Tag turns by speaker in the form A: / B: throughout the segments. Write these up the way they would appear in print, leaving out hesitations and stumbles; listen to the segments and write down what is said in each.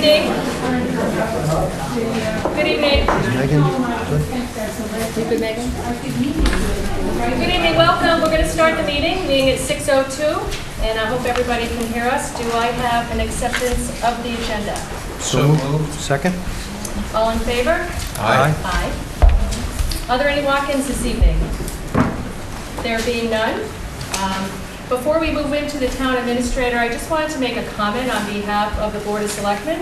A: evening. Good evening.
B: Megan?
A: You good, Megan? Good evening, welcome. We're going to start the meeting at 6:02, and I hope everybody can hear us. Do I have an acceptance of the agenda?
B: So moved. Second?
A: All in favor?
B: Aye.
A: Aye. Are there any walk-ins this evening? There being none. Before we move into the town administrator, I just wanted to make a comment on behalf of the Board of Selectmen.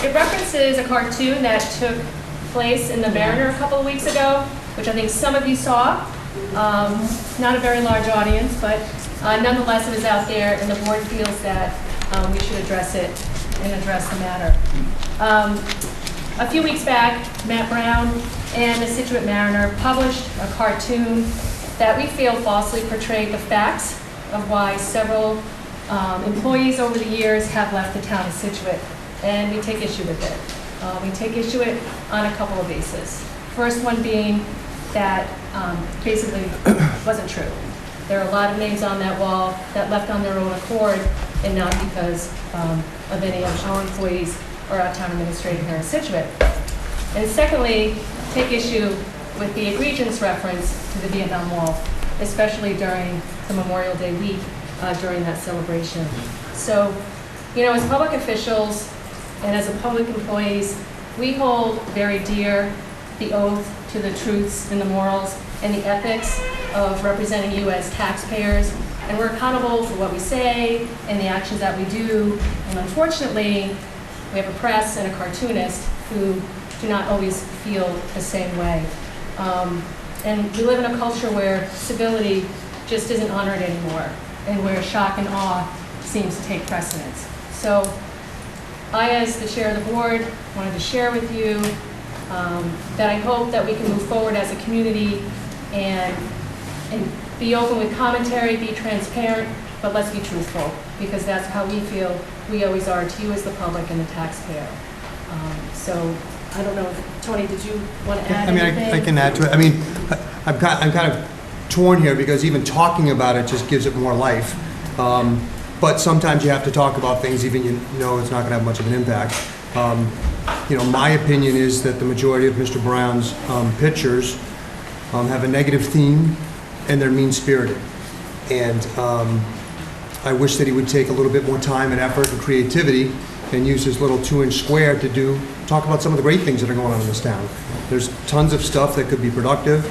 A: It references a cartoon that took place in the Mariner a couple of weeks ago, which I think some of you saw. Not a very large audience, but nonetheless it is out there, and the board feels that we should address it and address the matter. A few weeks back, Matt Brown and the Scituate Mariner published a cartoon that we feel falsely portrayed the facts of why several employees over the years have left the town of Scituate, and we take issue with it. We take issue with it on a couple of bases. First one being that basically wasn't true. There are a lot of names on that wall that left on their own accord and not because of any of our employees or our town administrator here in Scituate. And secondly, take issue with the egregious reference to the Vietnam Wall, especially during the Memorial Day week during that celebration. So, as public officials and as a public employees, we hold very dear the oath to the truths and the morals and the ethics of representing you as taxpayers, and we're accountable for what we say and the actions that we do. And unfortunately, we have a press and a cartoonist who do not always feel the same way. And we live in a culture where civility just isn't honored anymore, and where shock and awe seems to take precedence. So I, as the chair of the board, wanted to share with you that I hope that we can move forward as a community and be open with commentary, be transparent, but let's be truthful, because that's how we feel we always are to you as the public and the taxpayer. So I don't know, Tony, did you want to add anything?
B: I can add to it. I'm kind of torn here because even talking about it just gives it more life. But sometimes you have to talk about things even you know it's not going to have much of an impact. My opinion is that the majority of Mr. Brown's pictures have a negative theme and they're mean-spirited. And I wish that he would take a little bit more time and effort and creativity and use his little 2-inch square to talk about some of the great things that are going on in this town. There's tons of stuff that could be productive,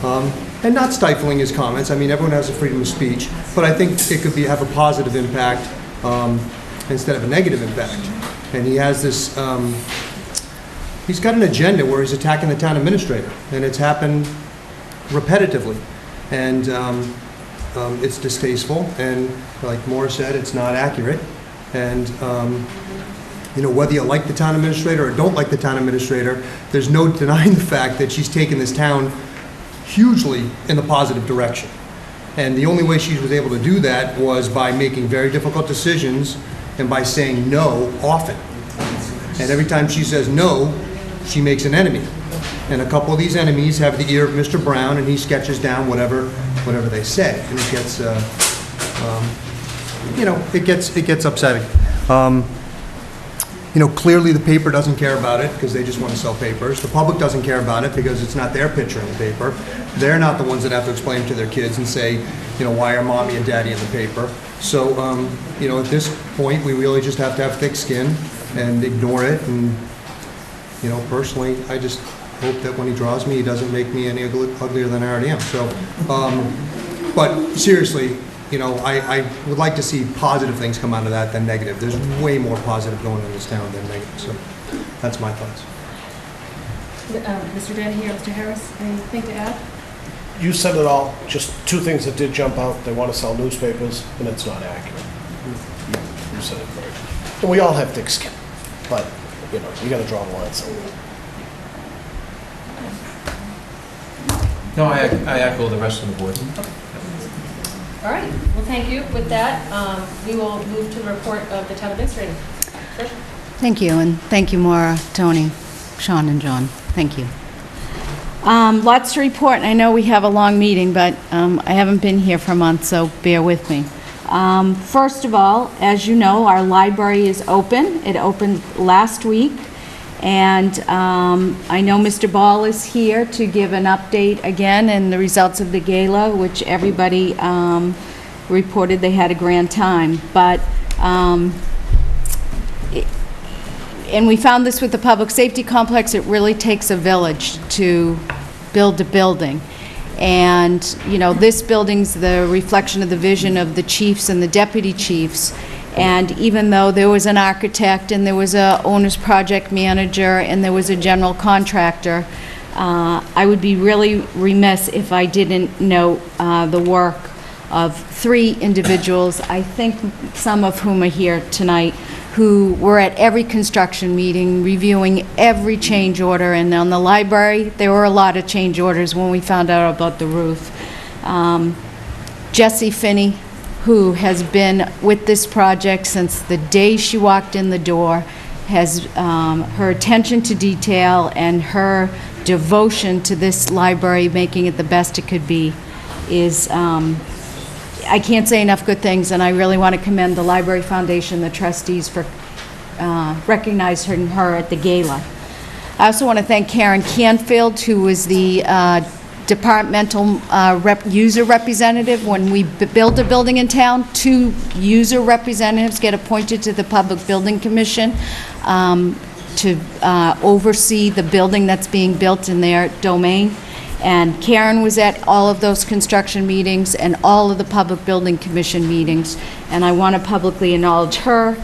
B: and not stifling his comments. Everyone has a freedom of speech, but I think it could have a positive impact instead of a negative impact. And he has this, he's got an agenda where he's attacking the town administrator, and it's happened repetitively. And it's distasteful, and like Maura said, it's not accurate. And whether you like the town administrator or don't like the town administrator, there's no denying the fact that she's taken this town hugely in the positive direction. And the only way she was able to do that was by making very difficult decisions and by saying no often. And every time she says no, she makes an enemy. And a couple of these enemies have the ear of Mr. Brown, and he sketches down whatever they say. And it gets, it gets upsetting. Clearly the paper doesn't care about it because they just want to sell papers. The public doesn't care about it because it's not their picture in the paper. They're not the ones that have to explain to their kids and say, why are mommy and daddy in the paper? So, at this point, we really just have to have thick skin and ignore it. And, personally, I just hope that when he draws me, he doesn't make me any uglier than I already am. So, but seriously, I would like to see positive things come out of that than negative. There's way more positive going on in this town than negative. So that's my thoughts.
A: Mr. Denny or Mr. Harris, anything to add?
C: You said it all. Just two things that did jump out. They want to sell newspapers, and it's not accurate. You said it right. And we all have thick skin, but, you got to draw the line somewhere.
D: No, I echo the rest of the board.
A: All right, well, thank you. With that, we will move to the report of the town administrator. Trish?
E: Thank you, and thank you, Maura, Tony, Sean, and John. Thank you. Lots to report. I know we have a long meeting, but I haven't been here for a month, so bear with me. First of all, as you know, our library is open. It opened last week, and I know Mr. Ball is here to give an update again and the results of the gala, which everybody reported they had a grand time. But and we found this with the public safety complex, it really takes a village to build a building. And, you know, this building's the reflection of the vision of the chiefs and the deputy chiefs. And even though there was an architect and there was a owner's project manager and there was a general contractor, I would be really remiss if I didn't note the work of 3 individuals, I think some of whom are here tonight, who were at every construction meeting, reviewing every change order. And on the library, there were a lot of change orders when we found out about the roof. Jessie Finney, who has been with this project since the day she walked in the door, has her attention to detail and her devotion to this library, making it the best it could be, is I can't say enough good things, and I really want to commend the Library Foundation, the trustees, for recognizing her at the gala. I also want to thank Karen Canfield, who was the departmental user representative. When we build a building in town, 2 user representatives get appointed to the Public Building Commission to oversee the building that's being built in their domain. And Karen was at all of those construction meetings and all of the Public Building Commission meetings, and I want to publicly acknowledge her.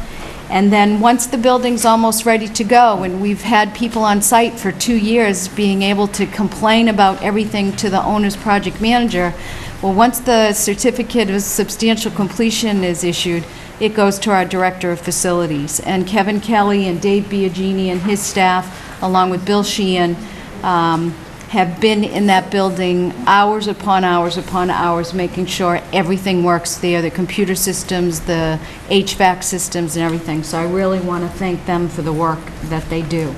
E: And then once the building's almost ready to go, and we've had people on site for 2 years being able to complain about everything to the owner's project manager, well, once the certificate of substantial completion is issued, it goes to our Director of Facilities. And Kevin Kelly and Dave Biagini and his staff, along with Bill Sheehan, have been in that building hours upon hours, making sure everything works there, the computer systems, the HVAC systems, and everything. So I really want to thank them for the work that they do.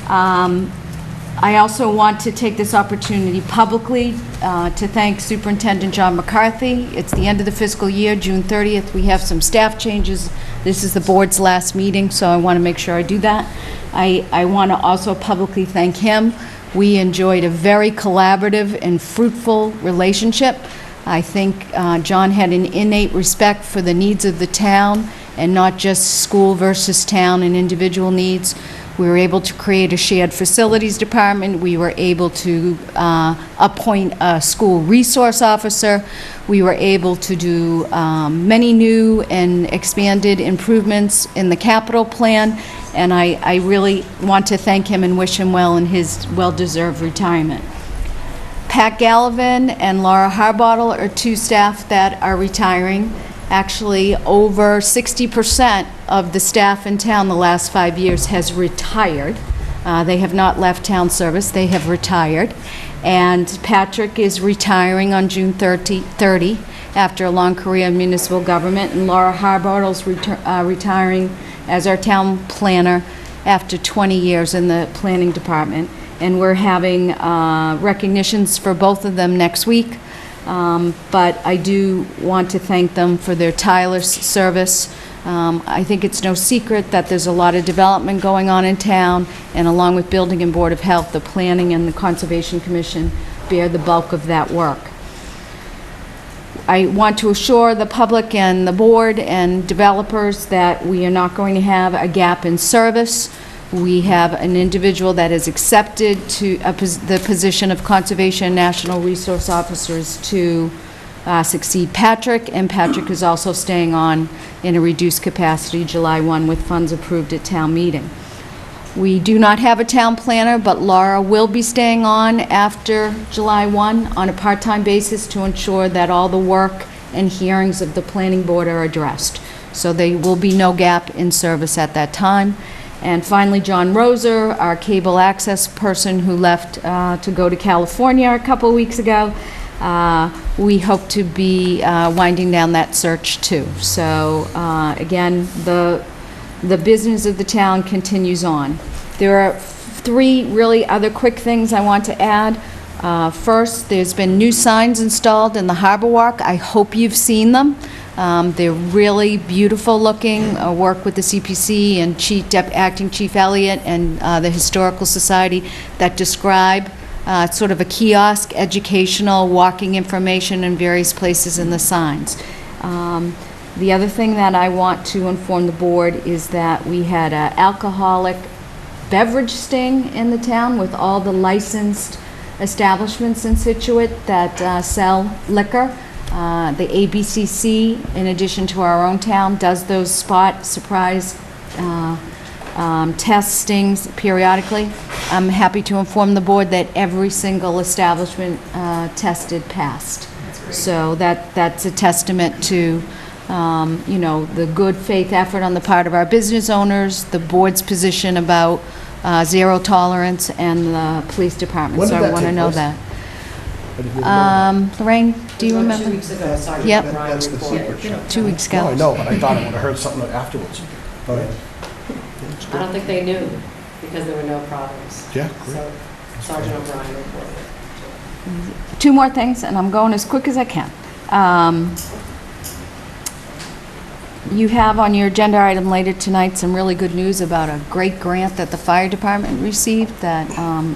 E: I also want to take this opportunity publicly to thank Superintendent John McCarthy. It's the end of the fiscal year, June 30th. We have some staff changes. This is the board's last meeting, so I want to make sure I do that. I want to also publicly thank him. We enjoyed a very collaborative and fruitful relationship. I think John had an innate respect for the needs of the town and not just school versus town and individual needs. We were able to create a shared facilities department. We were able to appoint a school resource officer. We were able to do many new and expanded improvements in the capital plan. And I really want to thank him and wish him well in his well-deserved retirement. Pat Gallivan and Laura Harbottle are 2 staff that are retiring. Actually, over 60% of the staff in town the last 5 years has retired. They have not left town service, they have retired. And Patrick is retiring on June 30 after a long career in municipal government, and Laura Harbottle's retiring as our town planner after 20 years in the planning department. And we're having recognitions for both of them next week. But I do want to thank them for their tireless service. I think it's no secret that there's a lot of development going on in town, and along with Building and Board of Health, the Planning and the Conservation Commission bear the bulk of that work. I want to assure the public and the board and developers that we are not going to have a gap in service. We have an individual that is accepted to the position of Conservation and National Resource Officers to succeed Patrick, and Patrick is also staying on in a reduced capacity July 1 with funds approved at town meeting. We do not have a town planner, but Laura will be staying on after July 1 on a part-time basis to ensure that all the work and hearings of the planning board are addressed. So there will be no gap in service at that time. And finally, John Roser, our cable access person who left to go to California a couple weeks ago. We hope to be winding down that search too. So again, the business of the town continues on. There are 3 really other quick things I want to add. First, there's been new signs installed in the Harbor Walk. I hope you've seen them. They're really beautiful looking. I work with the CPC and Acting Chief Elliott and the Historical Society that describe sort of a kiosk, educational, walking information in various places in the signs. The other thing that I want to inform the board is that we had an alcoholic beverage sting in the town with all the licensed establishments in Scituate that sell liquor. The ABCC, in addition to our own town, does those spot surprise test stings periodically. I'm happy to inform the board that every single establishment tested passed. So that's a testament to the good faith effort on the part of our business owners, the board's position about zero tolerance, and the police department.
C: When did
E: So I
C: that
E: want to
C: take
E: know
C: place?
E: that.
C: I didn't even know
E: Lorraine, do you remember?
F: 2 weeks ago, Sergeant
E: Yep.
F: O'Brien
C: That's the
F: reported.
C: secret shop.
E: 2 weeks
C: that. No, I
E: ago.
C: know, but I thought I would have heard something afterwards. Okay.
F: I don't think they knew because there were no problems.
C: Yeah, great.
F: So Sergeant O'Brien reported.
E: 2 more things, and I'm going as quick as I can. You have on your agenda item later tonight some really good news about a great grant that the fire department received that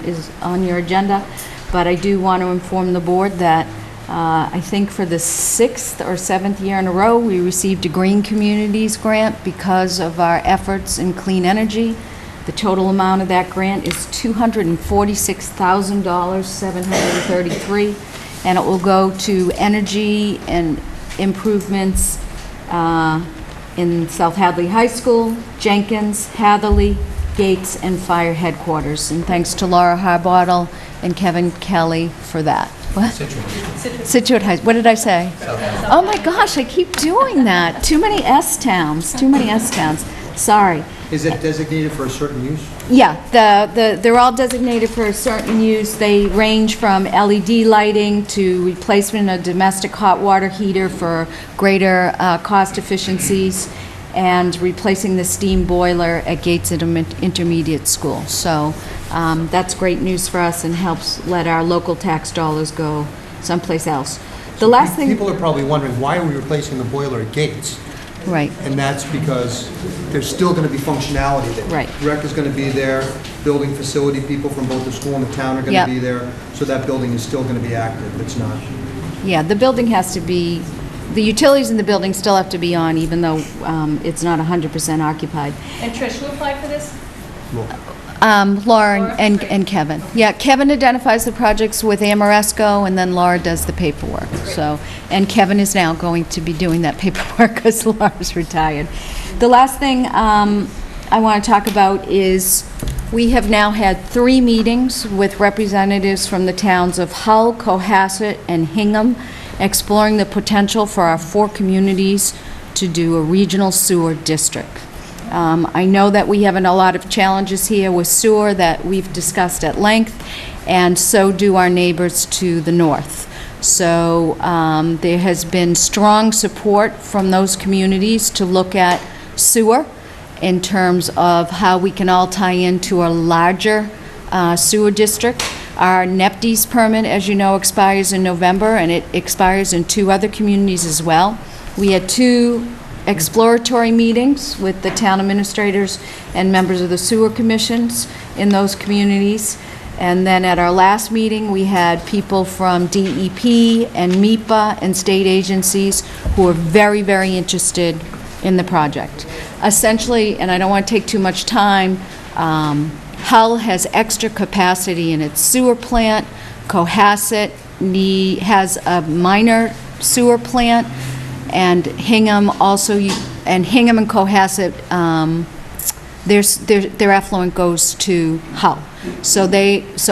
E: is on your agenda. But I do want to inform the board that I think for the 6th or 7th year in a row, we received a Green Communities grant because of our efforts in clean energy. The total amount of that grant is $246,733, and it will go to energy and improvements in South Hadley High School, Jenkins, Hatherley, Gates, and Fire Headquarters. And thanks to Laura Harbottle and Kevin Kelly for that. What? Scituate High, what did I say? Oh my gosh, I keep doing that. Too many S-towns, Sorry.
B: Is it designated for a certain use?
E: Yeah, they're all designated for a certain use. They range from LED lighting to replacement of domestic hot water heater for greater cost efficiencies, and replacing the steam boiler at Gates Intermediate School. So that's great news for us and helps let our local tax dollars go someplace else. The last thing...
B: People are probably wondering, why are we replacing the boiler at Gates?
E: Right.
B: And that's because there's still going to be functionality there.
E: Right.
B: Rec is going to be there, building facility people from both the school and the town are going
E: Yep.
B: to be there, so that building is still going to be active. It's not.
E: Yeah, the building has to be, the utilities in the building still have to be on, even though it's not 100% occupied.
A: And Trish, who applied for this?
E: Laura
A: Laura?
E: and Kevin. Yeah, Kevin identifies the projects with Amoresco, and then Laura does the paperwork. So, and Kevin is now going to be doing that paperwork because Laura's retired. The last thing I want to talk about is we have now had 3 meetings with representatives from the towns of Hull, Cohasset, and Hingham, exploring the potential for our 4 communities to do a regional sewer district. I know that we have a lot of challenges here with sewer that we've discussed at length, and so do our neighbors to the north. So there has been strong support from those communities to look at sewer in terms of how we can all tie into a larger sewer district. Our NEPDES permit, as you know, expires in November, and it expires in 2 other communities as well. We had 2 exploratory meetings with the town administrators and members of the sewer commissions in those communities. And then at our last meeting, we had people from DEP and MEPA and state agencies who are very, very interested in the project. Essentially, and I don't want to take too much time, Hull has extra capacity in its sewer plant. Cohasset has a minor sewer plant, and Hingham also, and Hingham and Cohasset, their effluent goes to Hull. So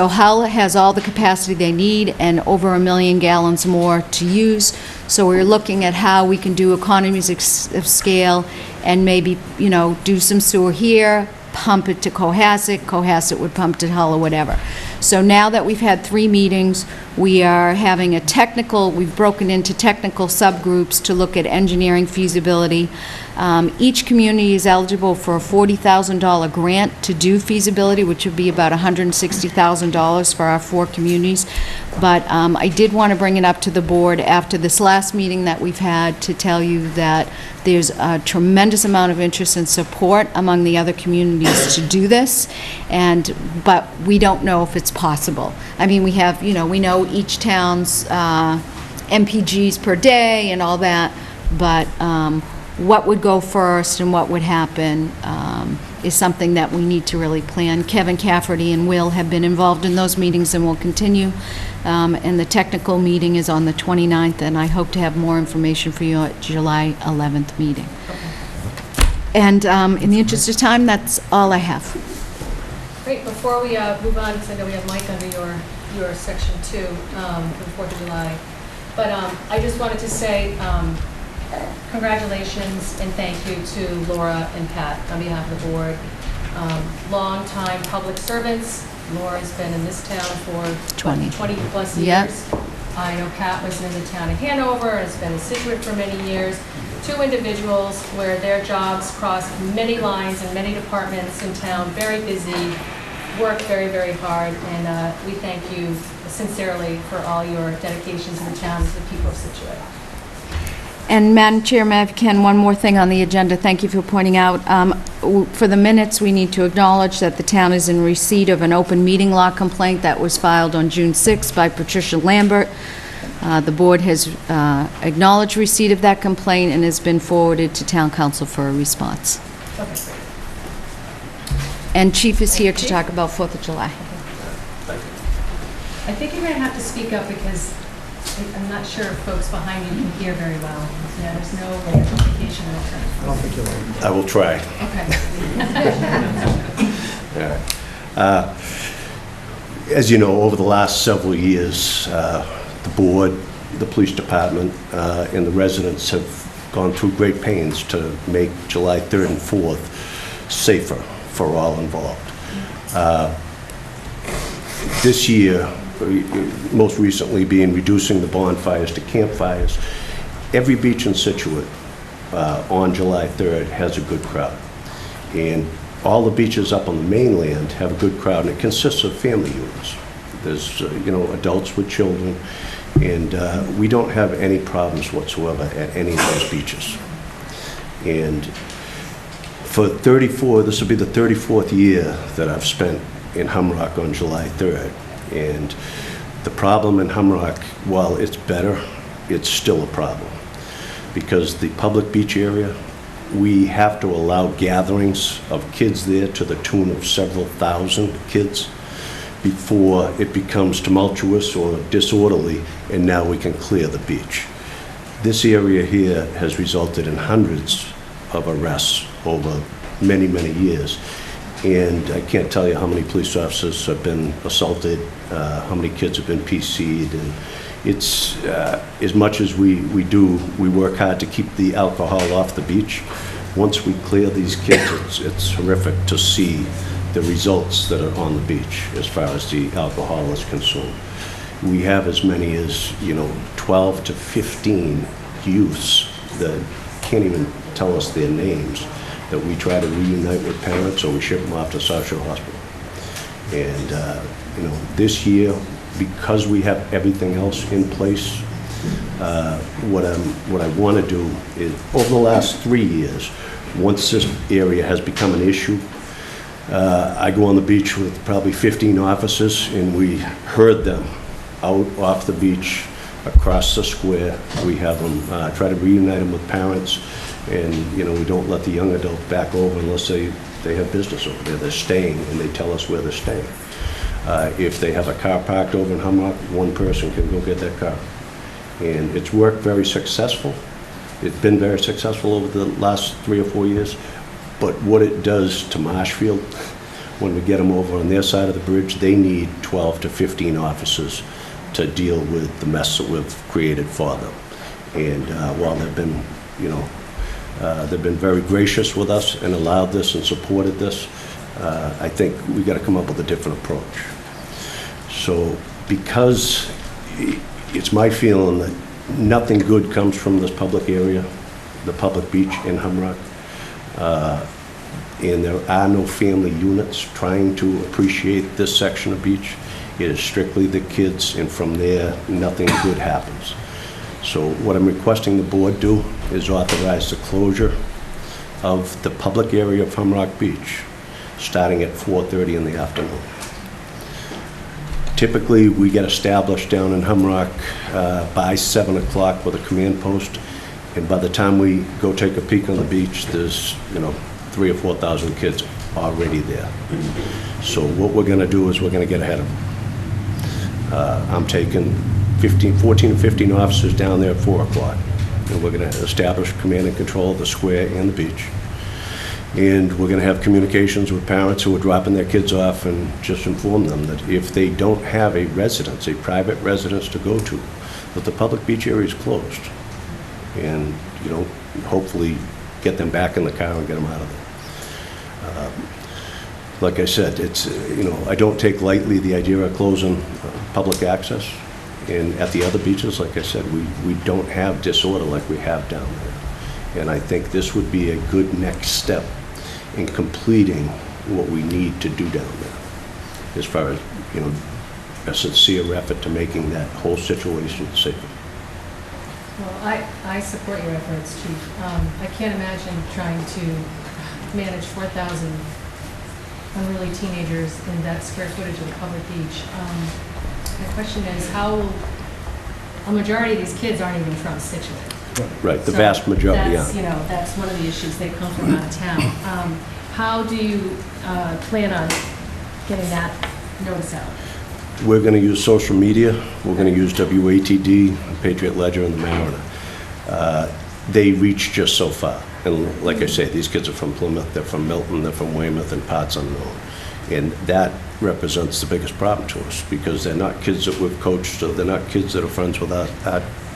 E: Hull has all the capacity they need and over 1 million gallons more to use. So we're looking at how we can do economies of scale and maybe, do some sewer here, pump it to Cohasset, Cohasset would pump to Hull or whatever. So now that we've had 3 meetings, We are having we've broken into technical subgroups to look at engineering feasibility. Each community is eligible for a $40,000 grant to do feasibility, which would be about $160,000 for our 4 communities. But I did want to bring it up to the board after this last meeting that we've had to tell you that there's a tremendous amount of interest and support among the other communities to do this, but we don't know if it's possible. I mean, we know each town's MPGs per day and all that, but what would go first and what would happen is something that we need to really plan. Kevin Cafferty and Will have been involved in those meetings and will continue. And the technical meeting is on the 29th, and I hope to have more information for you at July 11th meeting. And in the interest of time, that's all I have.
A: Great, before we move on, because I know we have Mike under your section 2 for the 4th of July. But I just wanted to say congratulations and thank you to Laura and Pat on behalf of the board. Long-time public servants. Laura's been in this town for 20 plus years.
E: Yep.
A: I know Pat was in the town of Hanover, has been in Scituate for many years. 2 individuals where their jobs cross many lines and many departments in town, very busy, work very, very hard, and we thank you sincerely for all your dedication to the town and to the people of Scituate.
E: And Madam Chairman, if I can, one more thing on the agenda. Thank you for pointing out. For the minutes, we need to acknowledge that the town is in receipt of an open meeting law complaint that was filed on June 6th by Patricia Lambert. The board has acknowledged receipt of that complaint and has been forwarded to town council for a response.
A: Okay, great.
E: And Chief is here to talk about 4th of July.
A: I think you're going to have to speak up because I'm not sure if folks behind you can hear very well. Yeah, there's no amplification in
B: I don't think you'll learn.
G: I will try.
A: Okay.
G: All right. As you know, over the last several years, the board, the police department, and the residents have gone through great pains to make July 3rd and 4th safer for all involved. This year, most recently being reducing the bonfires to campfires, every beach in Scituate on July 3rd has a good crowd. And all the beaches up on the mainland have a good crowd, and it consists of family units. There's, adults with children, and we don't have any problems whatsoever at any of those beaches. And for this will be the 34th year that I've spent in Humrock on July 3rd. And the problem in Humrock, while it's better, it's still a problem. Because the public beach area, we have to allow gatherings of kids there to the tune of several thousand kids before it becomes tumultuous or disorderly, and now we can clear the beach. This area here has resulted in hundreds of arrests over many, many years. And I can't tell you how many police officers have been assaulted, how many kids have been PC'd, and it's, as much as we work hard to keep the alcohol off the beach. Once we clear these kids, it's horrific to see the results that are on the beach as far as the alcohol is consumed. We have as many as, 12 to 15 youths that can't even tell us their names, that we try to reunite with parents or we ship them off to South Shore Hospital. And, this year, because we have everything else in place, what I want to do is, over the last 3 years, once this area has become an issue, I go on the beach with probably 15 officers, and we herd them out off the beach, across the square. We have them, try to reunite them with parents, and, we don't let the young adults back over unless they have business over there. They're staying, and they tell us where they're staying. If they have a car parked over in Humrock, one person can go get that car. And it's worked very successful. It's been very successful over the last 3 or 4 years. But what it does to Marshfield, when we get them over on their side of the bridge, they need 12 to 15 officers to deal with the mess that we've created for them. And while they've been very gracious with us and allowed this and supported this, I think we got to come up with a different approach. So because it's my feeling that nothing good comes from this public area, the public beach in Humrock. And there are no family units trying to appreciate this section of beach. It is strictly the kids, and from there, nothing good happens. So what I'm requesting the board do is authorize the closure of the public area of Humrock Beach, starting at 4:30 in the afternoon. Typically, we get established down in Humrock by 7 o'clock with a command post, and by the time we go take a peek on the beach, there's, 3,000 or 4,000 kids already there. So what we're gonna do is we're gonna get ahead of them. I'm taking 14 or 15 officers down there at 4 o'clock, and we're gonna establish command and control of the square and the beach. And we're gonna have communications with parents who are dropping their kids off, and just inform them that if they don't have a residence, a private residence to go to, that the public beach area is closed. And, hopefully get them back in the car and get them out of there. Like I said, it's, I don't take lightly the idea of closing public access. And at the other beaches, like I said, we don't have disorder like we have down there. And I think this would be a good next step in completing what we need to do down there, as far as, a sincere effort to making that whole situation safer.
A: Well, I support your efforts, Chief. I can't imagine trying to manage 4,000 unruly teenagers in that square footage of the public beach. My question is, how will, a majority of these kids aren't even from Scituate.
G: Right, the
A: So
G: vast majority,
A: that's,
G: yeah.
A: That's one of the issues. They come from out of town. How do you plan on getting that notice out?
G: We're going to use social media. We're going to use WATD, Patriot Ledger, and the Mariner. They reach just so far. And like I say, these kids are from Plymouth, they're from Milton, they're from Weymouth, and parts unknown. And that represents the biggest problem to us, because they're not kids that we've coached, or they're not kids that are friends with our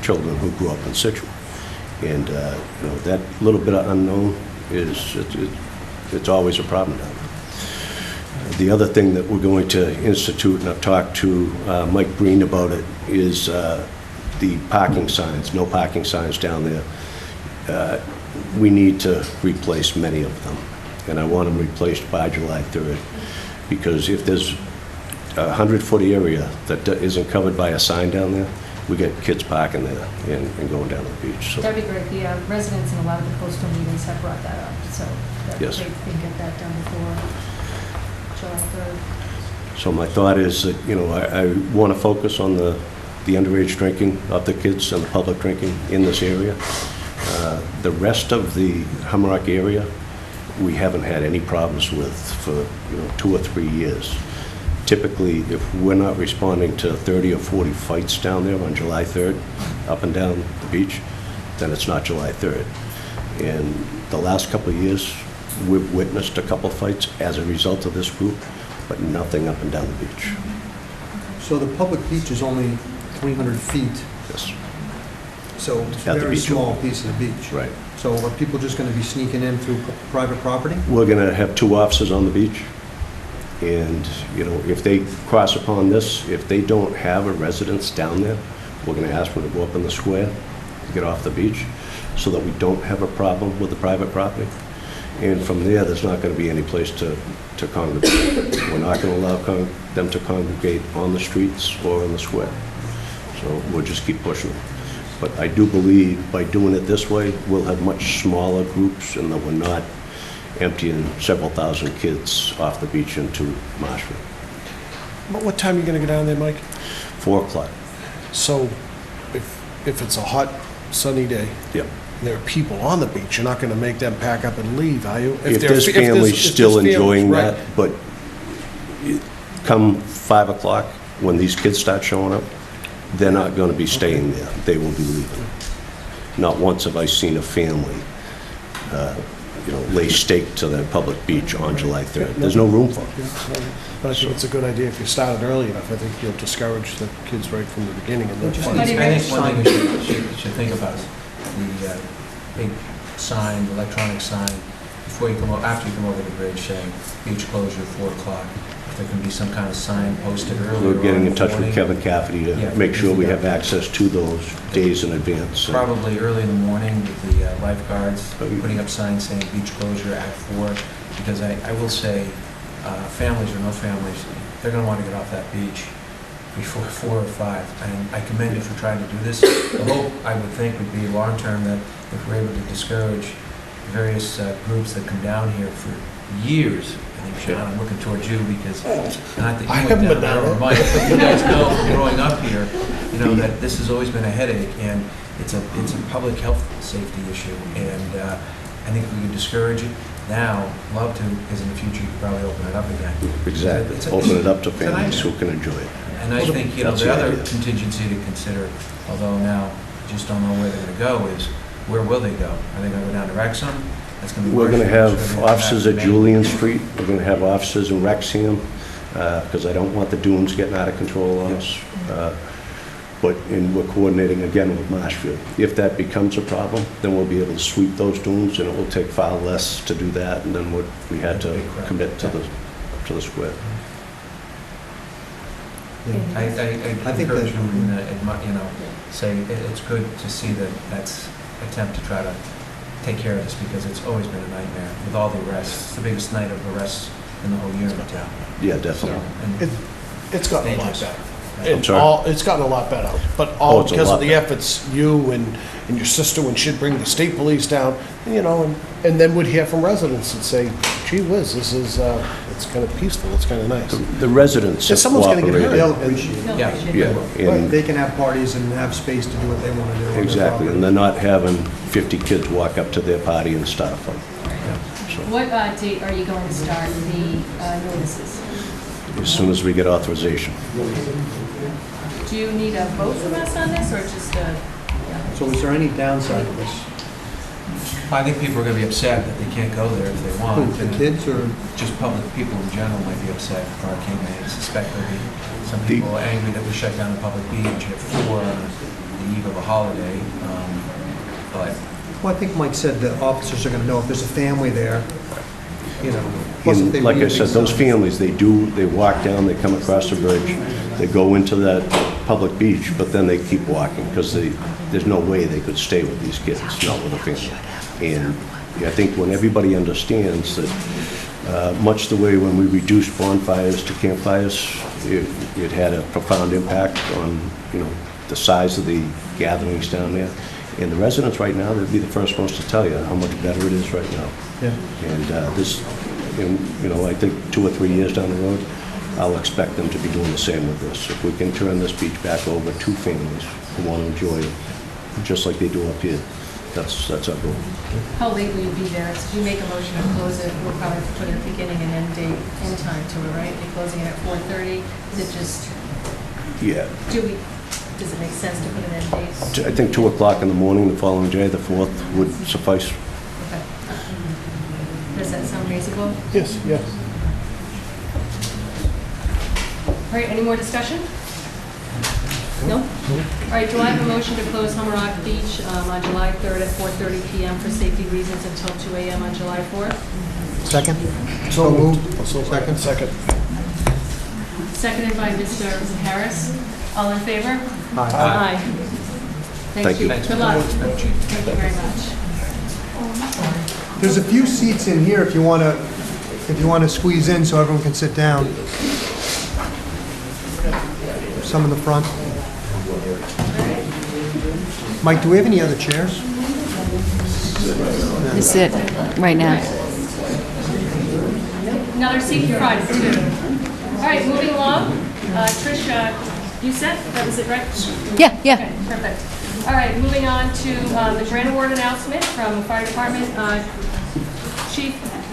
G: children who grew up in Scituate. And, that little bit of unknown it's always a problem down there. The other thing that we're going to institute, and I've talked to Mike Breen about it, is the parking signs, no parking signs down there. We need to replace many of them, and I want them replaced by July 3rd, because if there's a 100-foot area that isn't covered by a sign down there, we get kids parking there and going down to the beach. So
A: That'd be great. The residents in a lot of the coastal meetings have brought that up, so that
G: Yes.
A: they can get that done before July 3rd.
G: So my thought is that, I want to focus on the underage drinking of the kids and the public drinking in this area. The rest of the Humrock area, we haven't had any problems with for 2 or 3 years. Typically, if we're not responding to 30 or 40 fights down there on July 3rd, up and down the beach, then it's not July 3rd. And the last couple of years, we've witnessed a couple fights as a result of this group, but nothing up and down the beach.
B: So the public beach is only 300 feet,
G: Yes,
B: so it's a
G: At the
B: very
G: beach.
B: small piece of the beach.
G: right.
B: So are people just going to be sneaking in through private property?
G: We're going to have 2 officers on the beach, and, if they cross upon this, if they don't have a residence down there, we're going to ask them to go up in the square, to get off the beach, so that we don't have a problem with the private property. And from there's not going to be any place to congregate. We're not going to allow them to congregate on the streets or in the square. So we'll just keep pushing them. But I do believe by doing it this way, we'll have much smaller groups, and that we're not emptying several thousand kids off the beach into Marshfield.
C: What time are you going to get down there, Mike?
G: 4 o'clock.
C: So if it's a hot, sunny day,
G: Yep.
C: and there are people on the beach, you're not going to make them pack up and leave, are you?
G: If
C: there-
G: there's families still
C: families,
G: enjoying
C: right.
G: that, but come 5 o'clock, when these kids start showing up, they're not going to be staying there. They will be leaving. Not once have I seen a family, lay stake to their public beach on July 3rd. There's no room for them.
C: But I think it's a good idea if you start it early enough. I think you'll discourage the kids right from the beginning, and they'll
D: I
C: find
A: But
D: think
A: it-
D: one thing we should think about is the big sign, the electronic sign, before you come, after you come over the bridge saying beach closure 4 o'clock. if there can be some kind of sign posted earlier.
G: We're getting
D: on
G: in touch with
D: morning.
G: Kevin Cafferty
D: Yeah,
G: to make sure we have
D: yeah.
G: access to those days in advance.
D: Probably early in the morning with the lifeguards, putting up signs saying beach closure at 4, because I will say, families or no families, they're going to want to get off that beach before 4 or 5. And I commend you for trying to do this. The hope, I would think, would be long-term that if we're able to discourage various groups that come down here for years. I think, Sean, I'm looking towards you because, not that you
C: I
D: went
C: haven't
D: down
C: been
D: there
C: down
D: or
C: there.
D: Mike, but you guys know from growing up here, you know, that this has always been a headache, and it's a public health safety issue. And I think if we could discourage it now, love to, because in the future you could probably open it up again.
G: Exactly.
D: It's a-
G: Open it up to
D: it's a
G: families who
D: nightmare.
G: can enjoy it.
D: And I think, you know,
G: That's
D: the
G: the
D: other
G: idea.
D: contingency to consider, although now just don't know where they're going to go, is where will they go? Are they going to go down to Wrexham? That's going to be.
G: We're going to
D: Marshall.
G: have
D: Should they go back
G: offices
D: to
G: at
D: Maine?
G: Julian Street. We're going to have offices in Wrexham, because I don't want the dunes getting out of control on us. But we're coordinating again with Marshfield. If that becomes a problem, then we'll be able to sweep those dunes, and it will take far less to do that than what we had to commit to the square.
D: I
B: think
D: encourage
B: that-
D: you, and, you know, say it's good to see that that's attempt to try to take care of this, because it's always been a nightmare with all the arrests. It's the biggest night of arrests in the whole year in town.
G: Yeah, definitely.
D: And
C: It's gotten a lot
D: Dangerous.
C: better.
G: I'm
C: And
G: sorry?
C: it's gotten a lot better, but
G: Oh,
C: all
G: it's a
C: because
G: lot
C: of the
G: better.
C: efforts you and your sister, when she'd bring the state police down, you know, and then we'd hear from residents and say, gee whiz, this is, it's kind of peaceful, it's kind of nice.
G: The residents
C: If
G: have
C: someone's gonna get hurt,
G: cooperated.
B: They'll appreciate it.
A: No,
D: Yeah.
A: appreciate
G: Yeah,
A: it.
B: Right,
G: and
B: they can have parties and have space to do what they want to do. on their
G: exactly,
B: property.
G: and they're not having 50 kids walk up to their party and start a fight.
A: What date are you going to start the notices?
G: As soon as we get authorization.
A: Do you need a vote from us on this, or just a?
B: So is there any downside to this?
D: I think people are going to be upset that they can't go there if they want.
B: The kids or?
D: Just public people in general might be upset for our king. I suspect there'll be some people angry that we shut down the public beach at 4 on the eve of a holiday. But
B: Well, I think Mike said the officers are going to know if there's a family there, you know. plus if
G: And
B: they
G: like I
B: read
G: said,
B: these
G: those
B: signs.
G: families, they walk down, they come across the bridge, they go into that public beach, but then they keep walking, because there's no way they could stay with these kids, not with a family. And I think when everybody understands that, much the way when we reduced bonfires to campfires, it had a profound impact on, you know, the size of the gatherings down there. And the residents right now, they'd be the first ones to tell you how much better it is right now.
B: Yeah.
G: And you know, I think 2 or 3 years down the road, I'll expect them to be doing the same with this. If we can turn this beach back over to families who want to enjoy it, just like they do up here, that's our goal.
A: How late will you be there? If you make a motion to close it, we'll probably have to put a beginning and end date, end time to it, right? You're closing it at 4:30. Is it just,
G: Yeah,
A: does it make sense to put an end date?
G: I think 2 o'clock in the morning the following day, the 4th, would suffice.
A: Okay. Does that sound reasonable?
C: Yes, yes.
A: All right, any more discussion? No? All right, do I have a motion to close Hummerock Beach on July 3rd at 4:30 PM for safety reasons until 2 AM on July 4th?
B: Second? So moved.
C: Second. Second.
A: Seconded by Mr. Harris. All in favor?
B: Aye.
G: Thank you.
A: Good luck. Thank you very much.
B: There's a few seats in here if you want to squeeze in so everyone can sit down. Some in the front. Mike, do we have any other chairs?
E: This is it, right now.
A: Another seat for Friday, too. All right, moving along. Trish, you set? That was it, right?
E: Yeah,
A: Okay,
E: yeah.
A: perfect. All right, moving on to the grant award announcement from the Fire Department.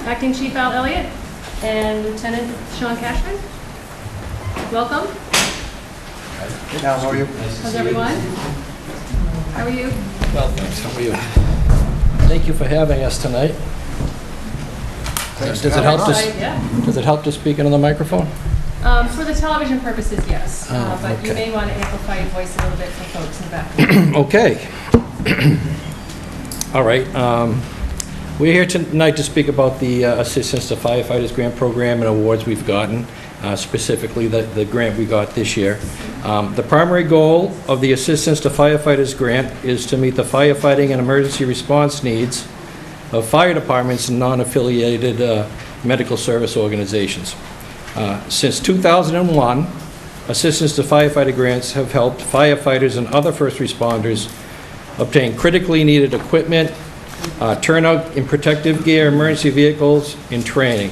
A: Acting Chief Al Elliott and Lieutenant Sean Cashman. Welcome.
B: Al, how are you?
A: How's everyone? How are you?
H: Well, thanks. How are you? Thank you for having us tonight. Does it help to,
A: Yeah.
H: does it help to speak into the microphone?
A: For the television purposes, yes.
H: Oh,
A: But you
H: okay.
A: may want to amplify your voice a little bit for folks in the back.
H: Okay. All right. We're here tonight to speak about the Assistance to Firefighters Grant Program and awards we've gotten, specifically the grant we got this year. The primary goal of the Assistance to Firefighters Grant is to meet the firefighting and emergency response needs of fire departments and non-affiliated medical service organizations. Since 2001, Assistance to Firefighter grants have helped firefighters and other first responders obtain critically needed equipment, turnout in protective gear, emergency vehicles, and training.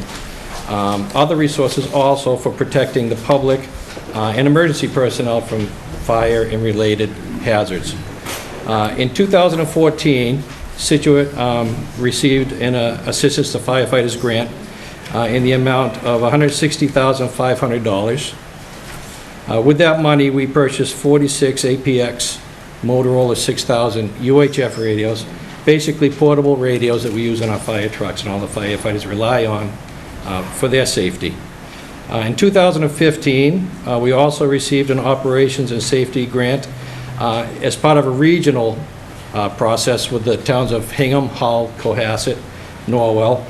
H: Other resources also for protecting the public and emergency personnel from fire and related hazards. In 2014, Scituate received an Assistance to Firefighters grant in the amount of $160,500. With that money, we purchased 46 APX Motorola 6000 UHF radios, basically portable radios that we use in our fire trucks and all the firefighters rely on for their safety. In 2015, we also received an Operations and Safety grant as part of a regional process with the towns of Hingham, Hull, Cohasset, Norwell.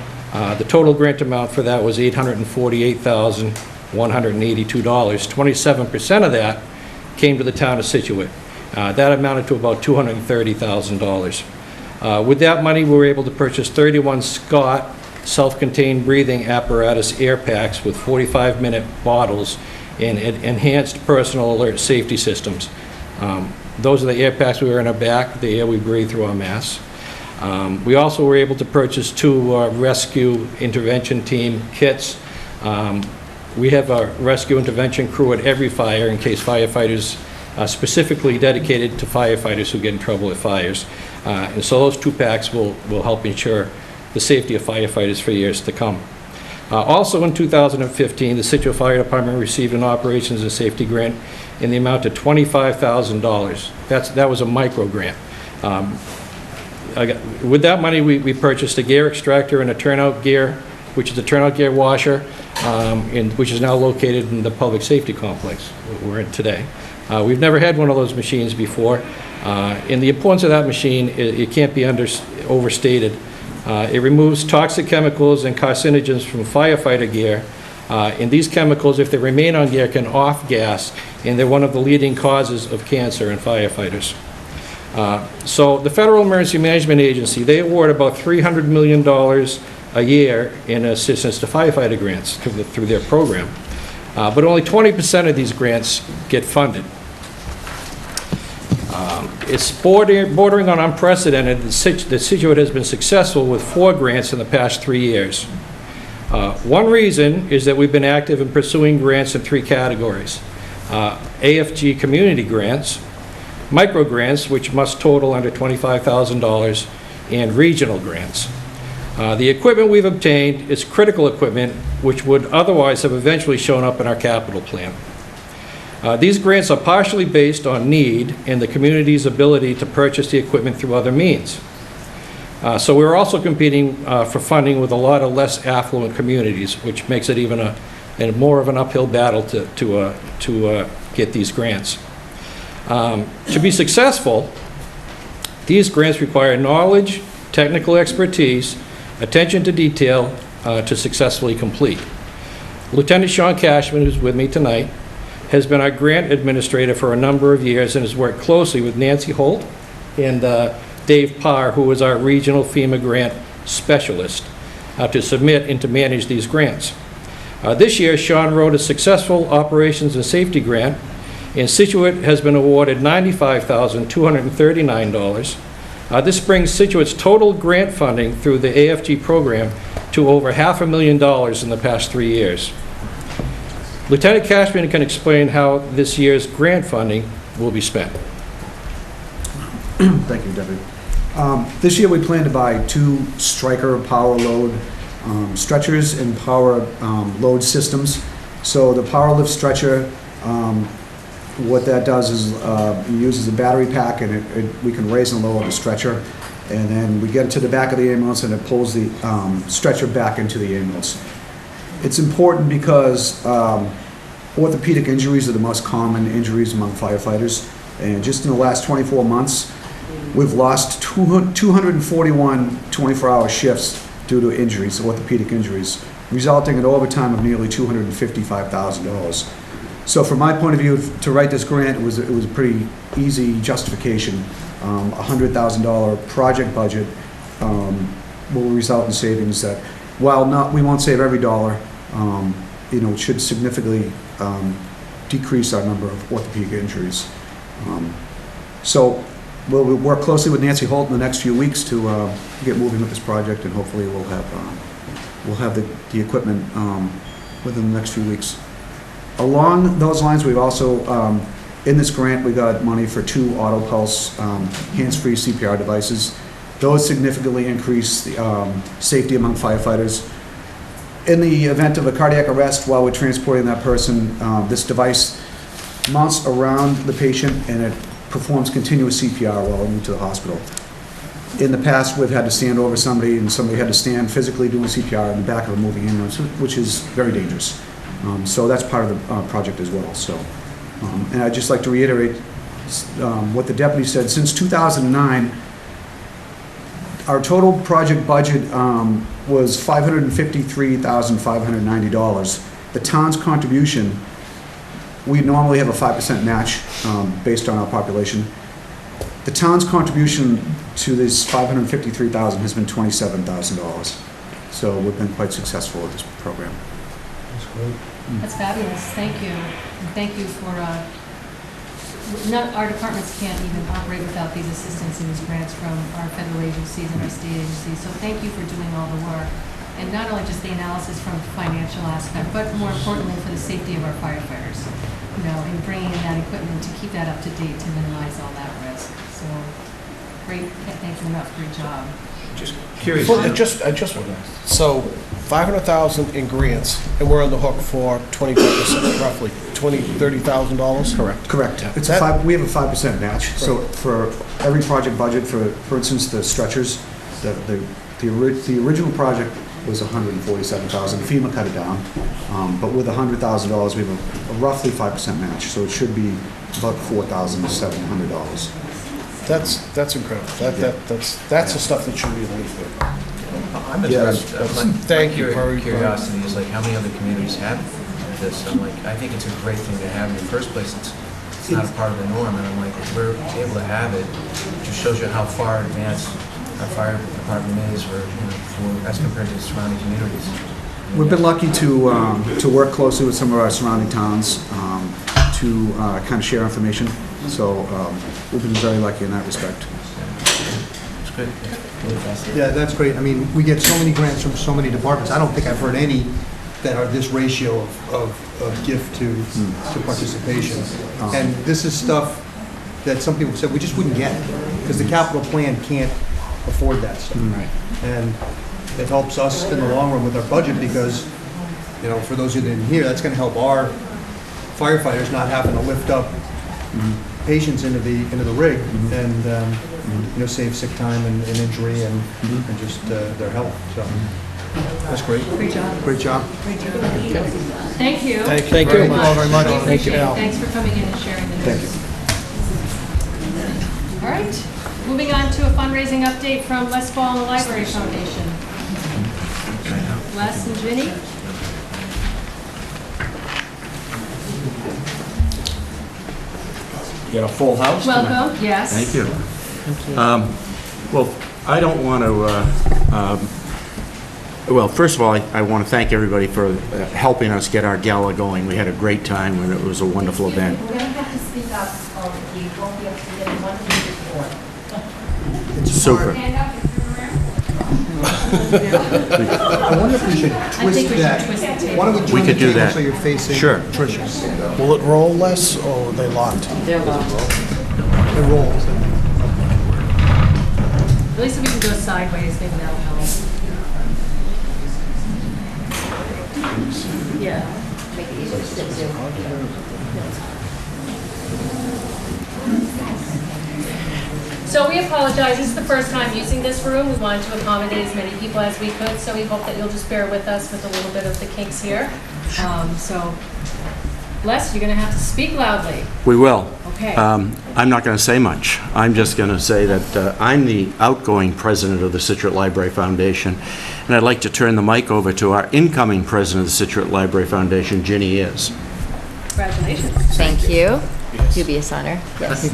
H: The total grant amount for that was $848,182. 27% of that came to the town of Scituate. That amounted to about $230,000. With that money, we were able to purchase 31 Scott self-contained breathing apparatus air packs with 45-minute bottles and enhanced personal alert safety systems. Those are the air packs we wear in our back, the air we breathe through our masks. We also were able to purchase 2 rescue intervention team kits. We have a rescue intervention crew at every fire in case firefighters, specifically dedicated to firefighters who get in trouble with fires. And so those 2 packs will help ensure the safety of firefighters for years to come. Also in 2015, the Scituate Fire Department received an Operations and Safety grant in the amount of $25,000. That was a micro grant. With that money, we purchased a gear extractor and a turnout gear, which is a turnout gear washer, which is now located in the public safety complex we're in today. We've never had one of those machines before, and the importance of that machine, it can't be overstated. It removes toxic chemicals and carcinogens from firefighter gear, and these chemicals, if they remain on gear, can off-gas, and they're one of the leading causes of cancer in firefighters. So the Federal Emergency Management Agency, they award about $300 million a year in Assistance to Firefighter grants through their program. But only 20% of these grants get funded. It's bordering on unprecedented that Scituate has been successful with 4 grants in the past 3 years. One reason is that we've been active in pursuing grants in 3 categories. AFG community grants, micro grants, which must total under $25,000, and regional grants. The equipment we've obtained is critical equipment which would otherwise have eventually shown up in our capital plan. These grants are partially based on need and the community's ability to purchase the equipment through other means. So we're also competing for funding with a lot of less affluent communities, which makes it even more of an uphill battle to get these grants. To be successful, these grants require knowledge, technical expertise, attention to detail to successfully complete. Lieutenant Sean Cashman, who's with me tonight, has been our grant administrator for a number of years and has worked closely with Nancy Holt and Dave Parr, who is our regional FEMA grant specialist, to submit and to manage these grants. This year, Sean wrote a successful Operations and Safety grant, and Scituate has been awarded $95,239. This brings Scituate's total grant funding through the AFG program to over $500,000 in the past 3 years. Lieutenant Cashman can explain how this year's grant funding will be spent.
I: Thank you, Deputy. This year we plan to buy 2 Stryker power load stretchers and power load systems. So the power lift stretcher, what that does is it uses a battery pack and we can raise and lower the stretcher. And then we get it to the back of the ambulance and it pulls the stretcher back into the ambulance. It's important because orthopedic injuries are the most common injuries among firefighters. And just in the last 24 months, We've lost 241 24-hour shifts due to injuries, orthopedic injuries, resulting in overtime of nearly $255,000. So from my point of view, to write this grant, it was a pretty easy justification. $100,000 project budget will result in savings that, while we won't save every dollar, it should significantly decrease our number of orthopedic injuries. So we'll work closely with Nancy Holt in the next few weeks to get moving with this project, and hopefully we'll have the equipment within the next few weeks. Along those lines, we've also, in this grant, we got money for 2 auto pulse hands-free CPR devices. Those significantly increase the safety among firefighters. In the event of a cardiac arrest while we're transporting that person, this device mounts around the patient and it performs continuous CPR while we move to the hospital. In the past, we've had to stand over somebody and somebody had to stand physically doing CPR in the back of a moving ambulance, which is very dangerous. So that's part of the project as well. So, and I'd just like to reiterate what the deputy said. Since 2009, our total project budget was $553,590. The town's contribution, we normally have a 5% match based on our population. The town's contribution to this $553,000 has been $27,000. So we've been quite successful with this program.
A: That's fabulous, thank you. And thank you for, our departments can't even operate without these assistance and these grants from our federal agencies and our state agencies. So thank you for doing all the work. And not only just the analysis from the financial aspect, but more importantly for the safety of our firefighters. And bringing in that equipment to keep that up to date to minimize all that risk. So great, thank you enough, great job.
D: Just curious.
C: I just want to, so $500,000 in grants, and we're on the hook for 25%, roughly $30,000?
I: Correct. It's we have a 5% match. So for every project budget, for instance, the stretchers, the original project was $147,000. FEMA cut it down, but with $100,000, we have a roughly 5% match. So it should be about $4,700.
C: That's incredible. That's the stuff that should be in the leaflet.
D: I'm impressed.
C: Thank you.
D: Curiosity is like, how many other communities have this? I'm like, I think it's a great thing to have in the first place. It's not a part of the norm, and I'm like, if we're able to have it, it just shows you how far advanced our fire department is, as compared to the surrounding communities.
I: We've been lucky to work closely with some of our surrounding towns to kind of share information. So we've been very lucky in that respect.
D: It's good.
B: Yeah, that's great. I mean, we get so many grants from so many departments. I don't think I've heard any that are this ratio of gift to participation. And this is stuff that some people said we just wouldn't get because the capital plan can't afford that stuff.
I: Right.
B: And it helps us in the long run with our budget because, for those who didn't hear, that's going to help our firefighters not having to lift up patients into the rig and save sick time and injury and just their health. So that's great.
A: Great job.
B: Great job.
A: Great job. Thank you.
H: Thank you.
B: Very much.
A: We
B: Thank you.
A: appreciate it. Thanks for coming in and sharing the news.
I: Thank you.
A: All right, moving on to a fundraising update from Les Paul and the Library Foundation. Les and Ginny?
J: You got a full house tonight.
A: Welcome, yes.
J: Thank you. Well, I don't want to, well, first of all, I want to thank everybody for helping us get our gala going. We had a great time and it was a wonderful event.
K: We're going to have to speak up, or you won't be able to get one before.
J: Super.
K: Stand up if you're around.
B: I wonder if we should
A: I
B: twist
A: think we should
B: that.
A: twist the table.
B: Why don't we
J: We
B: turn the
J: could do
B: table
J: that.
B: so you're facing
J: Sure.
B: Tricia?
C: Will it roll less, or are they locked?
F: They're locked.
B: It rolls.
A: At least if we can go sideways, maybe that'll help. Yeah.
F: Make it easier to sit there.
A: So we apologize, this is the first time using this room. We wanted to accommodate as many people as we could, so we hope that you'll just bear with us with a little bit of the kinks here. So, Les, you're gonna have to speak loudly.
J: We will.
A: Okay.
J: I'm not going to say much. I'm just going to say that I'm the outgoing president of the Scituate Library Foundation, and I'd like to turn the mic over to our incoming president of the Scituate Library Foundation, Ginny Is.
A: Congratulations.
L: Thank you. Dubious honor, yes.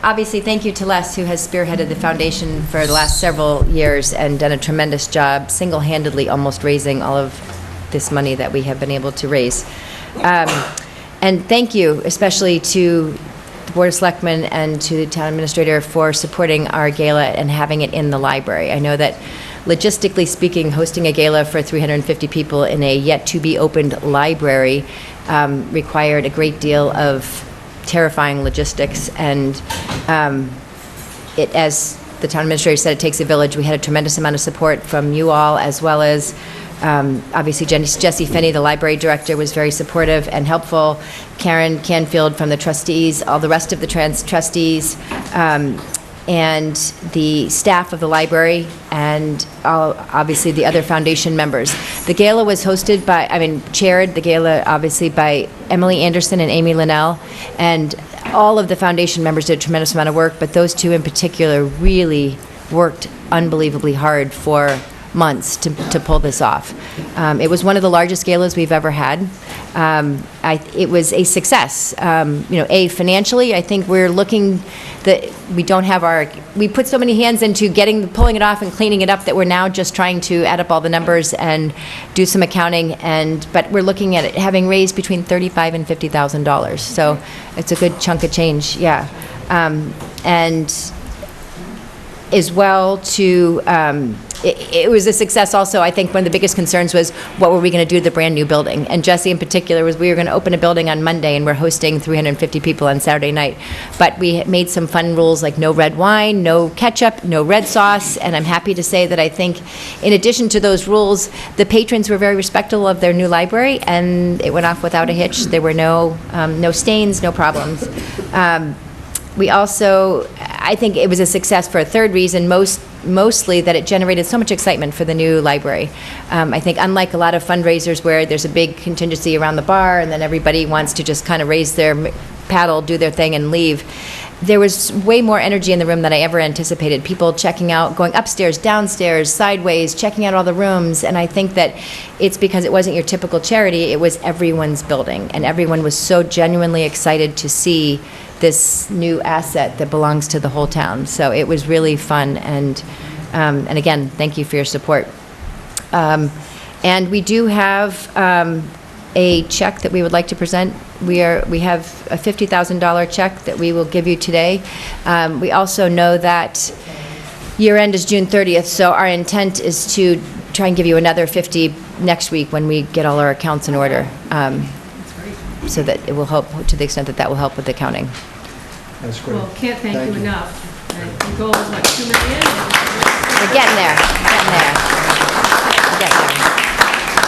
L: Obviously, thank you to Les, who has spearheaded the foundation for the last several years and done a tremendous job, single-handedly almost raising all of this money that we have been able to raise. And thank you especially to the Board of Selectmen and to the Town Administrator for supporting our gala and having it in the library. I know that logistically speaking, hosting a gala for 350 people in a yet-to-be-opened library required a great deal of terrifying logistics, and as the Town Administrator said, it takes a village. We had a tremendous amount of support from you all, as well as obviously Jesse Finney, the library director, was very supportive and helpful. Karen Canfield from the trustees, all the rest of the trustees, and the staff of the library, and obviously the other foundation members. The gala was hosted by, chaired the gala obviously by Emily Anderson and Amy Linnell, and all of the foundation members did a tremendous amount of work, but those two in particular really worked unbelievably hard for months to pull this off. It was one of the largest galas we've ever had. It was a success. Financially, I think we're looking that we put so many hands into pulling it off and cleaning it up that we're now just trying to add up all the numbers and do some accounting, but we're looking at it having raised between $35,000 and $50,000. So it's a good chunk of change, yeah. And as well it was a success also. I think one of the biggest concerns was what were we going to do to the brand new building, and Jesse in particular we were going to open a building on Monday and we're hosting 350 people on Saturday night, but we made some fun rules like no red wine, no ketchup, no red sauce, and I'm happy to say that I think in addition to those rules, the patrons were very respectful of their new library and it went off without a hitch. There were no stains, no problems. We also, I think it was a success for a third reason, mostly that it generated so much excitement for the new library. I think unlike a lot of fundraisers where there's a big contingency around the bar and then everybody wants to just kind of raise their paddle, do their thing and leave, there was way more energy in the room than I ever anticipated. People checking out, going upstairs, downstairs, sideways, checking out all the rooms, and I think that it's because it wasn't your typical charity, it was everyone's building, and everyone was so genuinely excited to see this new asset that belongs to the whole town. So it was really fun, and again, thank you for your support. And we do have a check that we would like to present. We have a $50,000 check that we will give you today. We also know that year end is June 30th, so our intent is to try and give you another 50 next week when we get all our accounts in order. So that it will help, to the extent that that will help with accounting.
B: That's great.
A: Well, can't thank you enough. The goal is what, $2 million?
L: We're getting there,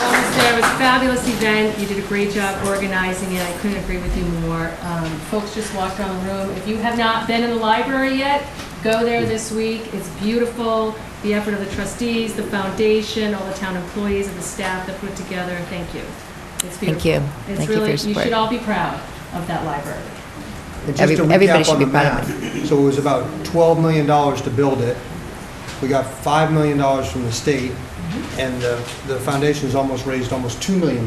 A: Almost there. It was a fabulous event. You did a great job organizing it. I couldn't agree with you more. Folks just walked around the room. If you have not been in the library yet, go there this week. It's beautiful. The effort of the trustees, the foundation, all the town employees and the staff that put it together. Thank you. It's beautiful.
L: Thank you.
A: It's
L: Thank you
A: really,
L: for your support.
A: you should all be proud of that library.
B: And just to
L: Everybody
B: recap
L: should
B: on
L: be
B: the
L: proud of
B: math, so it was about $12 million to build it. We got $5 million from the state, and the foundation's almost raised almost $2 million.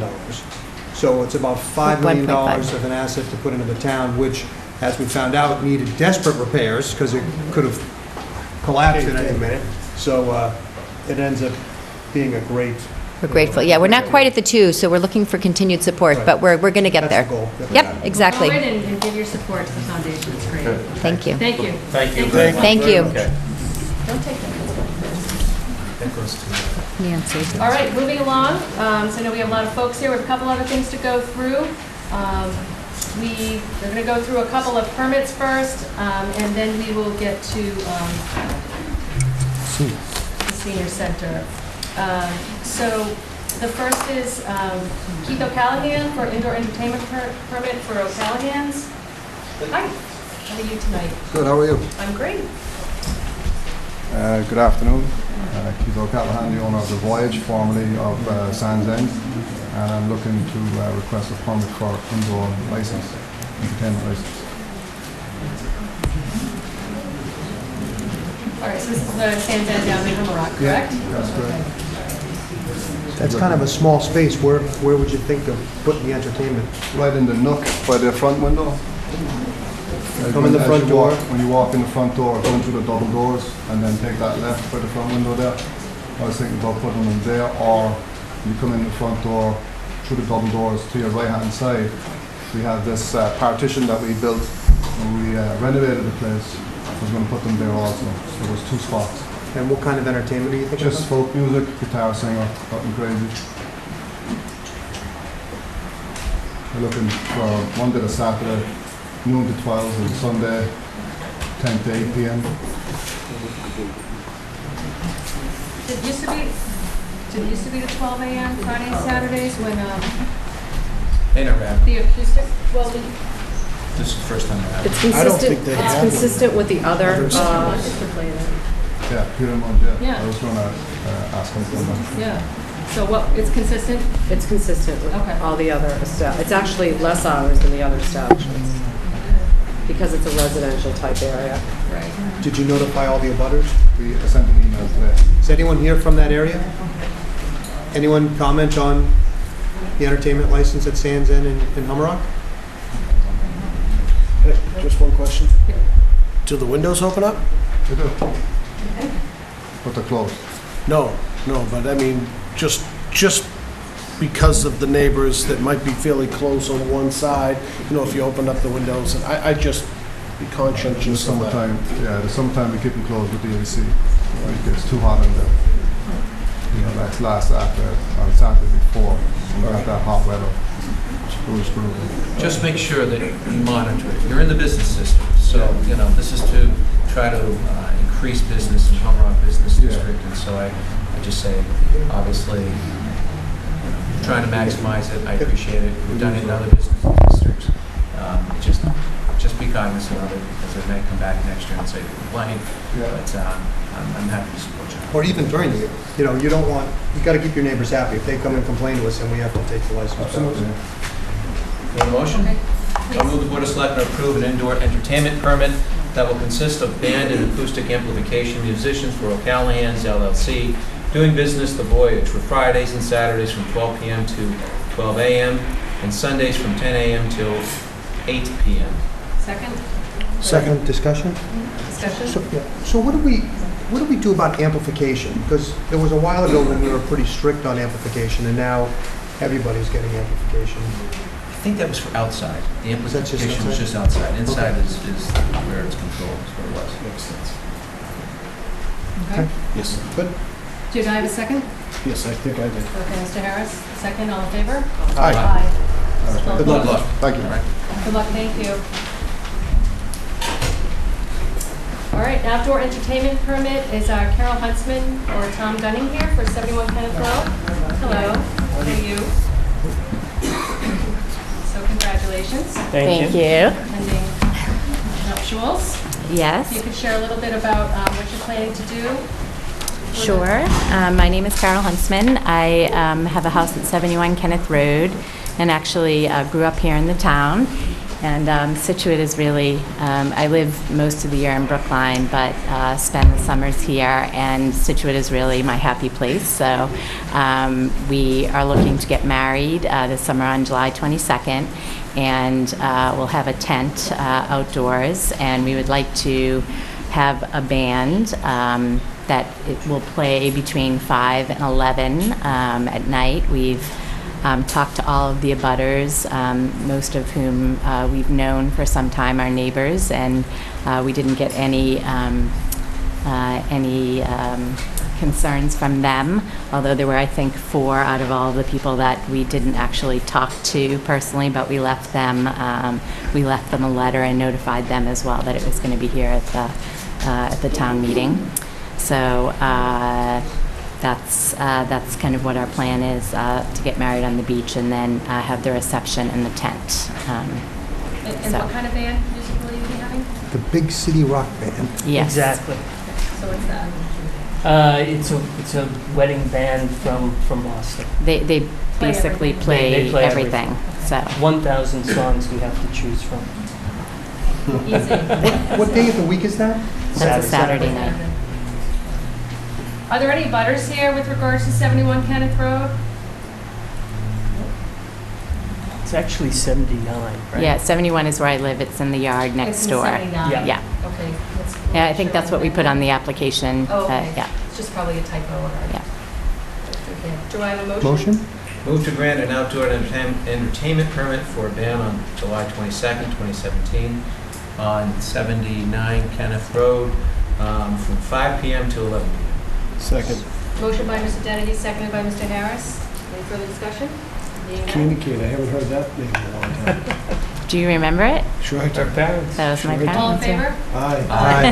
B: So it's about $5 million of an asset to put into the town, which, as we found out, needed desperate repairs because it could have collapsed at any minute. So it ends up being a great.
L: We're grateful. Yeah, we're not quite at the 2, so we're looking for continued support, but we're going to get there.
B: That's the goal.
L: Yep, exactly.
A: Go in and give your support to the foundation. It's great.
L: Thank you.
A: Thank you.
D: Thank you very much.
L: Thank you.
D: Okay.
A: Don't take that.
D: That goes to
L: Nancy.
A: All right, moving along. So I know we have a lot of folks here. We have a couple other things to go through. We're going to go through a couple of permits first, and then we will get to the senior center. So the first is Keith O'Callahan for indoor entertainment permit for O'Callahan's. Hi, how are you tonight?
M: Good, how are you?
A: I'm great.
M: Good afternoon. Keith O'Callahan, the owner of The Voyage, formerly of Sands End, and I'm looking to request a permit for indoor license, entertainment license.
A: All right, so this is the Sands End down in Hummerock,
M: Yeah,
A: correct?
M: that's correct.
B: That's kind of a small space. Where would you think of putting the entertainment?
M: Right in the nook by the front window.
B: Come in the
M: As
B: front
M: you
B: door.
M: When you walk in the front door, go into the double doors, and then take that left by the front window there. I was thinking about putting them there, or you come in the front door, through the double doors to your right-hand side. We have this partition that we built when we renovated the place. I was going to put them there also, so there's 2 spots.
B: And what kind of entertainment are you thinking
M: Just
B: about?
M: folk music, guitar singer, nothing crazy. We're looking for Monday to Saturday, noon to 12, and Sunday, 10 to 8 p.m.
A: Did it used to be the 12 a.m. Fridays, Saturdays when
D: They never have.
A: the acoustic, well,
D: This is the first time I've
F: It's
D: had.
C: I don't
F: consistent,
C: think they
F: it's
C: have one.
F: consistent with the other,
M: Yeah, Peter Mund, yeah.
A: Yeah.
M: I was going to ask him for that.
A: yeah. So what, it's consistent?
F: it's consistent with
A: Okay.
F: all the other it's actually less hours than the other establishments, because it's a residential type area.
A: Right.
B: Did you notify all the abutters?
M: We sent an email today.
B: Is anyone here from that area? Anyone comment on the entertainment license at Sands End in Hummerock?
C: Hey, just one question.
A: Yeah.
C: Do the windows open up?
M: They do. But they're closed.
C: No, but I mean, just because of the neighbors that might be fairly close on one side, if you open up the windows, and I just be
M: In the
C: conscientious of that.
M: summertime, the summertime we keep them closed with the AC. It gets too hot in there. That's last after, on Saturday before, when we got that hot weather. It was brutal.
D: Just make sure that you monitor it. You're in the business system, so, this is to try to increase business in Hummerock Business
M: Yeah.
D: District, and so I just say, obviously, trying to maximize it, I appreciate it. We've done it in other business districts. Just be cognizant of it, because they may come back next year and say, complain,
M: Yeah.
D: but I'm happy to support you.
B: Or even during the year? You don't want, you got to keep your neighbors happy. If they come and complain to us, then we have to take the license.
M: Absolutely.
D: Do you have a motion?
A: Okay.
D: I move the Board of Selectmen approve an indoor entertainment permit that will consist of band and acoustic amplification musicians for O'Callahan's LLC, doing business The Voyage for Fridays and Saturdays from 12 p.m. to 12 a.m. and Sundays from 10 a.m. till 8 p.m.
A: Second?
B: Second discussion?
A: Discussion?
B: So what do we do about amplification? Because there was a while ago when we were pretty strict on amplification, and now everybody's getting amplification.
D: I think that was for outside. The
B: That's just
D: amplification was
B: outside?
D: just outside. Inside
B: Okay.
D: is where it's controlled, is what it was.
C: Makes sense.
A: Okay.
C: Yes, good.
A: Did I have a second?
C: Yes, I think I did.
A: Okay, Mr. Harris, second, all in favor?
C: Aye.
A: Aye.
B: Good luck.
M: Thank you.
D: All right.
A: Good luck, thank you. All right, outdoor entertainment permit is Carol Huntsman or Tom Gunning here for 71 Kenneth Road. Hello, how are you? So congratulations,
N: Thank you.
A: pending nuptials. If you
N: Yes,
A: could share a little bit about what you're planning to do.
N: sure. My name is Carol Huntsman. I have a house at 71 Kenneth Road and actually grew up here in the town. And Scituate is really, I live most of the year in Brookline, but spend the summers here, and Scituate is really my happy place. So we are looking to get married this summer on July 22nd, and we'll have a tent outdoors, and we would like to have a band that it will play between 5 and 11 at night. We've talked to all of the abutters, most of whom we've known for some time, our neighbors, and we didn't get any concerns from them, although there were, I think, 4 out of all the people that we didn't actually talk to personally, but we left them a letter and notified them as well that it was going to be here at the town meeting. So that's kind of what our plan is, to get married on the beach and then have the reception in the tent.
A: And what kind of band music will you be having?
B: The Big City Rock Band.
N: Yes.
K: Exactly.
A: So what's that?
K: It's a wedding band from Boston.
N: They basically
A: everything.
N: play,
K: They play
N: everything. So
K: 1,000 songs we have to choose from.
A: Easy.
B: What day of the week is that?
N: That's a Saturday night.
A: Are there any butters here with regards to 71 Kenneth Road?
O: It's actually 79, right?
N: Yeah, 71 is where I live. It's in the yard
A: It's
N: next
A: in
N: door.
A: 79.
N: Yeah.
A: Okay.
N: Yeah, I think that's what we put on the application.
A: Oh, okay.
N: Yeah.
A: It's just probably a typo or.
N: Yeah.
A: Okay. Do I have a motion?
B: Motion?
D: Move to grant an outdoor entertainment permit for a band on July 22nd, 2017, on 79 Kenneth Road, from 5 PM to 11 PM.
C: Second.
A: Motion by Mr. Dennehy, seconded by Mr. Harris. Any further discussion? Being none.
C: Candy cane, I haven't heard that name in a long time.
N: Do you remember it?
C: Sure I do.
O: Our parents.
N: That was my
C: Sure.
N: parents.
A: All in
N: yeah.
A: favor?
C: Aye.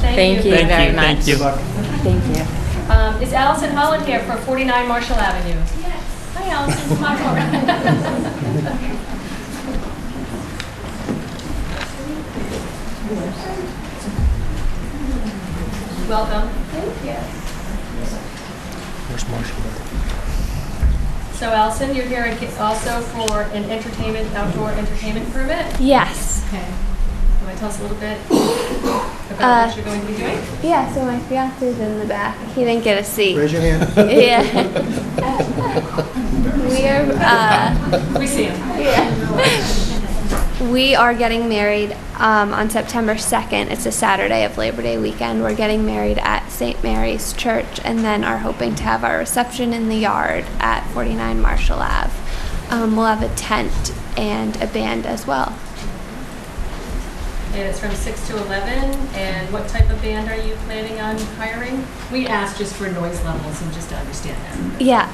N: Thank you
O: Thank
N: very
O: you,
N: much.
O: thank you.
N: Thank you.
A: Is Allison Holland here for 49 Marshall Avenue? Yes. Hi, Allison. Come on over. Welcome. Thank you.
C: Where's Marshall?
A: So Allison, you're here also for an outdoor entertainment permit?
P: Yes.
A: Okay. You want to tell us a little bit about what you're going to be doing?
P: Yeah, so my fiance's in the back. He didn't get a seat.
B: Raise your hand.
P: Yeah.
A: We see him.
P: We are getting married on September 2nd. It's a Saturday of Labor Day weekend. We're getting married at St. Mary's Church and then are hoping to have our reception in the yard at 49 Marshall Ave. We'll have a tent and a band as well.
A: And it's from 6 to 11. And what type of band are you planning on hiring? We asked just for noise levels and just to understand that.
P: Yeah,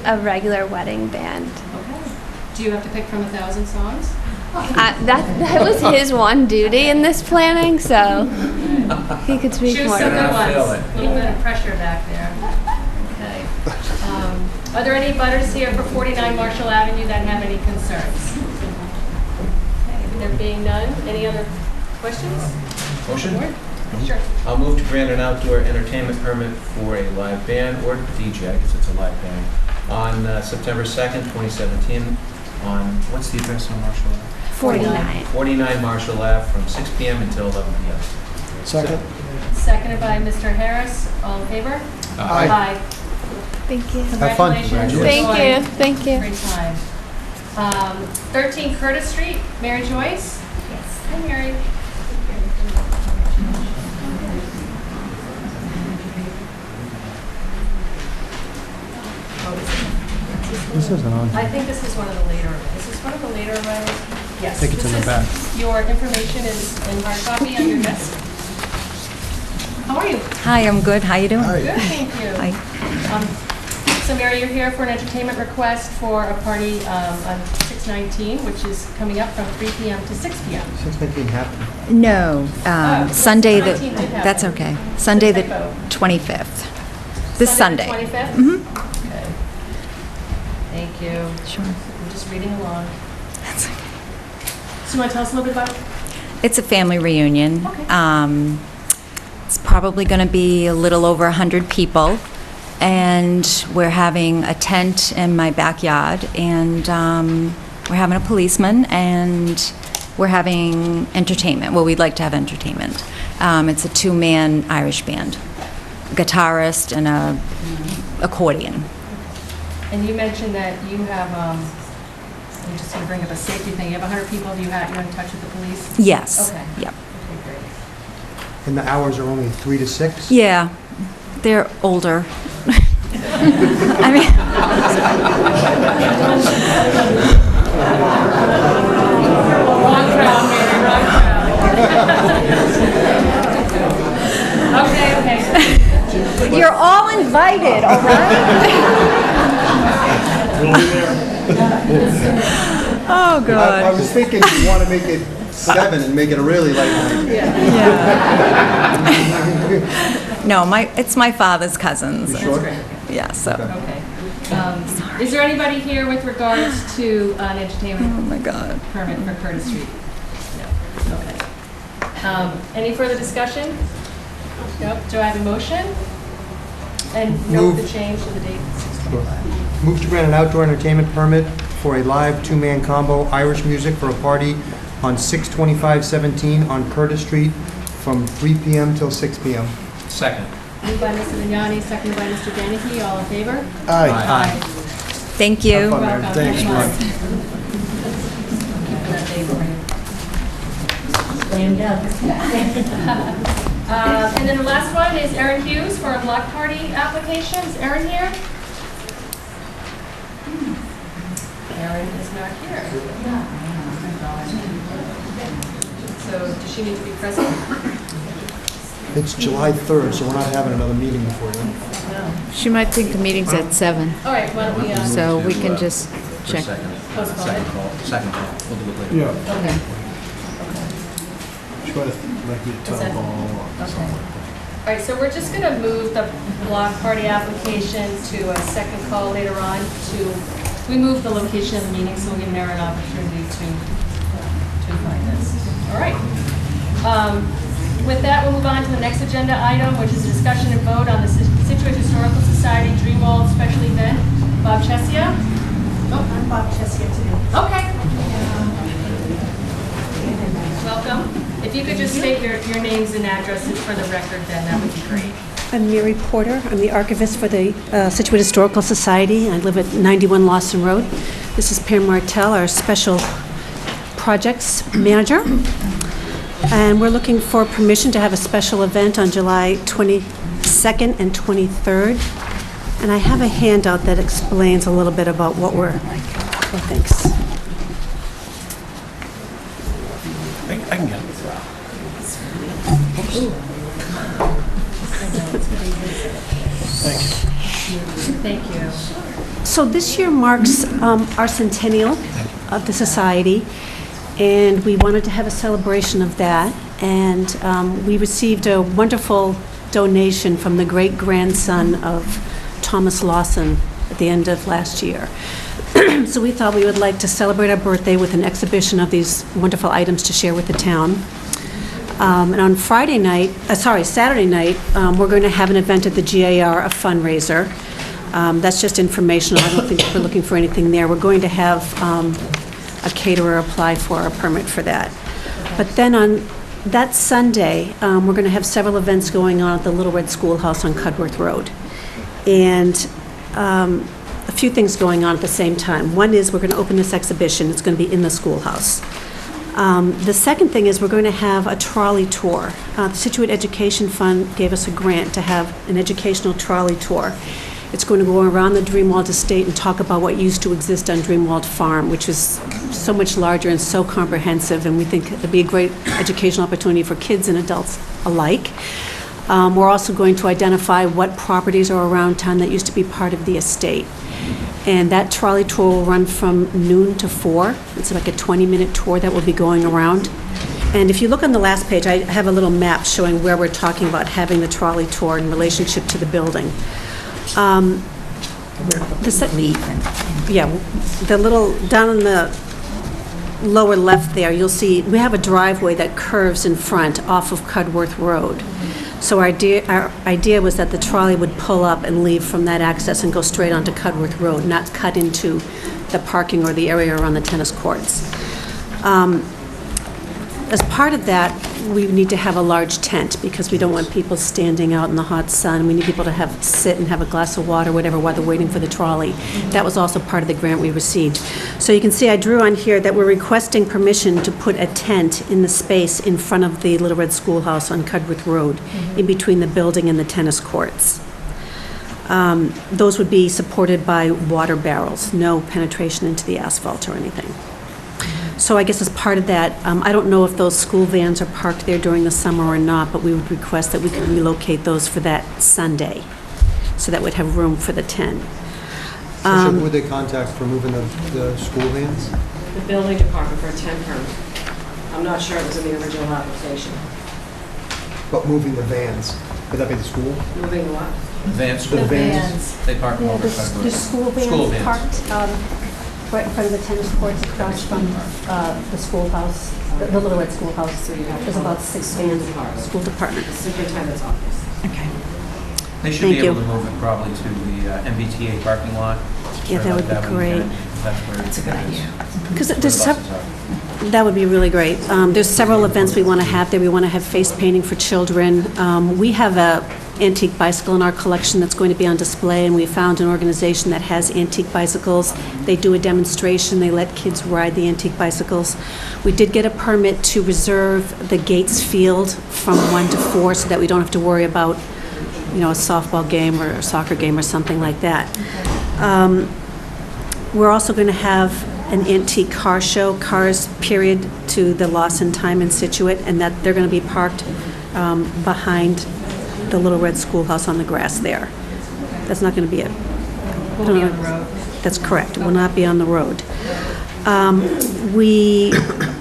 P: a regular wedding band.
A: Okay. Do you have to pick from 1,000 songs?
P: That was his one duty in this planning, so he could speak
A: Choose
P: more.
A: some good
D: I feel
A: ones.
D: it.
A: A little bit of pressure back there. Okay. Are there any butters here for 49 Marshall Avenue that have any concerns? Okay. There being none, any other questions?
D: Motion?
A: Sure.
D: I'll move to grant an outdoor entertainment permit for a live band or DJ, I guess it's a live band, on September 2nd, 2017, on, what's the address on Marshall Ave?
P: 49.
D: 49 Marshall Ave from 6 PM until 11 PM.
C: Second.
A: Seconded by Mr. Harris. All in favor?
B: Aye.
P: Thank you.
B: Have fun.
A: Congratulations.
P: Thank you. Thank you.
A: Great time. 13 Curtis Street, Mary Joyce? Yes. Hi, Mary.
B: This isn't on.
A: I think this is one of the later, is this one of the later arrivals? Yes.
B: I think it's in the back.
A: Your information is in hard copy on your desk. How are you?
Q: Hi, I'm good. How you doing?
A: Good, thank you.
Q: Hi.
A: So Mary, you're here for an entertainment request for a party on 6/19, which is coming up from 3 PM to 6 PM.
B: 6:19 happened.
Q: No, Sunday the,
A: 19 did happen.
Q: that's okay. Sunday the
A: Typo.
Q: 25th. This Sunday.
A: 25th?
Q: Mhm.
A: Okay. Thank you.
Q: Sure.
A: I'm just reading along.
Q: That's okay.
A: So you want to tell us a little bit about it?
Q: It's a family reunion.
A: Okay.
Q: It's probably going to be a little over 100 people. And we're having a tent in my backyard, and we're having a policeman, and we're having entertainment. Well, we'd like to have entertainment. It's a two-man Irish band, a guitarist and a accordion.
A: And you mentioned that you have, I'm just going to bring up a safety thing. You have 100 people. You're in touch with the police?
Q: Yes.
A: Okay.
Q: Yep.
A: Okay, great.
B: And the hours are only 3 to 6?
Q: Yeah, they're older. I mean,
A: Wrong crowd, Mary, wrong crowd. Okay.
Q: you're all invited, all right? Oh,
B: I
Q: God.
B: was thinking you want to make it 7 and make it a really light night.
Q: No, it's my father's cousins.
B: You sure?
Q: Yeah, so.
A: Okay. Is there anybody here with regards to an entertainment
Q: Oh, my God.
A: permit for Curtis Street? No. Okay. Any further discussion? Nope. Do I have a motion? And note the change to the date, 6/25.
B: Move to grant an outdoor entertainment permit for a live two-man combo Irish music for a party on 6/25/17 on Curtis Street from 3 PM till 6 PM.
D: Second.
A: Moved by Mr. Vignani, seconded by Mr. Dennehy. All in favor?
C: Aye.
Q: Thank you.
C: Have fun, Mary. Thanks, Mark.
A: And then the last one is Erin Hughes for a block party application. Is Erin here? Erin is not here. So does she need to be present?
B: It's July 3rd, so we're not having another meeting before then.
E: She might think the meeting's at 7,
A: All right, why don't we,
E: so we can just
D: For
E: check.
D: second.
A: Postpone
D: Second
A: it.
D: call. Second call. We'll do it later.
C: Yeah.
A: okay.
C: Try to make it
A: Is that-
C: town hall or
A: Okay.
C: something.
A: All right, so we're just going to move the block party application to a second call later on we move the location of the meeting, so we'll give Erin an opportunity to find this. All right. With that, we'll move on to the next agenda item, which is a discussion and vote on the Scituate Historical Society Dreamwall Special Event. Bob Chesia? Oh, I'm Bob Chesia today. Okay. Welcome. If you could just state your names and addresses for the record, then that would be great.
R: I'm Mary Porter. I'm the archivist for the Scituate Historical Society. I live at 91 Lawson Road. This is Pam Martell, our special projects manager. And we're looking for permission to have a special event on July 22nd and 23rd. And I have a handout that explains a little bit about what we're, thanks.
C: I can get it.
A: Thank you.
R: So this year marks our centennial of the society, and we wanted to have a celebration of that. And we received a wonderful donation from the great-grandson of Thomas Lawson at the end of last year. So we thought we would like to celebrate our birthday with an exhibition of these wonderful items to share with the town. And on Saturday night, we're going to have an event at the GAR, a fundraiser. That's just informational. I don't think we're looking for anything there. We're going to have a caterer apply for a permit for that. But then on that Sunday, we're going to have several events going on at the Little Red Schoolhouse on Cudworth Road. And a few things going on at the same time. One is we're going to open this exhibition. It's going to be in the schoolhouse. The second thing is we're going to have a trolley tour. The Scituate Education Fund gave us a grant to have an educational trolley tour. It's going to go around the Dreamwald estate and talk about what used to exist on Dreamwald Farm, which is so much larger and so comprehensive, and we think it'd be a great educational opportunity for kids and adults alike. We're also going to identify what properties are around town that used to be part of the estate. And that trolley tour will run from noon to 4. It's like a 20-minute tour that will be going around. And if you look on the last page, I have a little map showing where we're talking about having the trolley tour in relationship to the building. The little, down in the lower left there, you'll see we have a driveway that curves in front off of Cudworth Road. So our idea was that the trolley would pull up and leave from that access and go straight onto Cudworth Road, not cut into the parking or the area around the tennis courts. As part of that, we need to have a large tent because we don't want people standing out in the hot sun. We need people to sit and have a glass of water, whatever, while they're waiting for the trolley. That was also part of the grant we received. So you can see I drew on here that we're requesting permission to put a tent in the space in front of the Little Red Schoolhouse on Cudworth Road, in between the building and the tennis courts. Those would be supported by water barrels, no penetration into the asphalt or anything. So I guess as part of that, I don't know if those school vans are parked there during the summer or not, but we would request that we could relocate those for that Sunday, so that we'd have room for the tent.
B: So who would they contact for moving the school vans?
F: The building department for a tent permit. I'm not sure it was in the original application.
B: But moving the vans, would that be the school?
F: Moving the what?
D: Vans,
B: The vans.
D: They park them over
R: The
D: Cudworth.
R: school vans parked right in front of the tennis courts across from the schoolhouse, the Little Red Schoolhouse. There's about 6 vans, school department.
F: The superintendent's office.
R: Okay.
D: They should
R: Thank
D: be able
R: you.
D: to move it probably to the MBTA parking lot.
R: Yeah, that would be great.
D: that's where. That's a good idea.
R: Because that would be really great. There's several events we want to have there. We want to have face painting for children. We have a antique bicycle in our collection that's going to be on display, and we found an organization that has antique bicycles. They do a demonstration. They let kids ride the antique bicycles. We did get a permit to reserve the Gates Field from 1 to 4 so that we don't have to worry about, you know, a softball game or a soccer game or something like that. We're also going to have an antique car show, cars, period, to the Lawson Time in Scituate, and that they're going to be parked behind the Little Red Schoolhouse on the grass there. That's not going to be it.
A: We'll be on the road.
R: That's correct. It will not be on the road. We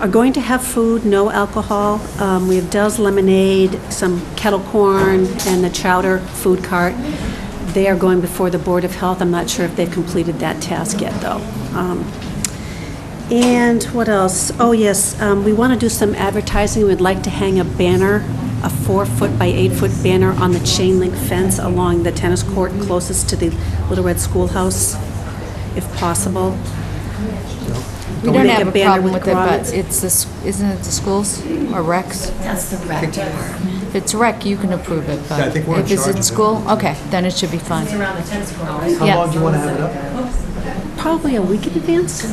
R: are going to have food, no alcohol. We have Dell's Lemonade, some kettle corn, and the chowder food cart. They are going before the Board of Health. I'm not sure if they've completed that task yet, though. And what else? Oh, yes, we want to do some advertising. We'd like to hang a banner, a 4-foot by 8-foot banner on the chain link fence along the tennis court closest to the Little Red Schoolhouse, if possible.
E: We don't
R: Make
E: have a
R: banner
E: problem with it,
R: grommets.
E: but it's this, isn't it the schools or recs?
K: That's the rec department.
E: If it's rec, you can approve it, but
B: Yeah, I think we're in
E: if it's
B: charge
E: in
B: of it.
E: school, okay, then it should be fine.
A: It's around the tennis court, right?
E: How long do
I: you want to have it up?
R: Probably a week in advance.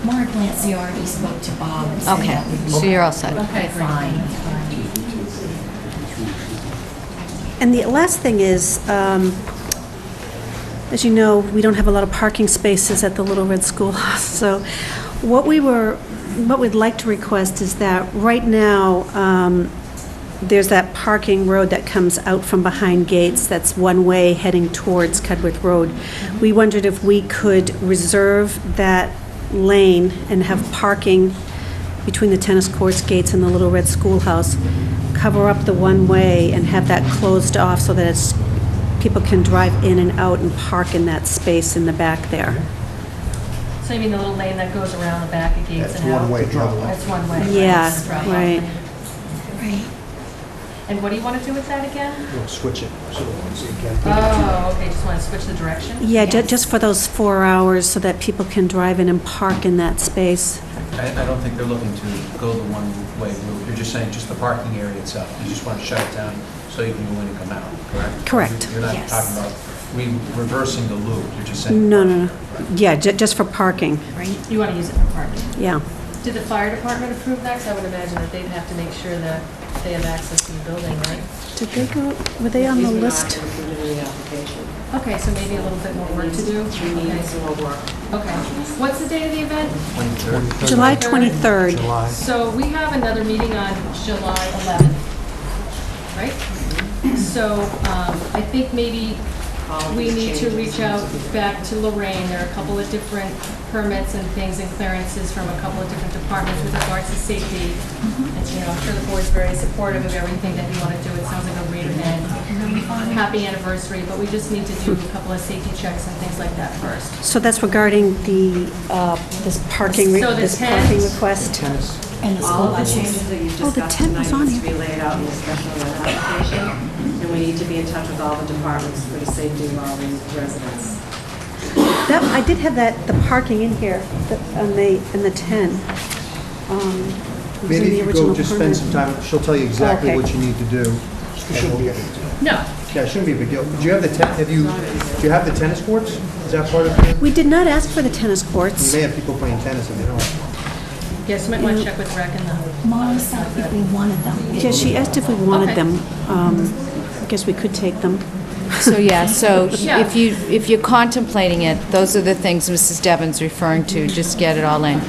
K: Mark Lancy already spoke to Bob. and said
E: Okay,
K: that would be
E: so you're all set.
K: Okay, fine.
R: And the last thing is, as you know, we don't have a lot of parking spaces at the Little Red Schoolhouse. So what we'd like to request is that right now, there's that parking road that comes out from behind Gates that's one way heading towards Cudworth Road. We wondered if we could reserve that lane and have parking between the tennis courts, Gates, and the Little Red Schoolhouse, cover up the one way and have that closed off so that people can drive in and out and park in that space in the back there.
A: So you mean the little lane that goes around the back of Gates
B: That's
A: and out?
B: one way travel.
A: That's one way.
R: Yeah,
A: Right.
K: Right.
A: And what do you want to do with that again?
B: We'll switch it, so you can.
A: Oh, okay, just want to switch the direction?
R: Yeah, just for those 4 hours so that people can drive in and park in that space.
D: I don't think they're looking to go the one-way route. You're just saying just the parking area itself. You just want to shut it down so you can go in and come out, correct?
R: Correct.
D: You're not
K: Yes.
D: talking about reversing the loop. You're just saying.
R: No. Yeah, just for parking,
K: Right.
A: You want to use it for parking?
R: yeah.
A: Did the fire department approve that? 'Cause I would imagine that they'd have to make sure that they have access to the building, right?
R: Did they go, were they on the list?
A: Okay, so maybe a little bit more work to do?
F: We need some more work.
A: Okay. What's the date of the event?
D: 23rd.
R: July 23rd.
B: July.
A: So we have another meeting on July 11th, right? So I think maybe we need to reach out back to Lorraine. There are a couple of different permits and things and clearances from a couple of different departments with regards to safety. And, you know, I'm sure the board's very supportive of everything that you want to do. It sounds like a great event. Happy anniversary, but we just need to do a couple of safety checks and things like that first.
R: So that's regarding this parking
A: So the
R: request?
K: And the
F: All
K: school
F: of the
K: buses.
F: changes that you've
R: Oh, the
F: discussed
R: tent
F: tonight
R: was on
F: needs to
R: here.
F: be laid out in the special event application, and we need to be in touch with all the departments for the safety of all the residents.
R: I did have the parking in here, in the 10. It was in
B: Maybe
R: the
B: if you
R: original
B: go, just spend
R: permit.
B: some time, she'll tell you exactly
R: Okay.
B: what you need to do. It shouldn't be,
A: No.
B: yeah, it shouldn't be a big deal. Do you have do you have the tennis courts? Is that part of it?
R: We did not ask for the tennis
B: You
R: courts.
B: may have people playing tennis and they don't.
A: Yes, you might want to check with rec and the.
K: Mom asked if we wanted them.
R: Yeah, she asked if we wanted
A: Okay.
R: them. I guess we could take them.
E: So, yeah, so
A: Yeah.
E: if you're contemplating it, those are the things Mrs. Devon's referring to, just get it all in.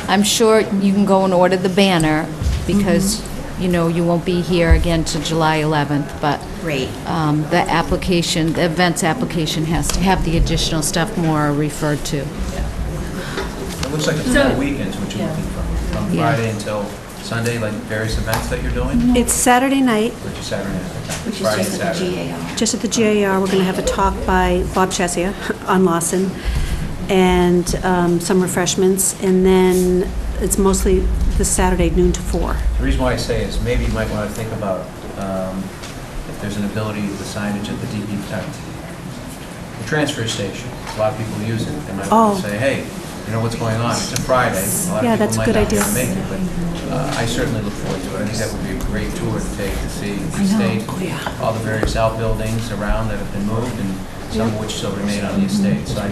E: I'm sure you can go and order the banner, because, you know, you won't be here again till July 11th, but
K: Great.
E: the application, the events application has to have the additional stuff more referred to.
D: It looks like it's
A: So-
D: all weekends, what you're looking from
E: Yeah.
D: Friday until Sunday, like various events that you're doing,
R: It's Saturday night,
D: or just Saturday night?
K: Which is
D: Friday and
K: just at the
D: Saturday.
K: GAR.
R: just at the GAR. We're going to have a talk by Bob Chesia on Lawson, and some refreshments, and then it's mostly this Saturday, noon to 4.
D: The reason why I say is maybe you might want to think about if there's an ability, the signage at the DP, the transfer station. A lot of people use it. They might
R: Oh.
D: want to say, hey, you know what's going on? It's a Friday. A lot
R: Yeah,
D: of
R: that's a
D: people
R: good
D: might not be able to
R: idea.
D: make it, but I certainly look forward to it. I think that would be a great tour to take to see the
R: I know.
D: estate,
R: Oh, yeah.
D: all the various outbuildings around that have been moved, and some of which still remain on the estate. So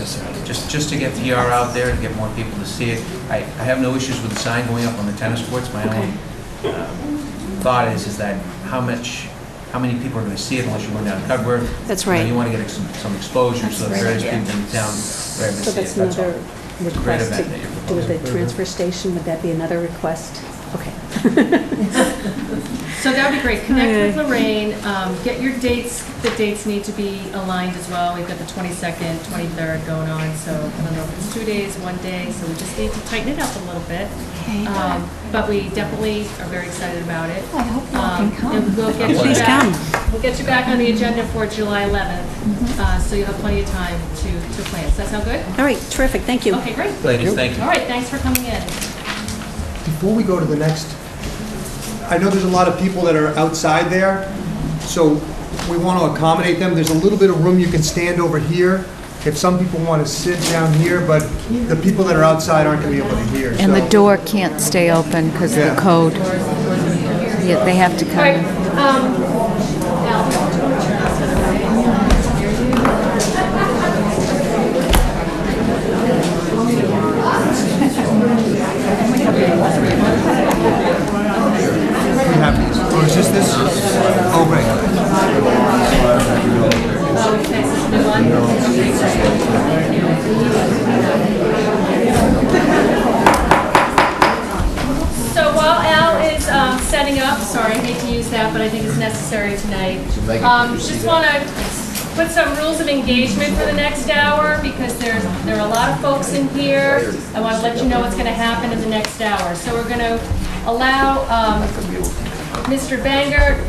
D: just to get PR out there, to get more people to see it. I have no issues with the sign going up on the tennis courts. My only thought is that how many people are going to see it unless you're going down Cudworth?
R: That's
D: You know,
R: right.
D: You want to get some exposure so that various people in the town are able to
R: So
D: see it.
R: that's
D: That's all.
R: another
D: It's a great
R: request to
D: event that you're
R: do with
D: proposing.
R: the transfer station, would that be another request? Okay.
A: So that would be great. Connect with Lorraine, get your dates. The dates need to be aligned as well. We've got the 22nd, 23rd going on, so I don't know if it's 2 days, 1 day, so we just need to tighten it up a little bit.
R: Okay.
A: But we definitely are very excited about it.
R: I hope you all can come.
A: And we'll get you
R: Please
A: back.
R: come.
A: We'll get you back on the agenda for July 11th, so you'll have plenty of time to plan. Does that sound good?
R: All right, terrific, thank you.
A: Okay, great.
D: Ladies, thank you.
A: All right, thanks for coming in.
B: Before we go to the next, I know there's a lot of people that are outside there, so we want to accommodate them. There's a little bit of room, you can stand over here if some people want to sit down here, but the people that are outside aren't going to be able to hear.
E: And the
B: so-
E: door can't stay open because of
B: Yeah.
E: the code. Yeah, they have to
A: All
E: come
A: right,
E: in.
B: We have these. Oh, is this? Oh, right.
A: So while Al is setting up, sorry, I hate to use that, but I think it's necessary tonight. Just want to put some rules of engagement for the next hour because there are a lot of folks in here. I want to let you know what's going to happen in the next hour. So we're going to allow Mr. Banger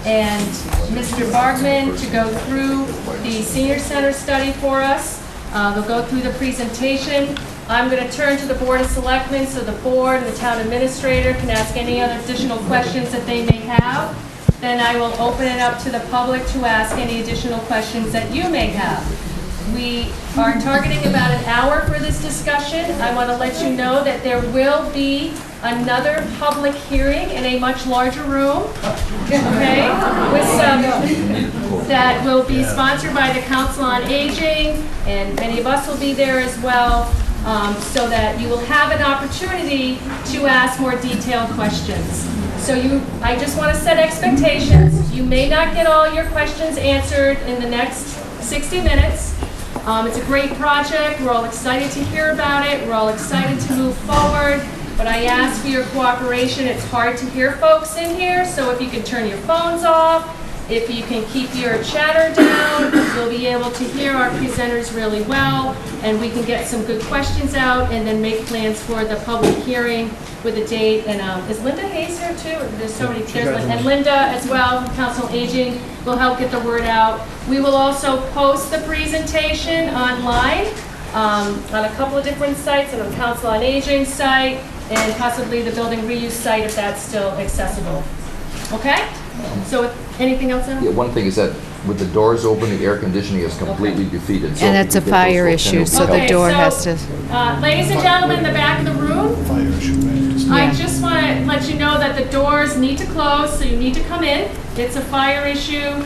A: and Mr. Bargman to go through the senior center study for us. They'll go through the presentation. I'm going to turn to the Board of Selectmen so the board and the town administrator can ask any other additional questions that they may have. Then I will open it up to the public to ask any additional questions that you may have. We are targeting about an hour for this discussion. I want to let you know that there will be another public hearing in a much larger room, okay? With some, that will be sponsored by the Council on Aging, and many of us will be there as well, so that you will have an opportunity to ask more detailed questions. So I just want to set expectations. You may not get all your questions answered in the next 60 minutes. It's a great project. We're all excited to hear about it. We're all excited to move forward. But I ask for your cooperation. It's hard to hear folks in here, so if you can turn your phones off, if you can keep your chatter down, you'll be able to hear our presenters really well, and we can get some good questions out and then make plans for the public hearing with a date. And is Linda Hayes here too? There's so many, and Linda as well, from Council on Aging, will help get the word out. We will also post the presentation online on a couple of different sites, on the Council on Aging site, and possibly the building reuse site if that's still accessible. Okay? So anything else?
S: Yeah, one thing is that with the doors open, the air conditioning is completely defeated. So
E: And
S: if
E: that's
S: you
E: a
S: get those
E: fire
S: folks in,
E: issue,
S: it'll
E: so
S: help.
E: the door
A: so,
E: has to...
A: Ladies and gentlemen in the back of the room, I just want to let you know that the doors need to close, so you need to come in. It's a fire issue.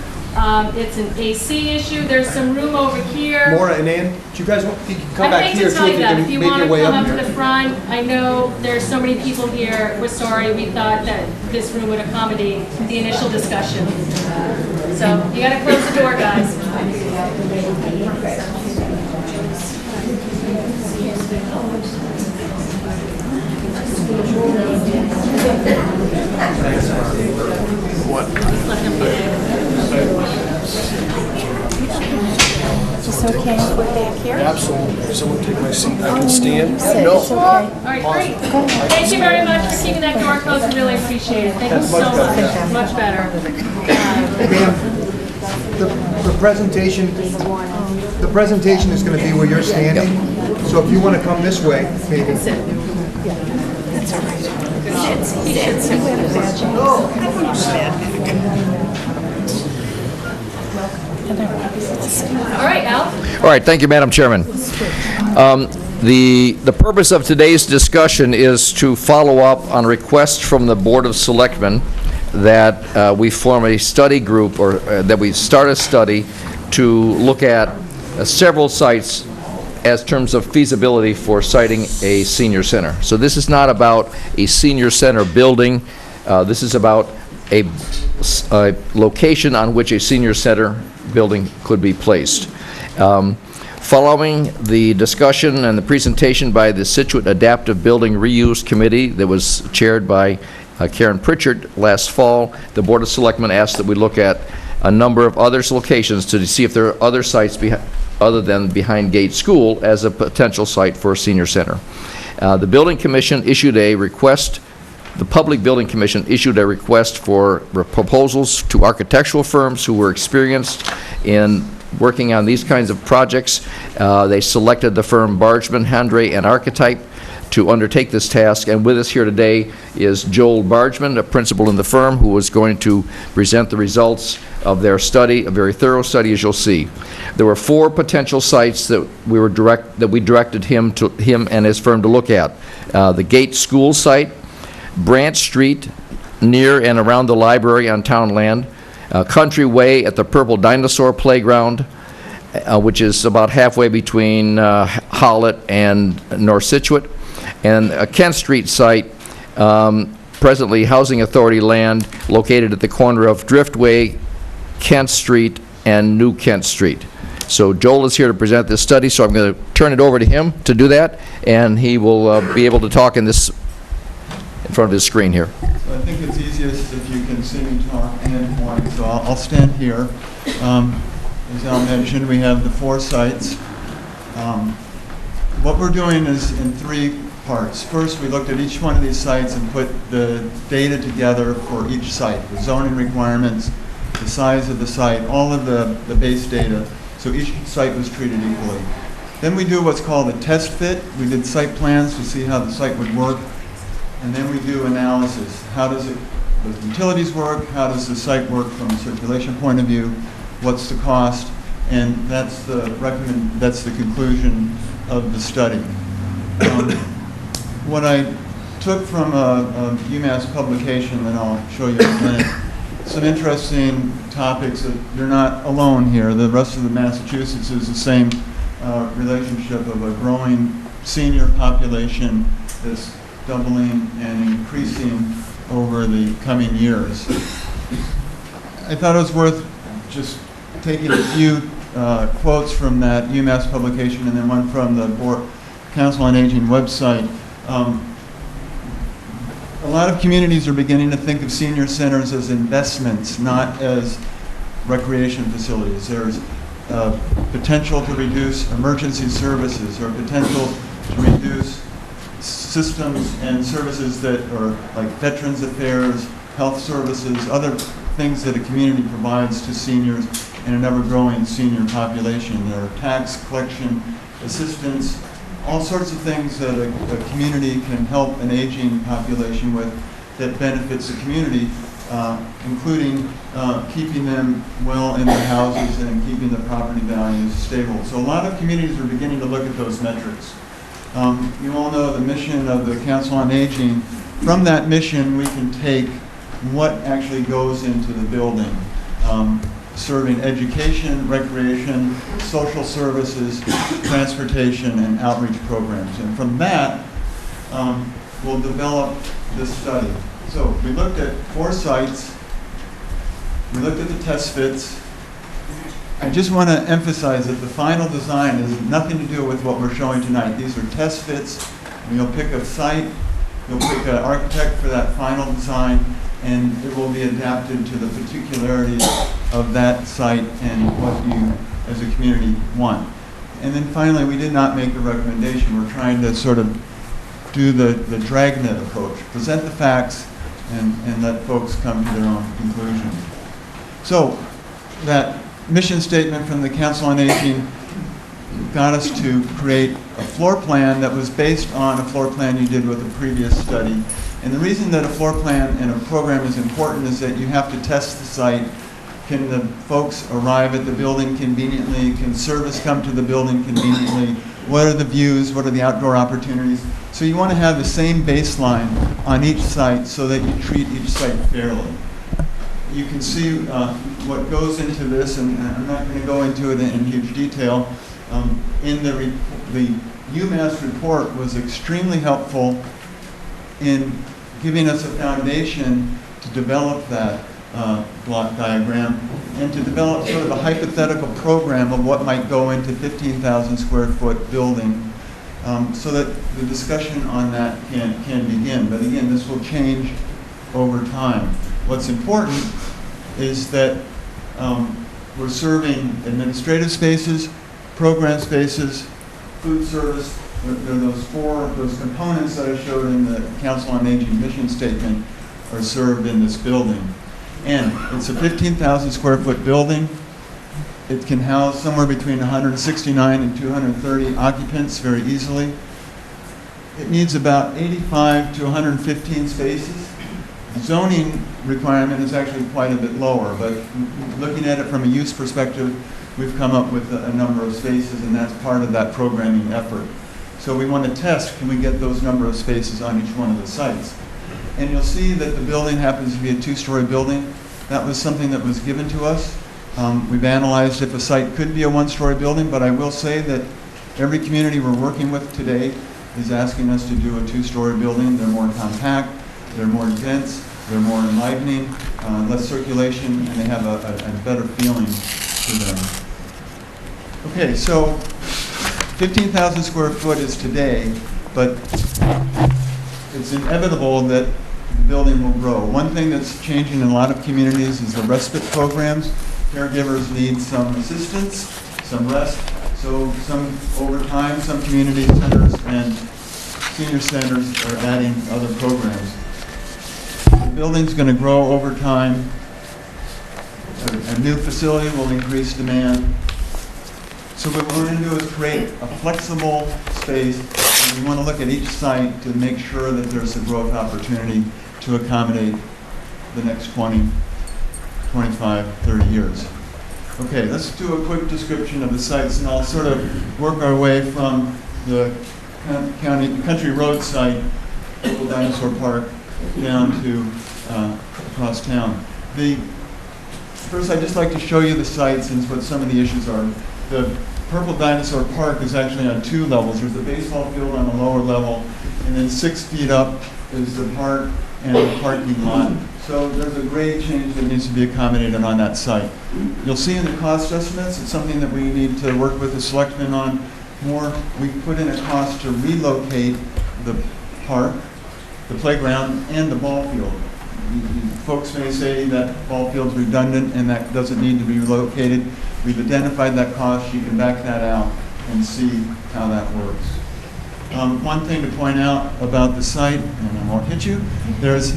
A: It's an AC issue. There's some room over here.
B: Maura and Ann, do you guys want, you can come
A: I
B: back
A: hate
B: here
A: to
B: too
A: tell
B: if
A: you
B: you
A: that.
B: can
A: If you
B: make
A: want
B: your
A: to
B: way
A: come
B: up
A: up to
B: here.
A: the front, I know there's so many people here. We're sorry. We thought that this room would accommodate the initial discussion. So you got to close the door, guys.
R: Is this okay if we're back here?
C: Absolutely. Someone take my seat. I can stand.
R: Sit,
C: No.
R: it's okay.
A: All right, great. Thank you very much for keeping that door closed. We really appreciate it. Thank you so much. Much better.
B: The presentation is going to be where you're standing, so if you want to come this way, maybe.
A: All right, Al?
S: All right, thank you, Madam Chairman. The purpose of today's discussion is to follow up on a request from the Board of Selectmen that we form a study group, or that we start a study to look at several sites as terms of feasibility for siting a senior center. So this is not about a senior center building. This is about a location on which a senior center building could be placed. Following the discussion and the presentation by the Scituate Adaptive Building Reuse Committee that was chaired by Karen Pritchard last fall, the Board of Selectmen asked that we look at a number of other locations to see if there are other sites other than behind Gate School as a potential site for a senior center. The Building Commission issued a request. The Public Building Commission issued a request for proposals to architectural firms who were experienced in working on these kinds of projects. They selected the firm Bargeman, Handre, and Archetype to undertake this task, and with us here today is Joel Bargeman, a principal in the firm, who is going to present the results of their study, a very thorough study, as you'll see. There were 4 potential sites that we directed him and his firm to look at. The Gate School site, Branch Street near and around the library on town land, Country Way at the Purple Dinosaur Playground, which is about halfway between Howlett and North Scituate, and a Kent Street site, presently Housing Authority land, located at the corner of Driftway, Kent Street, and New Kent Street. So Joel is here to present this study, so I'm going to turn it over to him to do that, and he will be able to talk in front of his screen here.
T: So I think it's easiest if you can see me talk and point, so I'll stand here. As Al mentioned, we have the 4 sites. What we're doing is in 3 parts. First, we looked at each one of these sites and put the data together for each site, the zoning requirements, the size of the site, all of the base data, so each site was treated equally. Then we do what's called a test fit. We did site plans to see how the site would work, and then we do analysis. How does the utilities work? How does the site work from a circulation point of view? What's the cost? And that's the conclusion of the study. What I took from a UMass publication that I'll show you in a minute, some interesting topics that you're not alone here. The rest of the Massachusetts is the same relationship of a growing senior population that's doubling and increasing over the coming years. I thought it was worth just taking a few quotes from that UMass publication and then one from the Council on Aging website. A lot of communities are beginning to think of senior centers as investments, not as recreation facilities. There's potential to reduce emergency services or potential to reduce systems and services that are like Veterans Affairs, health services, other things that a community provides to seniors and an ever-growing senior population. There are tax collection assistance, all sorts of things that a community can help an aging population with that benefits the community, including keeping them well in their houses and keeping the property values stable. So a lot of communities are beginning to look at those metrics. You all know the mission of the Council on Aging. From that mission, we can take what actually goes into the building, serving education, recreation, social services, transportation, and outreach programs. And from that, we'll develop this study. So we looked at 4 sites. We looked at the test fits. I just want to emphasize that the final design has nothing to do with what we're showing tonight. These are test fits. You'll pick a site, you'll pick an architect for that final design, and it will be adapted to the particularities of that site and what you, as a community, want. And then finally, we did not make a recommendation. We're trying to sort of do the dragnet approach, present the facts, and let folks come to their own conclusions. So that mission statement from the Council on Aging got us to create a floor plan that was based on a floor plan you did with a previous study. And the reason that a floor plan and a program is important is that you have to test the site Can the folks arrive at the building conveniently? Can service come to the building conveniently? What are the views? What are the outdoor opportunities? So you want to have the same baseline on each site so that you treat each site fairly. You can see what goes into this, and I'm not going to go into it in huge detail. In the UMass report was extremely helpful in giving us a foundation to develop that block diagram and to develop sort of a hypothetical program of what might go into 15,000 square foot building so that the discussion on that can begin. But again, this will change over time. What's important is that we're serving administrative spaces, program spaces, food service. There are those components that I showed in the Council on Aging mission statement are served in this building. And it's a 15,000 square foot building. It can house somewhere between 169 and 230 occupants very easily. It needs about 85 to 115 spaces. The zoning requirement is actually quite a bit lower, but looking at it from a use perspective, we've come up with a number of spaces, and that's part of that programming effort. So we want to test, can we get those number of spaces on each one of the sites? And you'll see that the building happens to be a two-story building. That was something that was given to us. We've analyzed if a site could be a one-story building, but I will say that every community we're working with today is asking us to do a two-story building. They're more compact, they're more dense, they're more enlivening, less circulation, and they have a better feeling to them. Okay, so 15,000 square foot is today, but it's inevitable that the building will grow. One thing that's changing in a lot of communities is the respite programs. Caregivers need some assistance, some rest. So over time, some community centers and senior centers are adding other programs. The building's going to grow over time. A new facility will increase demand. So what we're going to do is create a flexible space, and we want to look at each site to make sure that there's a growth opportunity to accommodate the next 20, 25, 30 years. Okay, let's do a quick description of the sites, and I'll sort of work our way from the country road site, Little Dinosaur Park, down to across town. First, I'd just like to show you the sites and what some of the issues are. The Purple Dinosaur Park is actually on two levels. There's a baseball field on the lower level, and then 6 feet up is the park and the parking lot. So there's a grade change that needs to be accommodated on that site. You'll see in the cost estimates, it's something that we need to work with the Selectman on more. We put in a cost to relocate the park, the playground, and the ball field. Folks may say that ball field's redundant and that doesn't need to be relocated. We've identified that cost. You can back that out and see how that works. One thing to point out about the site, and I won't hit you, there's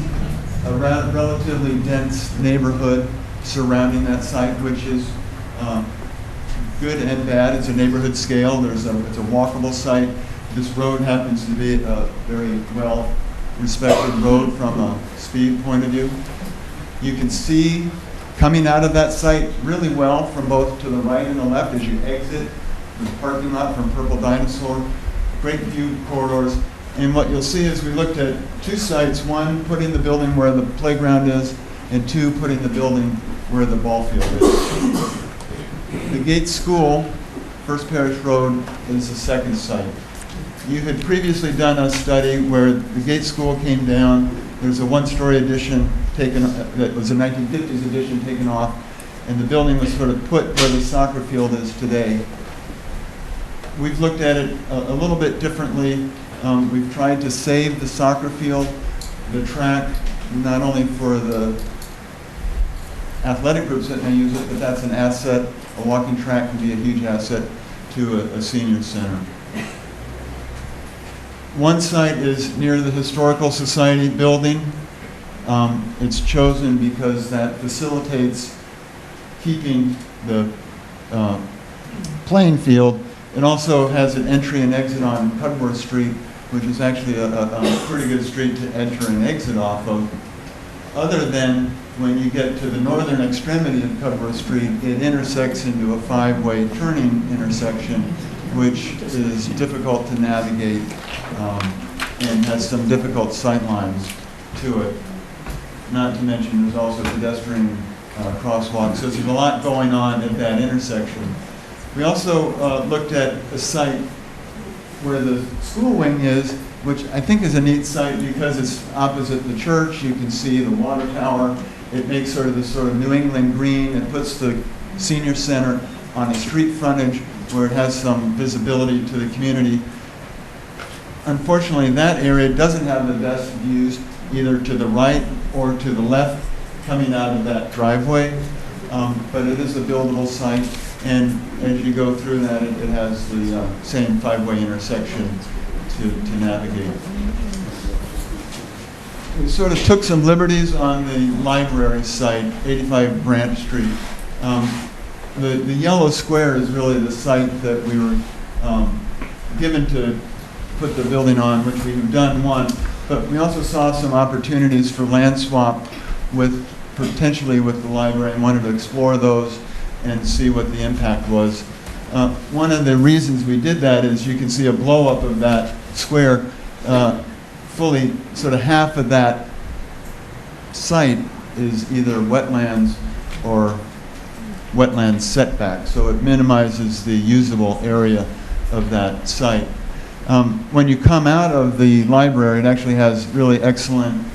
T: a relatively dense neighborhood surrounding that site, which is good and bad. It's a neighborhood scale. It's a walkable site. This road happens to be a very well-respected road from a speed point of view. You can see coming out of that site really well from both to the right and the left as you exit the parking lot from Purple Dinosaur. Great view corridors. And what you'll see is we looked at two sites, one putting the building where the playground is, and two putting the building where the ball field is. The Gates School, First Parish Road, is the second site. You had previously done a study where the Gates School came down. There's a one-story addition taken, that was a 1950s addition taken off, and the building was sort of put where the soccer field is today. We've looked at it a little bit differently. We've tried to save the soccer field, the track, not only for the athletic groups that may use it, but that's an asset. A walking track can be a huge asset to a senior center. One site is near the Historical Society building. It's chosen because that facilitates keeping the playing field. It also has an entry and exit on Cudworth Street, which is actually a pretty good street to enter and exit off of. other than when you get to the northern extremity of Cudworth Street, it intersects into a five-way turning intersection, which is difficult to navigate and has some difficult sight lines to it. Not to mention there's also pedestrian crosswalks. So there's a lot going on at that intersection. We also looked at a site where the school wing is, which I think is a neat site because it's opposite the church. You can see the water tower. It makes sort of this sort of New England green. It puts the senior center on a street frontage where it has some visibility to the community. Unfortunately, that area doesn't have the best views either to the right or to the left coming out of that driveway, but it is a buildable site, and as you go through that, it has the same five-way intersection to navigate. We sort of took some liberties on the library site, 85 Branch Street. The yellow square is really the site that we were given to put the building on, which we've done one, but we also saw some opportunities for land swap potentially with the library, and wanted to explore those and see what the impact was. One of the reasons we did that is you can see a blow up of that square. Fully, sort of half of that site is either wetlands or wetland setback, so it minimizes the usable area of that site. When you come out of the library, it actually has really excellent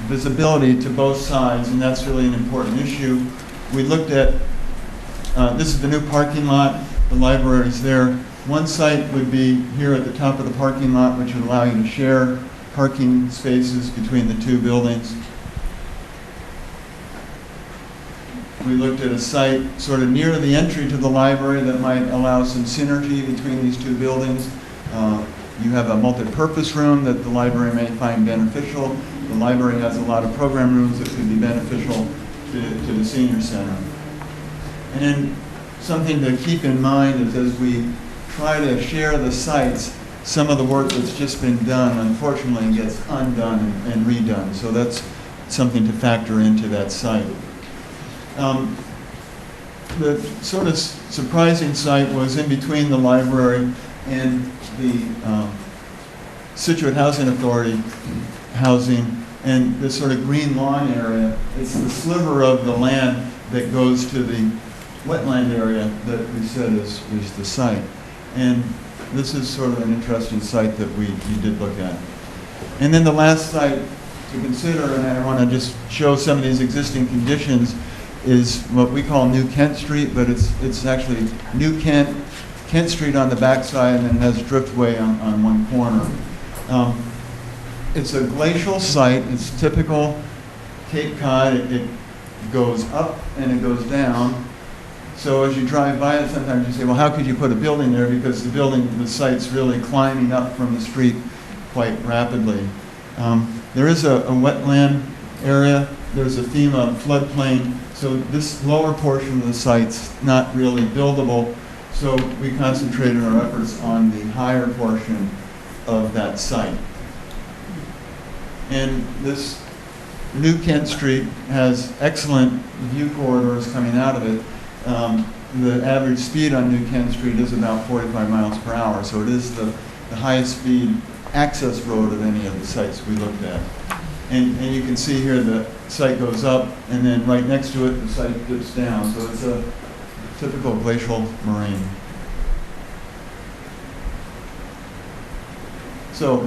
T: visibility to both sides, and that's really an important issue. We looked at, this is the new parking lot, the library is there. One site would be here at the top of the parking lot, which would allow you to share parking spaces between the two buildings. We looked at a site sort of near the entry to the library that might allow some synergy between these two buildings. You have a multi-purpose room that the library may find beneficial. The library has a lot of program rooms that could be beneficial to the senior center. And then something to keep in mind is as we try to share the sites, some of the work that's just been done unfortunately gets undone and redone. So that's something to factor into that site. The sort of surprising site was in between the library and the Scituate Housing Authority housing, and this sort of green lawn area. It's the sliver of the land that goes to the wetland area that we said is the site. And this is sort of an interesting site that we did look at. And then the last site to consider, and I want to just show some of these existing conditions, is what we call New Kent Street, but it's actually New Kent Street on the backside, and then it has Driftway on one corner. It's a glacial site. It's typical Cape Cod. It goes up and it goes down. So as you drive by it, sometimes you say, well, how could you put a building there? Because the site's really climbing up from the street quite rapidly. There is a wetland area. There's a FEMA floodplain. So this lower portion of the site's not really buildable. So we concentrated our efforts on the higher portion of that site. And this New Kent Street has excellent view corridors coming out of it. The average speed on New Kent Street is about 45 miles per hour, so it is the highest speed access road of any of the sites we looked at. And you can see here the site goes up, and then right next to it the site dips down, so it's a typical glacial moraine. So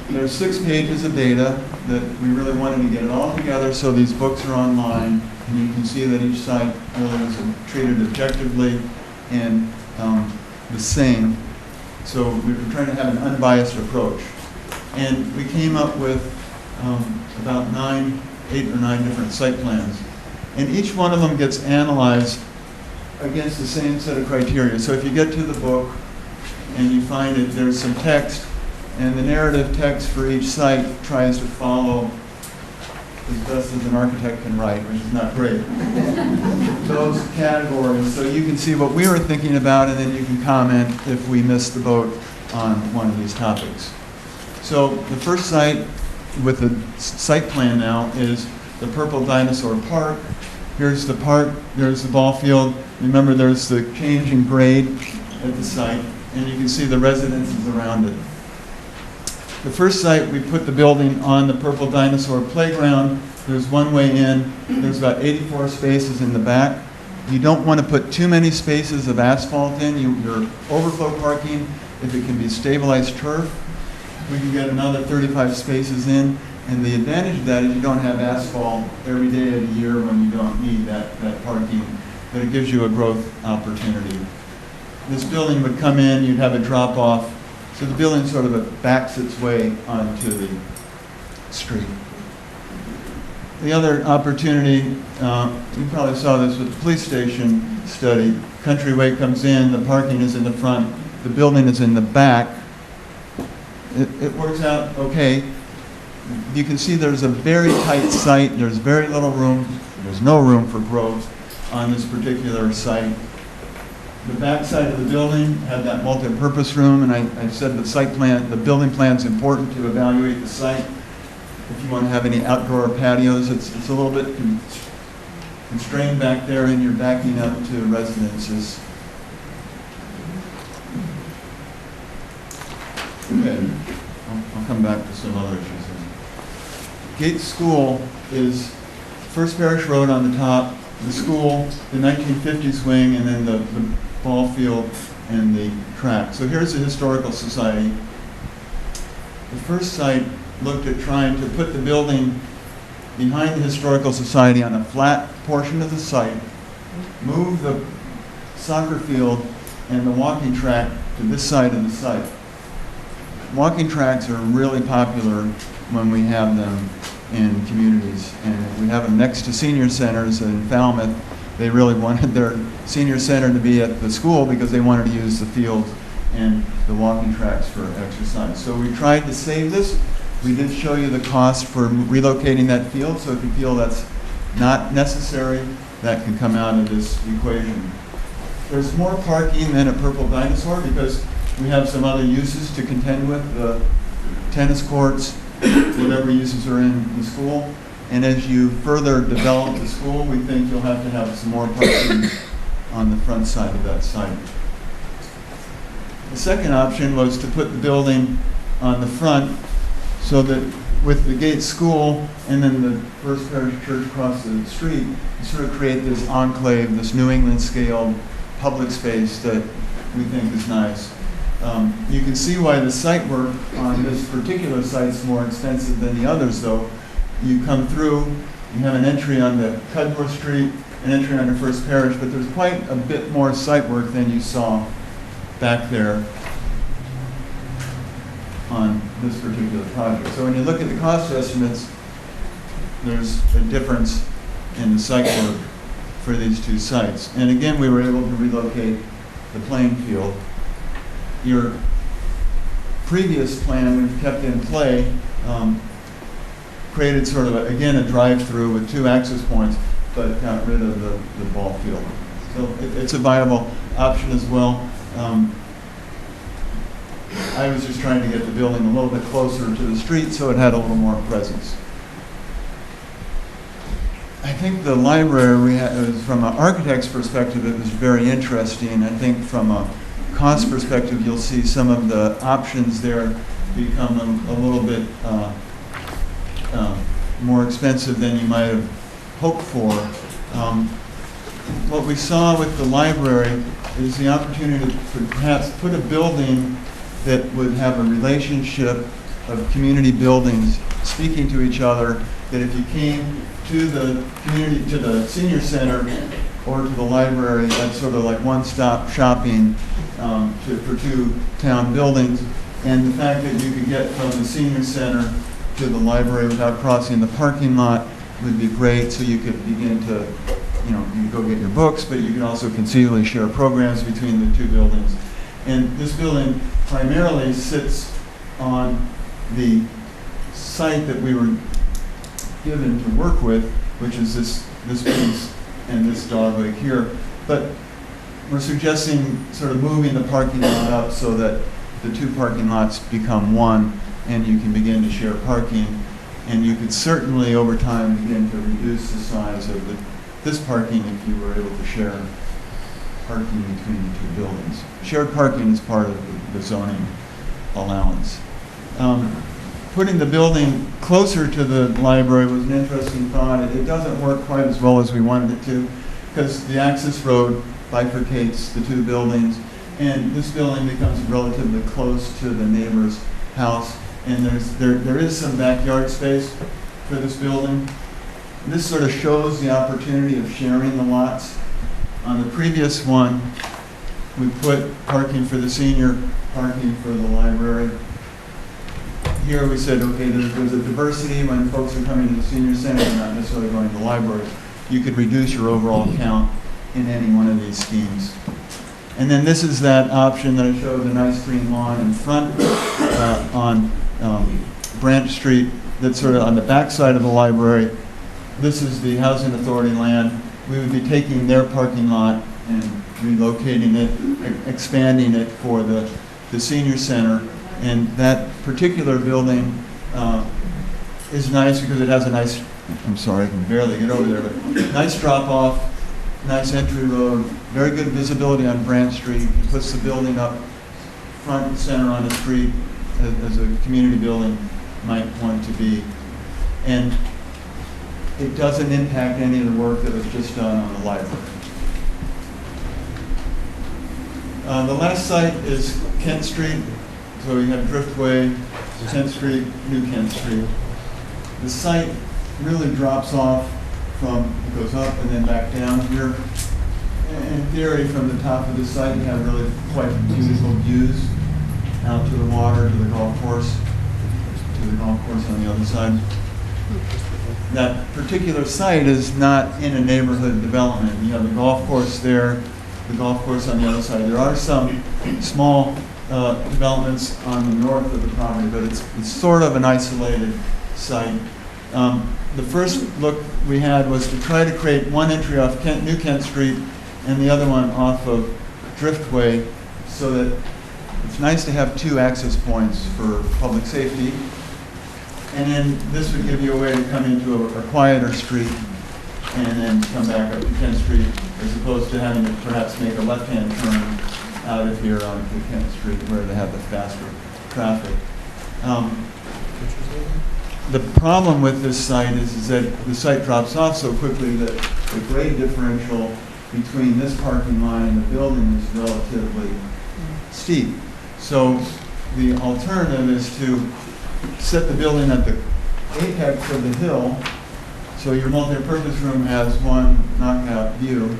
T: there's 6 pages of data that we really wanted to get it all together, so these books are online, and you can see that each site really was treated objectively and the same. So we were trying to have an unbiased approach. And we came up with about 8 or 9 different site plans. And each one of them gets analyzed against the same set of criteria. So if you get to the book and you find it, there's some text, and the narrative text for each site tries to follow as best as an architect can write, which is not great. Those categories, so you can see what we were thinking about, and then you can comment if we missed the boat on one of these topics. So the first site with the site plan now is the Purple Dinosaur Park. Here's the park, there's the ball field. Remember, there's the change in grade at the site, and you can see the residences around it. The first site, we put the building on the Purple Dinosaur Playground. There's one way in. There's about 84 spaces in the back. You don't want to put too many spaces of asphalt in. Your overflow parking, if it can be stabilized turf, we can get another 35 spaces in. And the advantage of that is you don't have asphalt every day of the year when you don't need that parking, but it gives you a growth opportunity. This building would come in, you'd have a drop off, so the building sort of backs its way onto the street. The other opportunity, you probably saw this with the police station study. Countryway comes in, the parking is in the front, the building is in the back. It works out okay. You can see there's a very tight site, there's very little room, there's no room for growth on this particular site. The back side of the building had that multi-purpose room, and I said the site plan, the building plan is important to evaluate the site. If you want to have any outdoor patios, it's a little bit constrained back there, and you're backing up to residences. Okay, I'll come back to some other issues. Gates School is First Parish Road on the top, the school, the 1950s wing, and then the ball field and the track. So here's the Historical Society. The first site looked at trying to put the building behind the Historical Society on a flat portion of the site, move the soccer field and the walking track to this side of the site. Walking tracks are really popular when we have them in communities, and if we have them next to senior centers in Falmouth, they really wanted their senior center to be at the school because they wanted to use the fields and the walking tracks for exercise. So we tried to save this. We did show you the cost for relocating that field, so if you feel that's not necessary, that can come out of this equation. There's more parking than a Purple Dinosaur because we have some other uses to contend with, the tennis courts, whatever uses are in the school. And as you further develop the school, we think you'll have to have some more parking on the front side of that site. The second option was to put the building on the front so that with the Gates School and then the First Parish Church across the street, you sort of create this enclave, this New England scale public space that we think is nice. You can see why the site work on this particular site is more extensive than the others, though. You come through, you have an entry onto Cudmore Street, an entry onto First Parish, but there's quite a bit more site work than you saw back there on this particular project. So when you look at the cost estimates, there's a difference in the site work for these two sites. And again, we were able to relocate the playing field. Your previous plan we've kept in play created sort of, again, a drive-through with two access points, but got rid of the ball field. So it's a viable option as well. I was just trying to get the building a little bit closer to the street so it had a little more presence. I think the library, from an architect's perspective, it was very interesting. I think from a cost perspective, you'll see some of the options there become a little bit more expensive than you might have hoped for. What we saw with the library is the opportunity to perhaps put a building that would have a relationship of community buildings speaking to each other, that if you came to the community, to the senior center or to the library, that's sort of like one-stop shopping for two town buildings. And the fact that you could get from the senior center to the library without crossing the parking lot would be great, so you could begin to, you can go get your books, but you can also conceivably share programs between the two buildings. And this building primarily sits on the site that we were given to work with, which is this piece and this dogleg here. But we're suggesting sort of moving the parking lot up so that the two parking lots become one and you can begin to share parking. And you could certainly, over time, begin to reduce the size of this parking if you were able to share parking between the two buildings. Shared parking is part of the zoning allowance. Putting the building closer to the library was an interesting thought. It doesn't work quite as well as we wanted it to, because the access road bifurcates the two buildings, and this building becomes relatively close to the neighbor's house, and there is some backyard space for this building. This sort of shows the opportunity of sharing the lots. On the previous one, we put parking for the senior, parking for the library. Here we said, okay, there's a diversity when folks are coming to the senior center and not necessarily going to the library. You could reduce your overall count in any one of these schemes. And then this is that option that I showed, the nice green lawn in front on Branch Street, that's sort of on the back side of the library. This is the Housing Authority land. We would be taking their parking lot and relocating it, expanding it for the senior center. And that particular building is nice because it has a nice, I'm sorry, I can barely get over there, but nice drop off, nice entry road, very good visibility on Branch Street. It puts the building up front and center on the street as a community building might want to be. And it doesn't impact any of the work that was just done on the library. The last site is Kent Street. So we have Driftway, Kent Street, New Kent Street. The site really drops off it goes up and then back down here. In theory, from the top of the site, you have really quite beautiful views out to the water, to the golf course on the other side. That particular site is not in a neighborhood development. You have the golf course there, the golf course on the other side. There are some small developments on the north of the property, but it's sort of an isolated site. The first look we had was to try to create one entry off New Kent Street and the other one off of Driftway, so that it's nice to have two access points for public safety. And then this would give you a way to come into a quieter street and then come back up to Kent Street, as opposed to having to perhaps make a left-hand turn out of here onto Kent Street where they have the faster traffic. The problem with this site is that the site drops off so quickly that the grade differential between this parking lot and the building is relatively steep. So the alternative is to set the building at the apex of the hill, so your multi-purpose room has one knockout view,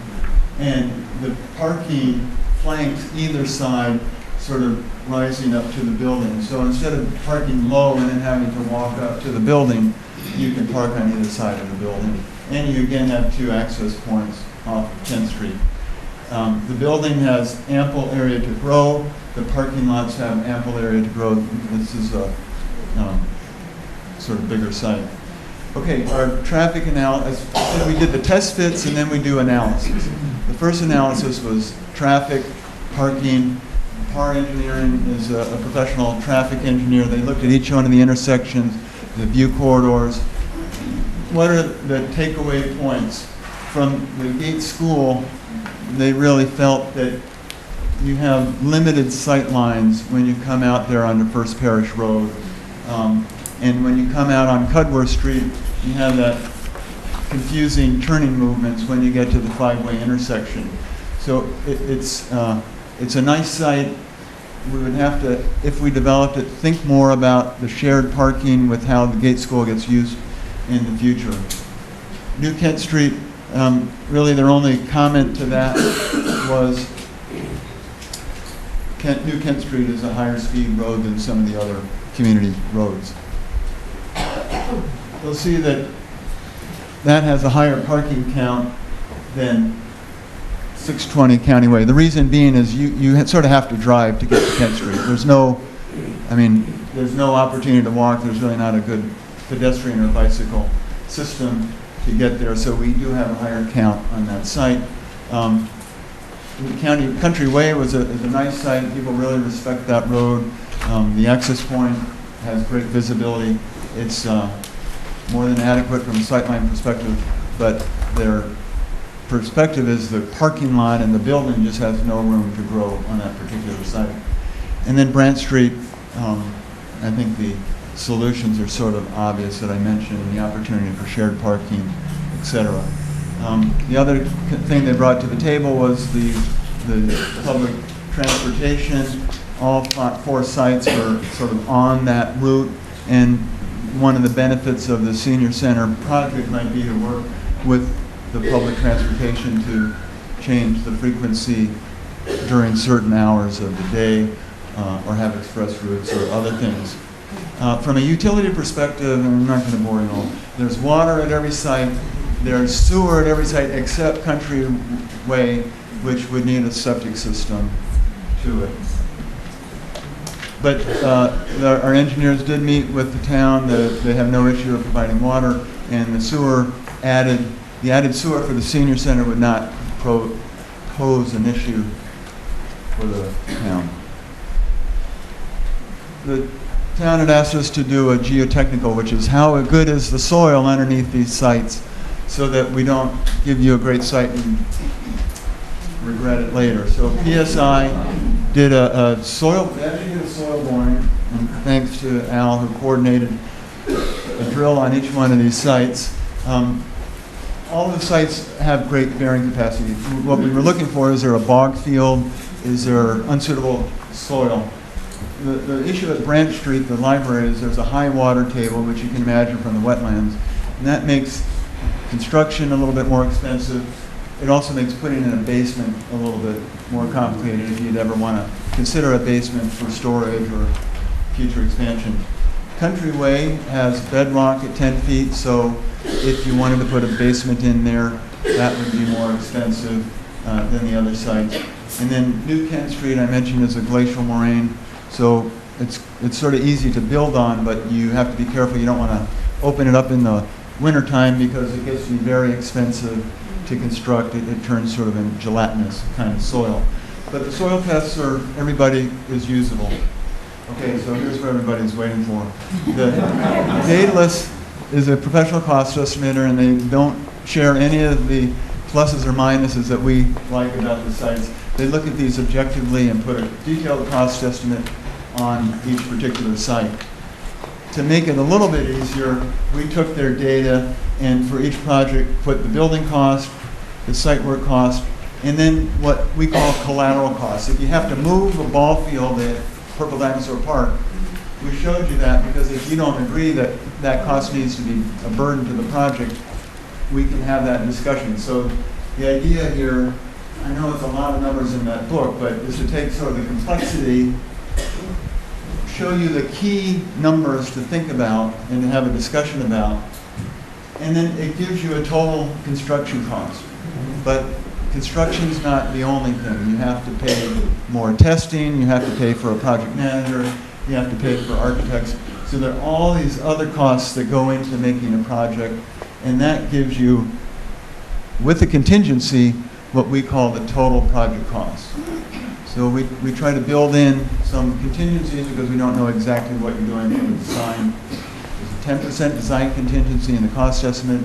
T: and the parking flanks either side sort of rising up to the building. So instead of parking low and then having to walk up to the building, you can park on either side of the building. And you again have two access points off of 10th Street. The building has ample area to grow. The parking lots have ample area to grow. This is a sort of bigger site. Okay, our traffic analysis, we did the test fits and then we do analysis. The first analysis was traffic, parking. PAR Engineering is a professional traffic engineer. They looked at each one of the intersections, the view corridors. What are the takeaway points? From the Gate School, they really felt that you have limited sight lines when you come out there onto First Parish Road. And when you come out on Cudworth Street, you have that confusing turning movements when you get to the five-way intersection. So it's a nice site. We would have to, if we developed it, think more about the shared parking with how the Gate School gets used in the future. New Kent Street, really their only comment to that was New Kent Street is a higher speed road than some of the other community roads. You'll see that that has a higher parking count than 620 County Way. The reason being is you sort of have to drive to get to Kent Street. There's no opportunity to walk. There's really not a good pedestrian or bicycle system to get there, so we do have a higher count on that site. Country Way is a nice site. People really respect that road. The access point has great visibility. It's more than adequate from a sightline perspective, but their perspective is the parking lot and the building just has no room to grow on that particular site. And then Brant Street, I think the solutions are sort of obvious that I mentioned, the opportunity for shared parking, et cetera. The other thing they brought to the table was the public transportation. All 4 sites were sort of on that route, and one of the benefits of the senior center project might be to work with the public transportation to change the frequency during certain hours of the day, or have express routes or other things. From a utility perspective, and I'm not going to bore you all, there's water at every site, there's sewer at every site except Country Way, which would need a septic system to it. But our engineers did meet with the town. They have no issue of providing water, and the added sewer for the senior center would not pose an issue for the town. The town had asked us to do a geotechnical, which is how good is the soil underneath these sites, so that we don't give you a great site and regret it later. So PSI did a soil boring, and thanks to Al, who coordinated a drill on each one of these sites. All the sites have great bearing capacity. What we were looking for, is there a bog field? Is there unsuitable soil? The issue at Branch Street, the library, is there's a high water table, which you can imagine from the wetlands, and that makes construction a little bit more expensive. It also makes putting in a basement a little bit more complicated if you'd ever want to consider a basement for storage or future expansion. Country Way has bedrock at 10 feet, so if you wanted to put a basement in there, that would be more expensive than the other sites. And then New Kent Street, I mentioned, is a glacial moraine, so it's sort of easy to build on, but you have to be careful. You don't want to open it up in the wintertime because it gets to be very expensive to construct. It turns sort of in gelatinous kind of soil. But the soil tests are, everybody is usable. Okay, so here's what everybody's waiting for. The Daedalus is a professional cost estimator, and they don't share any of the pluses or minuses that we like about the sites. They look at these objectively and put a detailed cost estimate on each particular site. To make it a little bit easier, we took their data and for each project put the building cost, the site work cost, and then what we call collateral costs. If you have to move a ball field at Purple Dinosaur Park, we showed you that because if you don't agree that that cost needs to be a burden to the project, we can have that discussion. So the idea here, I know there's a lot of numbers in that book, but is to take sort of the complexity, show you the key numbers to think about and to have a discussion about, and then it gives you a total construction cost. But construction's not the only thing. You have to pay more testing, you have to pay for a project manager, you have to pay for architects. So there are all these other costs that go into making a project, and that gives you, with the contingency, what we call the total project cost. So we try to build in some contingencies because we don't know exactly what you're doing for the design. There's a 10% design contingency in the cost estimate.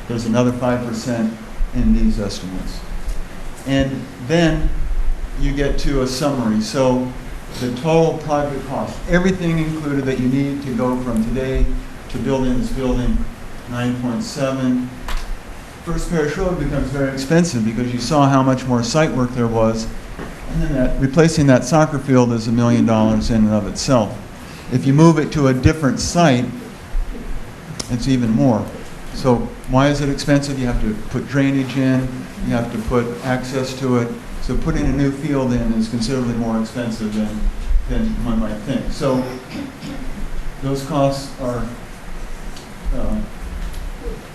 T: There's another 5% in these estimates. And then you get to a summary. So the total project cost, everything included that you need to go from today to building this building, 9.7. First Parish Road becomes very expensive because you saw how much more site work there was. And then replacing that soccer field is $1 million in and of itself. If you move it to a different site, it's even more. So why is it expensive? You have to put drainage in, you have to put access to it. So putting a new field in is considerably more expensive than one might think. So those costs are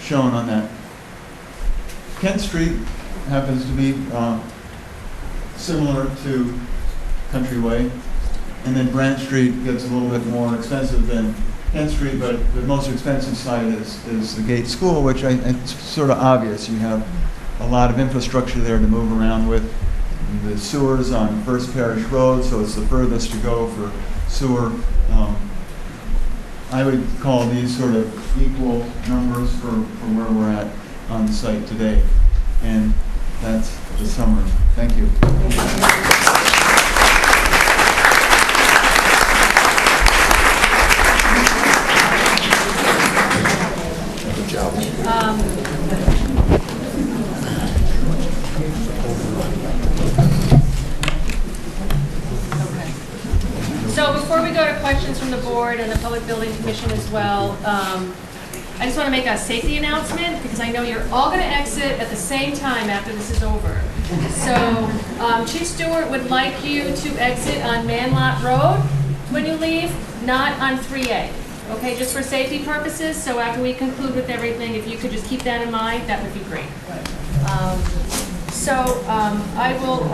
T: shown on that. Kent Street happens to be similar to Country Way, and then Branch Street gets a little bit more expensive than Kent Street, but the most expensive site is the Gate School, which it's sort of obvious. You have a lot of infrastructure there to move around with. The sewers on First Parish Road, so it's the furthest to go for sewer. I would call these sort of equal numbers for where we're at on the site today. And that's the summary. Thank you.
S: Good job.
A: So before we go to questions from the board and the Public Building Commission as well, I just want to make a safety announcement because I know you're all going to exit at the same time after this is over. So Chief Stewart would like you to exit on Manlot Road when you leave, not on 3A. Okay, just for safety purposes, so after we conclude with everything, if you could just keep that in mind, that would be great. I will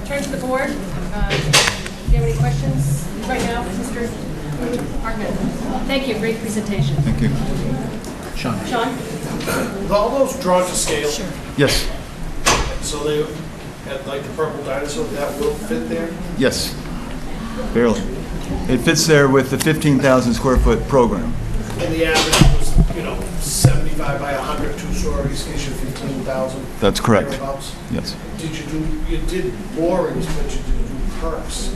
A: turn to the board. Do you have any questions right now, Mr. Hartman? Thank you, great presentation.
T: Thank you.
H: Sean.
A: Sean?
C: Are all those drawn to scale?
A: Sure.
T: Yes.
C: So they, like the purple dinosaur, that will fit there?
T: Yes. Barely. It fits there with the 15,000 square foot program.
C: And the average was, 75 by 100, 2 stories, issue 15,000?
T: That's correct.
C: Thereabouts?
T: Yes.
C: You did borings, but you didn't do perks?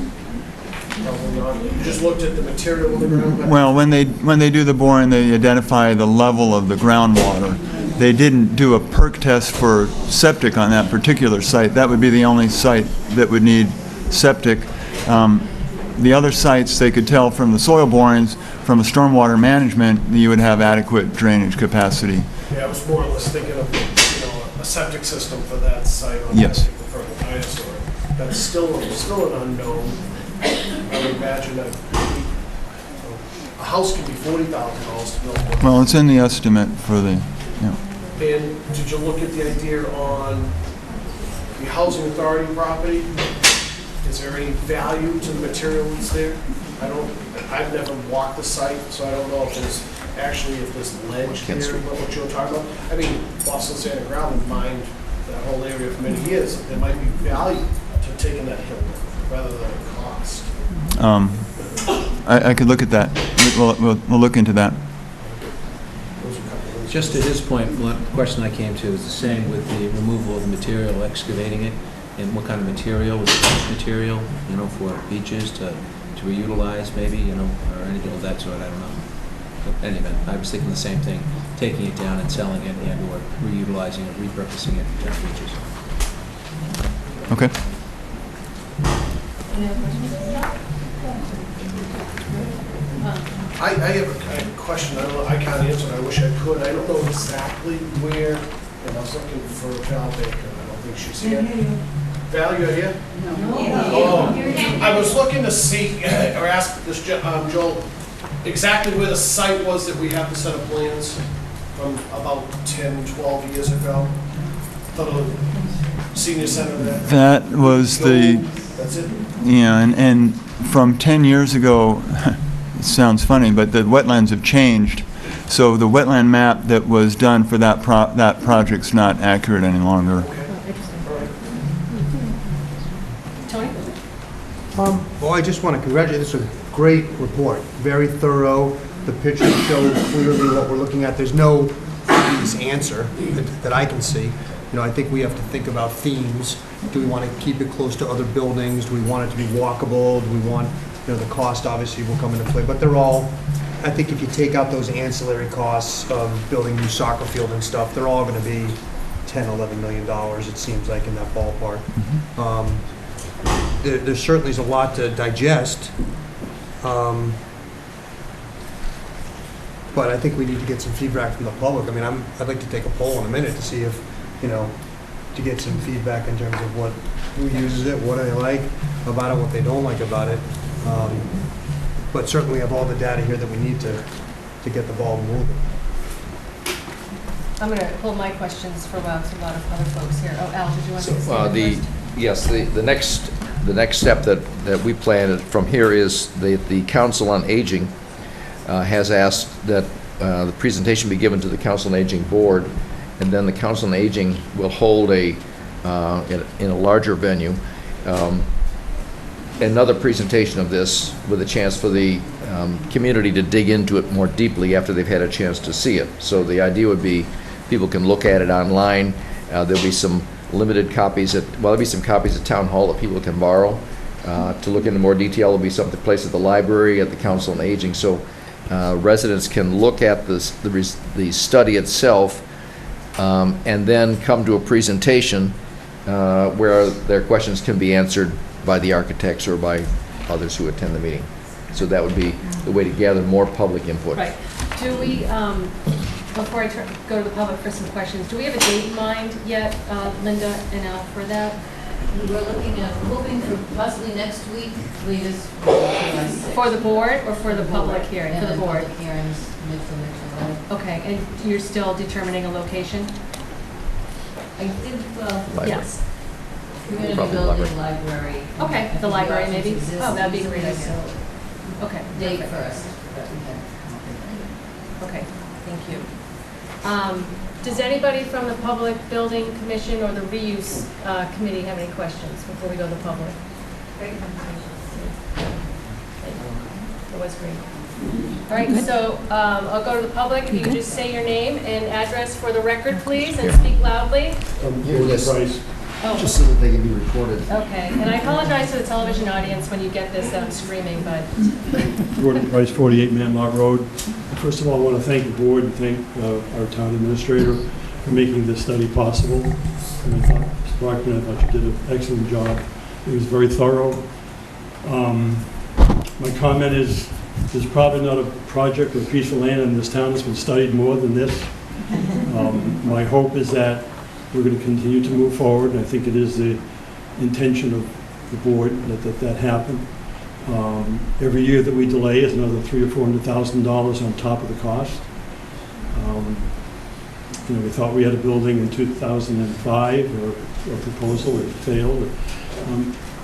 C: Probably not. You just looked at the material on the ground?
T: Well, when they do the boring, they identify the level of the groundwater. They didn't do a perk test for septic on that particular site. That would be the only site that would need septic. The other sites, they could tell from the soil borings, from a stormwater management, that you would have adequate drainage capacity.
C: Yeah, I was more or less thinking of, a septic system for that site.
T: Yes.
C: The purple dinosaur. That's still an unknown. I would imagine that a house could be $40,000 to build one.
T: Well, it's in the estimate for the,
C: And did you look at the idea on the housing authority property? Is there any value to the material that's there? I've never walked the site, so I don't know if there's ledge there, what you're talking about. I mean, Boston Sand and Gravel mined that whole area for many years. There might be value to taking that hill rather than a cost.
T: I could look at that. We'll look into that.
D: Just to his point, one question I came to is the same with the removal of the material, excavating it, and what kind of material, was it fresh material, for beaches to reutilize maybe, or anything of that sort, I don't know. But in any event, I was thinking the same thing, taking it down and selling it and or reutilizing it, repurposing it for beaches.
T: Okay.
A: Any other questions?
C: I have a question. I don't know, I can't answer it. I wish I could. I don't know exactly where, and I was looking for Val Baker. I don't think she's here. Val, you're here? No. Oh, I was looking to see, or ask this, Joel, exactly where the site was that we have the set of plans from about 10, 12 years ago. For the senior center there.
T: That was
C: That's it?
T: Yeah, and from 10 years ago, it sounds funny, but the wetlands have changed. So the wetland map that was done for that project's not accurate any longer.
A: Tony?
B: Well, I just want to congratulate, this is a great report, very thorough. The pictures show clearly what we're looking at. There's no obvious answer that I can see. I think we have to think about themes. Do we want to keep it close to other buildings? Do we want it to be walkable? Do we want, the cost obviously will come into play, but they're all, I think if you take out those ancillary costs of building new soccer field and stuff, they're all going to be $10, $11 million, it seems like, in that ballpark. There certainly is a lot to digest, but I think we need to get some feedback from the public. I mean, I'd like to take a poll in a minute to see if, to get some feedback in terms of who uses it, what they like about it, what they don't like about it. But certainly we have all the data here that we need to get the ball moving.
A: I'm going to hold my questions for a while to a lot of other folks here. Oh, Al, did you want to say first?
S: Yes, the next step that we plan from here is the Council on Aging has asked that the presentation be given to the Council on Aging Board, and then the Council on Aging will hold in a larger venue another presentation of this with a chance for the community to dig into it more deeply after they've had a chance to see it. So the idea would be people can look at it online. There'll be some limited copies there'll be some copies at Town Hall that people can borrow. To look into more detail, there'll be some place at the library, at the Council on Aging, so residents can look at the study itself and then come to a presentation where their questions can be answered by the architects or by others who attend the meeting. So that would be the way to gather more public input.
A: Right. Do we, before I go to the public for some questions, do we have a date in mind yet, Linda and Al, for that?
K: We're hoping for possibly next week, latest.
A: For the board or for the public hearing? For the board.
K: Public hearings, mid to next July.
A: Okay, and you're still determining a location?
K: I think,
A: Yes.
K: community
S: Probably
K: building, library.
A: Okay, the library maybe? Oh, that'd be a great idea.
K: So,
A: Okay.
K: date
A: perfect.
K: first.
A: Okay, thank you. Does anybody from the Public Building Commission or the Reuse Committee have any questions before we go to the public? Great conversation. It was great. All right, so I'll go to the public. If you could just say your name and address for the record, please, and speak loudly. Oh.
I: Just so that they can be recorded.
A: Okay, and I apologize to the television audience when you get this that I'm screaming, but
U: Gordon Price, 48 Manlock Road. First of all, I want to thank the board and thank our town administrator for making this study possible. And I thought, Mr. Brockman, I thought you did an excellent job. It was very thorough. My comment is, there's probably not a project or piece of land in this town that's been studied more than this. My hope is that we're going to continue to move forward, and I think it is the intention of the board that happen. Every year that we delay is another $300,000 or $400,000 on top of the cost. We thought we had a building in 2005, or a proposal, it failed.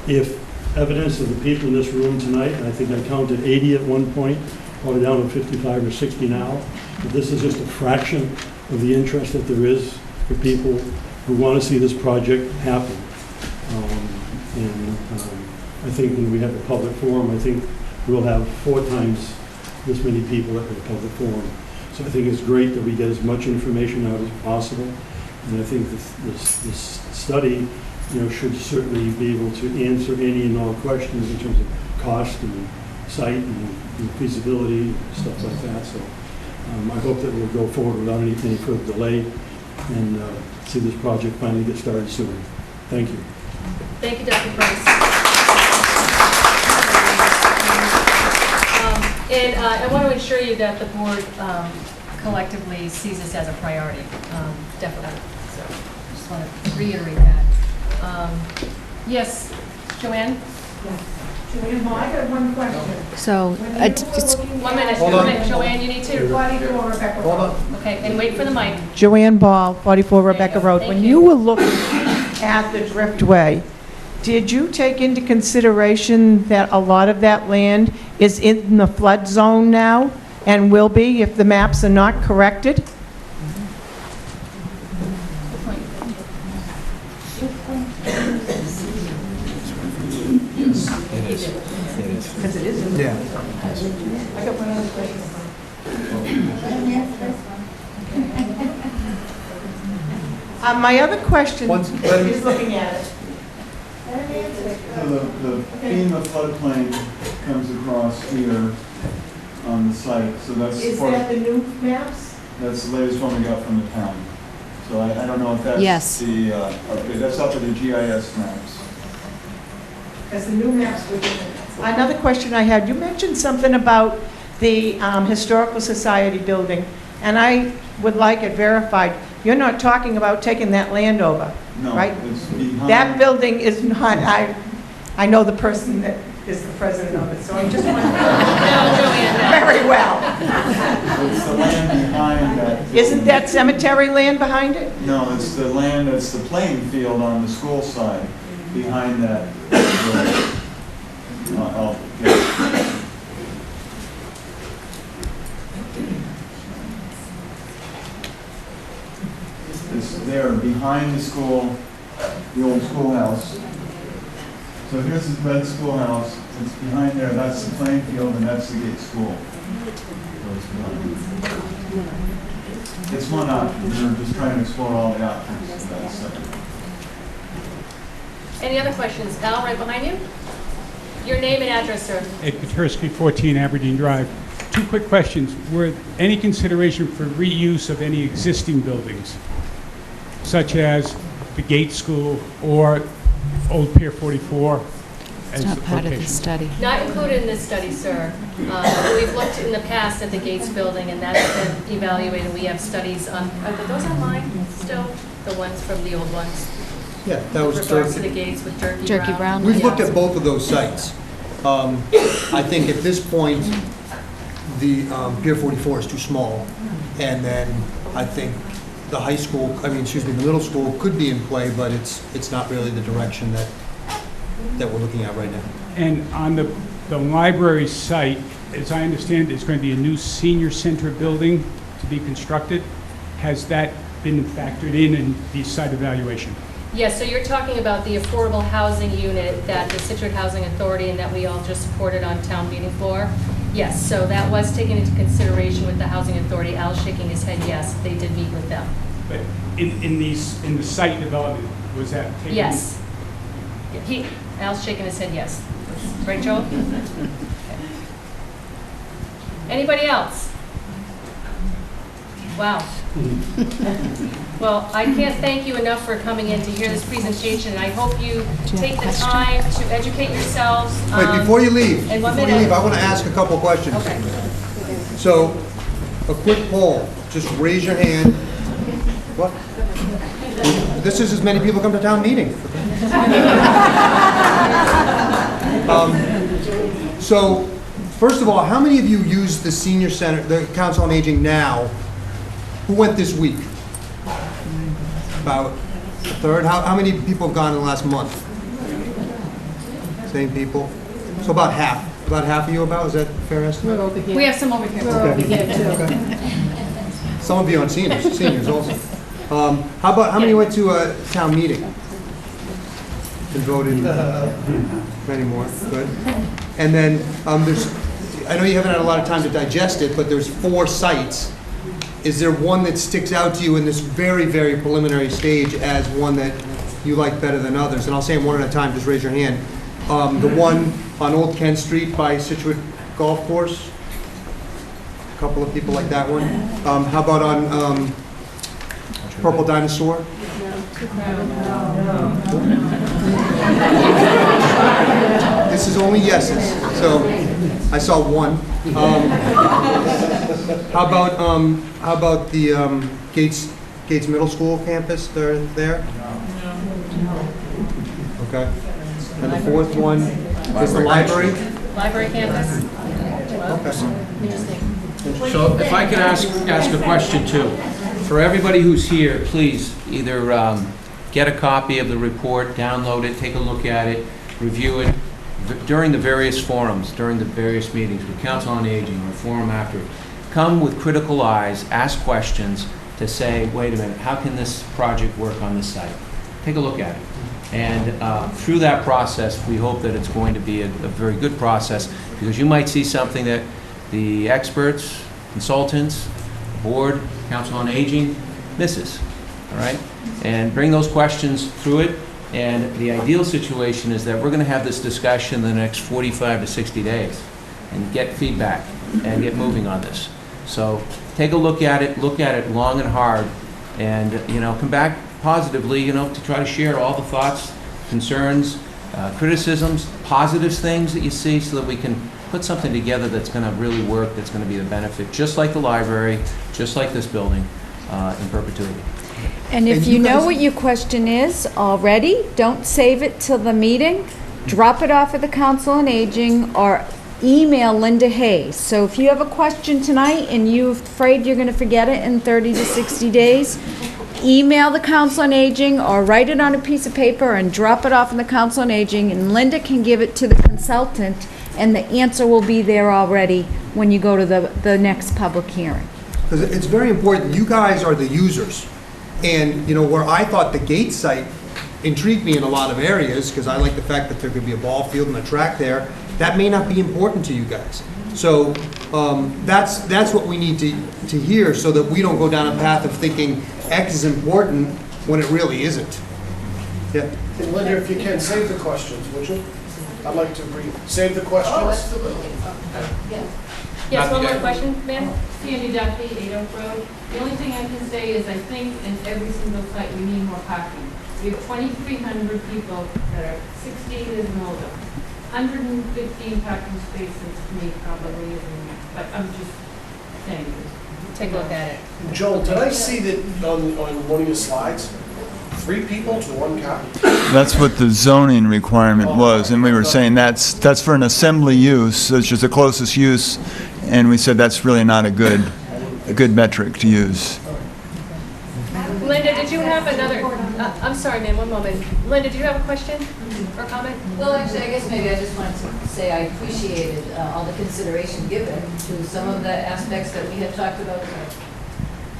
U: If evidence of the people in this room tonight, I think I counted 80 at one point, probably down to 55 or 60 now, but this is just a fraction of the interest that there is for people who want to see this project happen. I think when we have a public forum, I think we'll have 4 times this many people at the public forum. So I think it's great that we get as much information out as possible. And I think this study, should certainly be able to answer any and all questions in terms of cost and site and feasibility, stuff like that. So I hope that we'll go forward without any further delay and see this project finally get started soon. Thank you.
A: thank you, Dr. Price. And I want to assure you that the board collectively sees this as a priority, definitely. So I just want to reiterate that. Yes, Joanne?
V: Joanne, well, I got one question.
E: So,
A: One minute, Joanne, you need to.
V: 44 Rebecca Road.
A: Okay, and wait for the mic.
V: Joanne Ball, 44 Rebecca Road. When you were looking at the Driftway, did you take into consideration that a lot of that land is in the flood zone now and will be if the maps are not corrected? Because it is.
B: Yeah.
V: I got one other question. My other question is looking at it.
T: So the FEMA floodplain comes across here on the site, so that's...
V: Is that the new maps?
T: That's the latest one we got from the town. So I don't know if that's
E: Yes.
T: the, okay, that's up to the GIS maps.
V: Because the new maps were different. Another question I had, you mentioned something about the Historical Society building, and I would like it verified. You're not talking about taking that land over,
T: No,
V: right?
T: it's behind...
V: That building is not, I know the person that is the president of it, so I'm just wondering. Very well.
T: It's the land behind that...
V: Isn't that cemetery land behind it?
T: No, it's the land, it's the playing field on the school side, behind that building. It's there behind the school, the old schoolhouse. So So here's the red schoolhouse, it's behind there, that's the playing field, and that's the gate school. It's one option, we're just trying to explore all the options of that site.
A: Any other questions? Al, right behind you? Your name and address, sir.
G: Ed Petersky, 14 Aberdeen Drive. Two quick questions. Were any consideration for reuse of any existing buildings, such as the Gate School or Old Pier 44?
E: It's not part of the study.
A: Not included in this study, sir. We've looked in the past at the Gates building, and that's been evaluated. We have studies on, are those online still? The ones from the old ones?
B: Yeah, that was
A: With regards to
B: Turkey.
A: the Gates with Turkey
E: Turkey
A: Brown.
E: Brown.
B: We've
A: Yeah.
B: looked at both of those sites. I think at this point, the Pier 44 is too small. And then I think the high school, the middle school could be in play, but it's not really the direction that we're looking at right now.
G: And on the library site, as I understand, it's going to be a new senior center building to be constructed. Has that been factored in the site evaluation?
A: Yes, so you're talking about the affordable housing unit that the Scituate Housing Authority and that we all just supported on town meeting floor? Yes, so that was taken into consideration with the Housing Authority. Al's shaking his head, yes, they did meet with them.
G: But in the site development, was that taken?
A: Yes. Al's shaking his head, yes. Right, Joel? Okay. Anybody else? Wow. Well, I can't thank you enough for coming in to hear this presentation, and I hope you take the time to educate yourselves.
B: Wait, before you leave,
A: in 1
B: I
A: minute.
B: want to ask a couple questions.
A: Okay.
B: So, a quick poll, just raise your hand. What? This is as many people come to town meeting. So, first of all, how many of you use the senior center, the Council on Aging now? Who went this week? About a third? How many people have gone in the last month? Same people? So about half. About half of you about? Is that a fair estimate?
A: We have some over here.
B: Some of you on seniors also. How many went to a town meeting? And voted? Many more, good. And then I know you haven't had a lot of time to digest it, but there's 4 sites. Is there one that sticks out to you in this very, very preliminary stage as one that you like better than others? And I'll say them one at a time, just raise your hand. The one on Old Kent Street by Scituate Golf Course? A couple of people like that one. How about on Purple Dinosaur? This is only yeses, so I saw one. How about the Gates Middle School campus? They're there? Okay. And the fourth one is the library?
A: Library campus?
B: Okay.
H: So if I could ask a question too. For everybody who's here, please either get a copy of the report, download it, take a look at it, review it during the various forums, during the various meetings with Council on Aging or forum after. Come with critical eyes, ask questions to say, wait a minute, how can this project work on this site? Take a look at it. And through that process, we hope that it's going to be a very good process, because you might see something that the experts, consultants, the board, Council on Aging misses, all right? And bring those questions through it. And the ideal situation is that we're going to have this discussion in the next 45 to 60 days and get feedback and get moving on this. So take a look at it long and hard, and come back positively, to try to share all the thoughts, concerns, criticisms, positive things that you see, so that we can put something together that's going to really work, that's going to be a benefit, just like the library, just like this building, in perpetuity.
E: And if you know what your question is already, don't save it till the meeting. Drop it off at the Council on Aging or email Linda Hayes. So if you have a question tonight and you're afraid you're going to forget it in 30 to 60 days, email the Council on Aging or write it on a piece of paper and drop it off in the Council on Aging, and Linda can give it to the consultant, and the answer will be there already when you go to the next public hearing.
B: Because it's very important, you guys are the users. And, where I thought the Gates site intrigue me in a lot of areas, because I like the fact that there could be a ball field and a track there. That may not be important to you guys. So that's what we need to hear, so that we don't go down a path of thinking X is important when it really isn't. Yeah.
C: And Linda, if you can, save the questions, would you? I'd like to save the questions.
K: Oh, absolutely.
A: Yes, one more question, ma'am?
J: Sandy Duffy, 8 Oak Road. The only thing I can say is I think in every single site we need more parking. We have 2,300 people that are 16 years and older. 115 parking spaces to me probably isn't, but I'm just saying.
A: Take a look at it.
C: Joel, did I see that on one of your slides? 3 people to 1 car?
T: That's what the zoning requirement was, and we were saying that's for an assembly use, which is the closest use, and we said that's really not a good metric to use.
A: Linda, did you have another, I'm sorry, ma'am, one moment. Linda, do you have a question or comment?
L: Well, actually, I guess maybe I just wanted to say I appreciated all the consideration given to some of the aspects that we had talked about.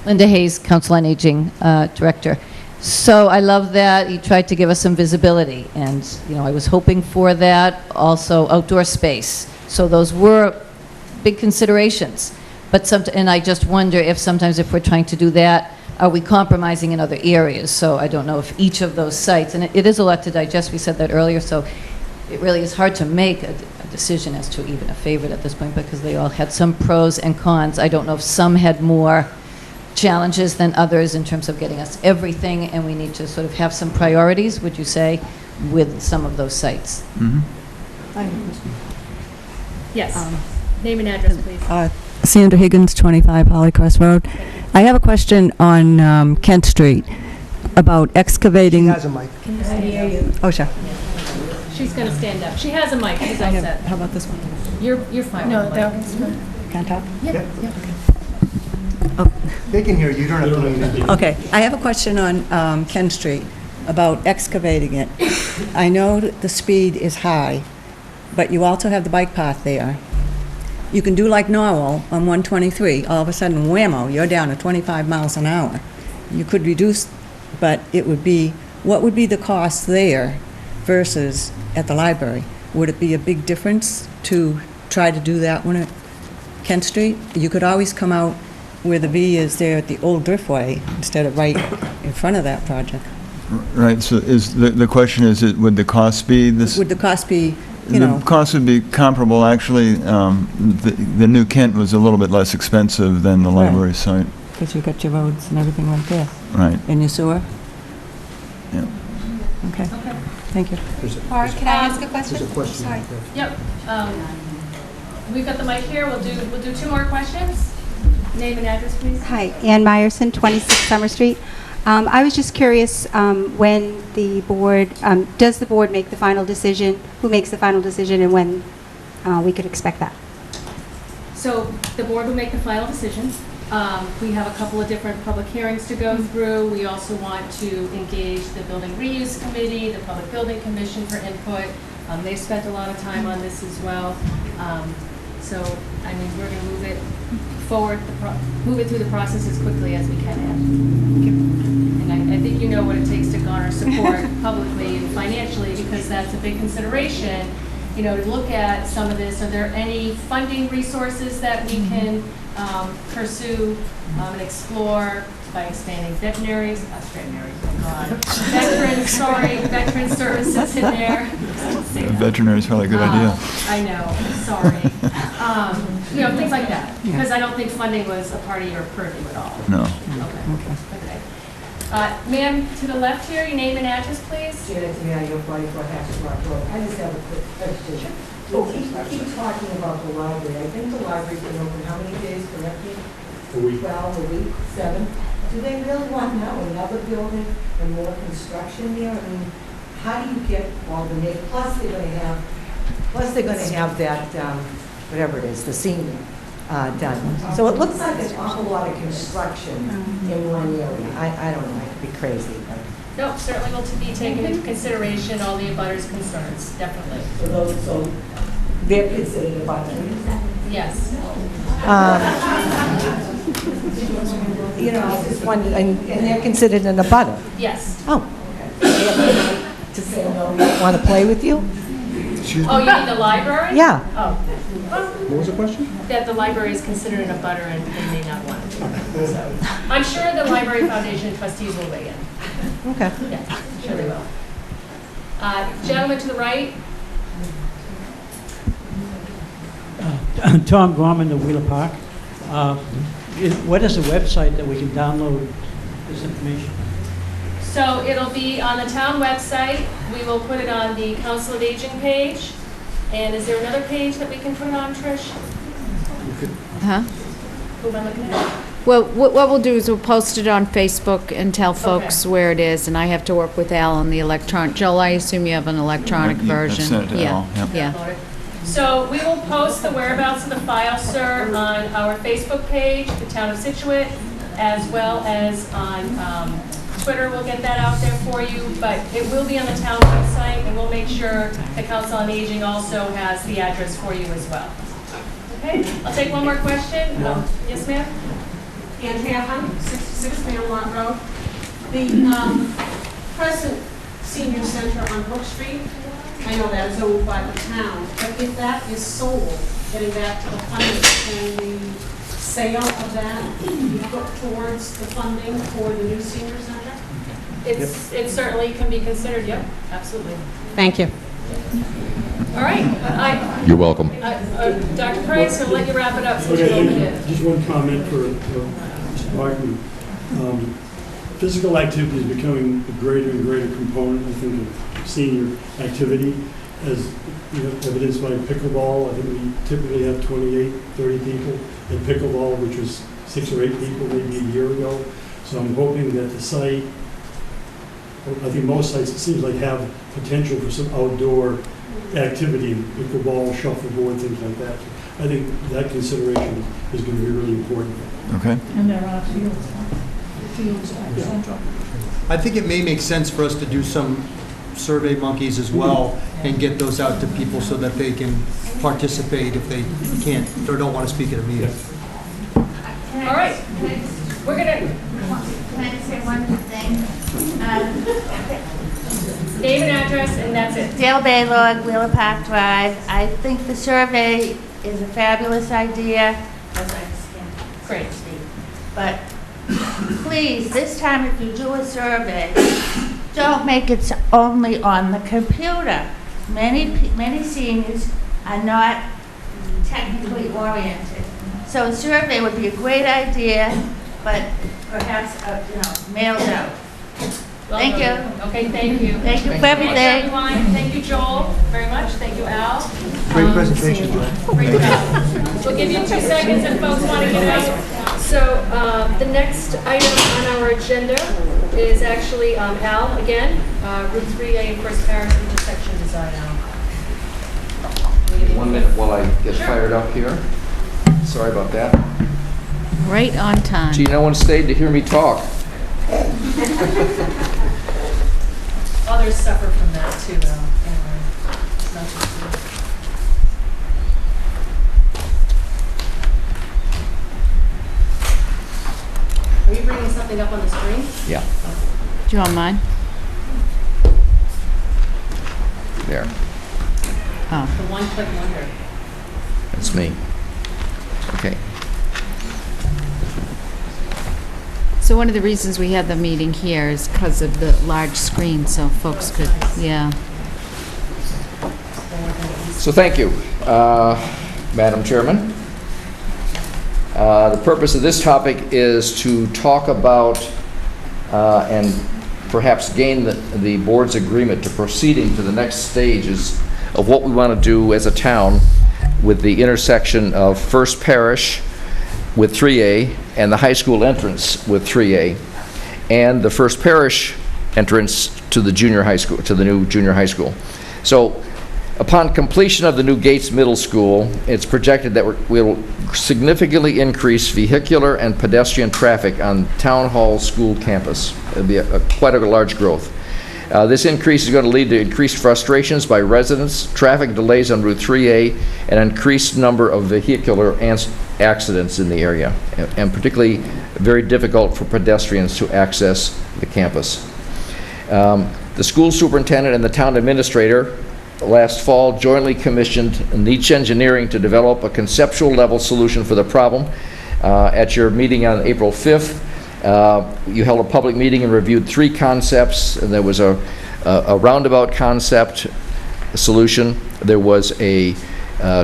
L: Linda Hayes, Council on Aging Director. So I love that you tried to give us some visibility, and I was hoping for that. Also, outdoor space. So those were big considerations. But and I just wonder if sometimes if we're trying to do that, are we compromising in other areas? So I don't know if each of those sites, and it is a lot to digest. We said that earlier. So it really is hard to make a decision as to even a favorite at this point, because they all had some pros and cons. I don't know if some had more challenges than others in terms of getting us everything, and we need to sort of have some priorities, would you say, with some of those sites?
T: Mm-hmm.
A: Yes. Name and address, please.
W: Sandra Higgins, 25 Hollycross Road. I have a question on Kent Street about excavating.
B: She has a mic.
A: Can I hear you?
W: Oh, sure.
A: She's going to stand up. She has a mic. She's all set.
W: How about this one?
A: You're fine.
W: No,
A: with the
W: that
A: mic.
W: one's good. Can I talk?
A: Yeah.
B: They can hear you. You don't have to lean in.
W: Okay, I have a question on Kent Street about excavating it. I know that the speed is high, but you also have the bike path there. You can do like Norwell on 123, all of a sudden, whammo, you're down to 25 miles an hour. You could reduce, but it would be, what would be the cost there versus at the library? Would it be a big difference to try to do that one at Kent Street? You could always come out where the V is there at the old Driftway instead of right in front of that project.
T: Right, so is the question is, would the cost be this?
W: Would the cost be,
T: The cost would be comparable. Actually, the new Kent was a little bit less expensive than the library site.
W: Because you've got your roads and everything right there.
T: Right.
W: And your sewer?
T: Yeah.
W: Okay. Thank you.
E: Or can I ask a question?
B: There's a question.
E: Sorry.
A: Yep. We've got the mic here. We'll do 2 more questions. Name and address, please.
X: Hi, Ann Meyerson, 26 Summer Street. I was just curious when the board, does the board make the final decision? Who makes the final decision, and when we could expect that?
A: So the board will make the final decision. We have a couple of different public hearings to go through. We also want to engage the Building Reuse Committee, the Public Building Commission for input. They've spent a lot of time on this as well. So, I mean, we're going to move it forward, move it through the process as quickly as we can. And I think you know what it takes to garner support publicly and financially, because that's a big consideration. To look at some of this, are there any funding resources that we can pursue and explore by expanding veteran services in there.
T: Veterinary is probably a good idea.
A: I know, sorry. Things like that, because I don't think funding was a part of your purview at all.
T: No.
A: Okay. Ma'am, to the left here, your name and address, please.
Y: Janet Diario, 44 Hatchet Rock Road. I just have a quick question. So keep talking about the library. I think the library's been open how many days, correct me?
U: A week.
Y: 12, a week, 7. Do they really want now another building and more construction there? I mean, how do you get all the neighbors? Plus they're going to have that, whatever it is, the senior done. So it looks like an awful lot of construction in one area. I don't know, I could be crazy. But
A: No, certainly will to be taken into consideration, all the abutters' concerns, definitely.
Y: so they're considered a budget.
A: Yes.
Y: I just wondered, and they're considered an abutter.
A: Yes.
Y: Oh, okay. to say no, we don't want to play with you?
A: Oh, you mean the library?
Y: Yeah.
A: Oh.
B: What was the question?
A: That the library is considered in a butter and they may not want it. So, I'm sure the Library Foundation trustees will weigh in.
Y: Okay.
A: Yeah, I'm sure they will. Gentleman to the right.
M: Tom Gorman, the Wheeler Park. What is the website that we can download this information?
A: So it'll be on the town website. We will put it on the Council of Aging page. And is there another page that we can put it on, Trish?
E: Huh?
A: Who am I looking at?
E: Well, what we'll do is we'll post it on Facebook and tell folks where it is, and I have to work with Al on the electronic. Joel, I assume you have an electronic version?
T: sent it to Al, yep.
E: Yeah.
A: So we will post the whereabouts of the file, sir, on our Facebook page, the Town of Scituate, as well as on Twitter. We'll get that out there for you, but it will be on the town website, and we'll make sure the Council on Aging also has the address for you as well. Okay, I'll take one more question. Yes, ma'am?
N: Andrea Hunt, 66 Fairmont Road. The present senior center on Brook Street, I know that is owned by the town, but if that is sold, getting back to the funding, can the sale of that be put towards the funding for the new senior center?
A: It certainly can be considered, yep, absolutely.
N: Thank you.
A: All right.
S: You're welcome.
A: Dr. Price, I'll let you wrap it up since you opened it.
U: Just one comment for Mr. Martin. Physical activity is becoming a greater and greater component, I think, of senior activity, as evidenced by pickleball. I think we typically have 28, 30 people at pickleball, which was 6 or 8 people maybe a year ago. So I'm hoping that the site, I think most sites, it seems like, have potential for some outdoor activity, pickleball, shuffleboard, things like that. I think that consideration is going to be really important.
T: Okay.
V: And there are fields at Central.
B: I think it may make sense for us to do some survey monkeys as well and get those out to people so that they can participate if they can't or don't want to speak at a meeting.
A: All right. We're going to...
O: Can I just say one thing?
A: Name and address, and that's it.
O: Dale Baylord, Wheeler Park Drive. I think the survey is a fabulous idea.
A: Great.
O: But please, this time if you do a survey, don't make it only on the computer. Many seniors are not technically oriented. So a survey would be a great idea, but perhaps, mailed out.
A: Well
O: Thank
A: done.
O: you.
A: Okay, thank you.
O: Thank you for
A: Thanks,
O: everything.
A: everyone. Thank you, Joel, very much. Thank you, Al.
B: Great presentation, Joel.
A: Great job. We'll give you 2 seconds if folks want to get out. So the next item on our agenda is actually Al again, Route 3A First Parish intersection design. Al.
S: 1 minute while I get
A: Sure.
S: fired up here. Sorry about that.
E: Right on time.
S: Gee, no one stayed to hear me talk.
A: Others suffer from that too, though. It's not just you. Are you bringing something up on the screen?
S: Yeah,
E: Do you want mine?
S: there.
E: Oh.
A: The one-click wonder.
S: That's me. Okay.
E: So one of the reasons we had the meeting here is because of the large screen, so folks could, yeah.
S: So thank you, Madam Chairman. The purpose of this topic is to talk about and perhaps gain the board's agreement to proceeding to the next stages of what we want to do as a town with the intersection of First Parish with 3A and the high school entrance with 3A and the First Parish entrance to the junior high school, to the new junior high school. So upon completion of the new Gates Middle School, it's projected that we'll significantly increase vehicular and pedestrian traffic on Town Hall School campus. It'll be quite a large growth. This increase is going to lead to increased frustrations by residents, traffic delays on Route 3A, and an increased number of vehicular accidents in the area, and particularly very difficult for pedestrians to access the campus. The school superintendent and the town administrator last fall jointly commissioned niche engineering to develop a conceptual level solution for the problem. At your meeting on April 5th, you held a public meeting and reviewed 3 concepts. And there was a roundabout concept solution, there was a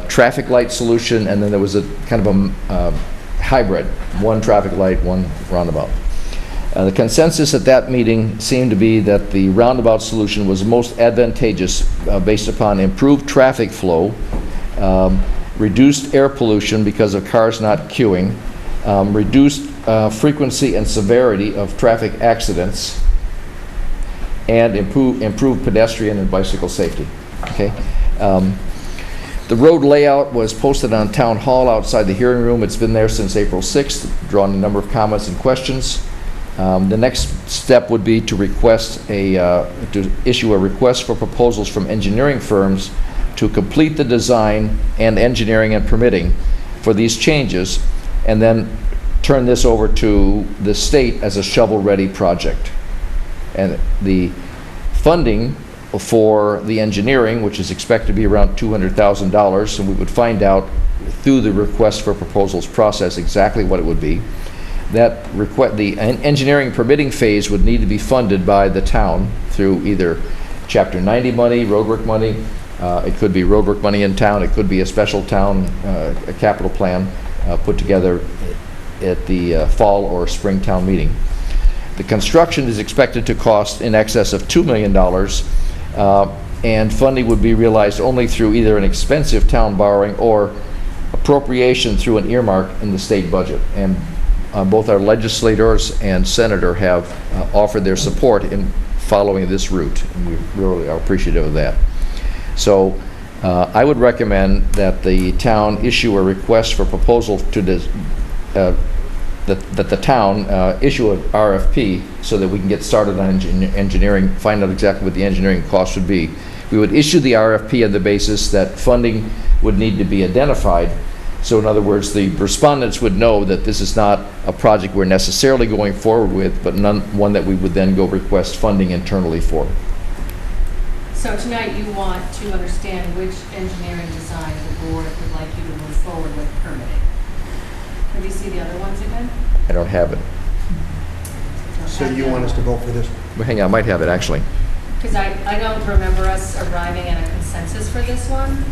S: traffic light solution, and then there was a kind of a hybrid, 1 traffic light, 1 roundabout. The consensus at that meeting seemed to be that the roundabout solution was most advantageous based upon improved traffic flow, reduced air pollution because of cars not queuing, reduced frequency and severity of traffic accidents, and improve pedestrian and bicycle safety. Okay. The road layout was posted on Town Hall outside the hearing room. It's been there since April 6th, drawn a number of comments and questions. The next step would be to to issue a request for proposals from engineering firms to complete the design and engineering and permitting for these changes, and then turn this over to the state as a shovel-ready project. And the funding for the engineering, which is expected to be around $200,000, and we would find out through the request for proposals process exactly what it would be. The engineering permitting phase would need to be funded by the town through either Chapter 90 money, roadwork money. It could be roadwork money in town. It could be a special town a capital plan put together at the fall or spring town meeting. The construction is expected to cost in excess of $2 million, and funding would be realized only through either an expensive town borrowing or appropriation through an earmark in the state budget. And both our legislators and senator have offered their support in following this route, and we really are appreciative of that. So I would recommend that the town issue a request for proposal to that the town issue an RFP so that we can get started on engineering, find out exactly what the engineering cost would be. We would issue the RFP on the basis that funding would need to be identified. So in other words, the respondents would know that this is not a project we're necessarily going forward with, but one that we would then go request funding internally for.
A: So tonight you want to understand which engineering design the board would like you to move forward with permitting. Can we see the other ones again?
S: I don't have it.
B: So you want us to vote for this?
S: Well, hang on, I might have it actually.
A: Because I don't remember us arriving at a consensus for this one.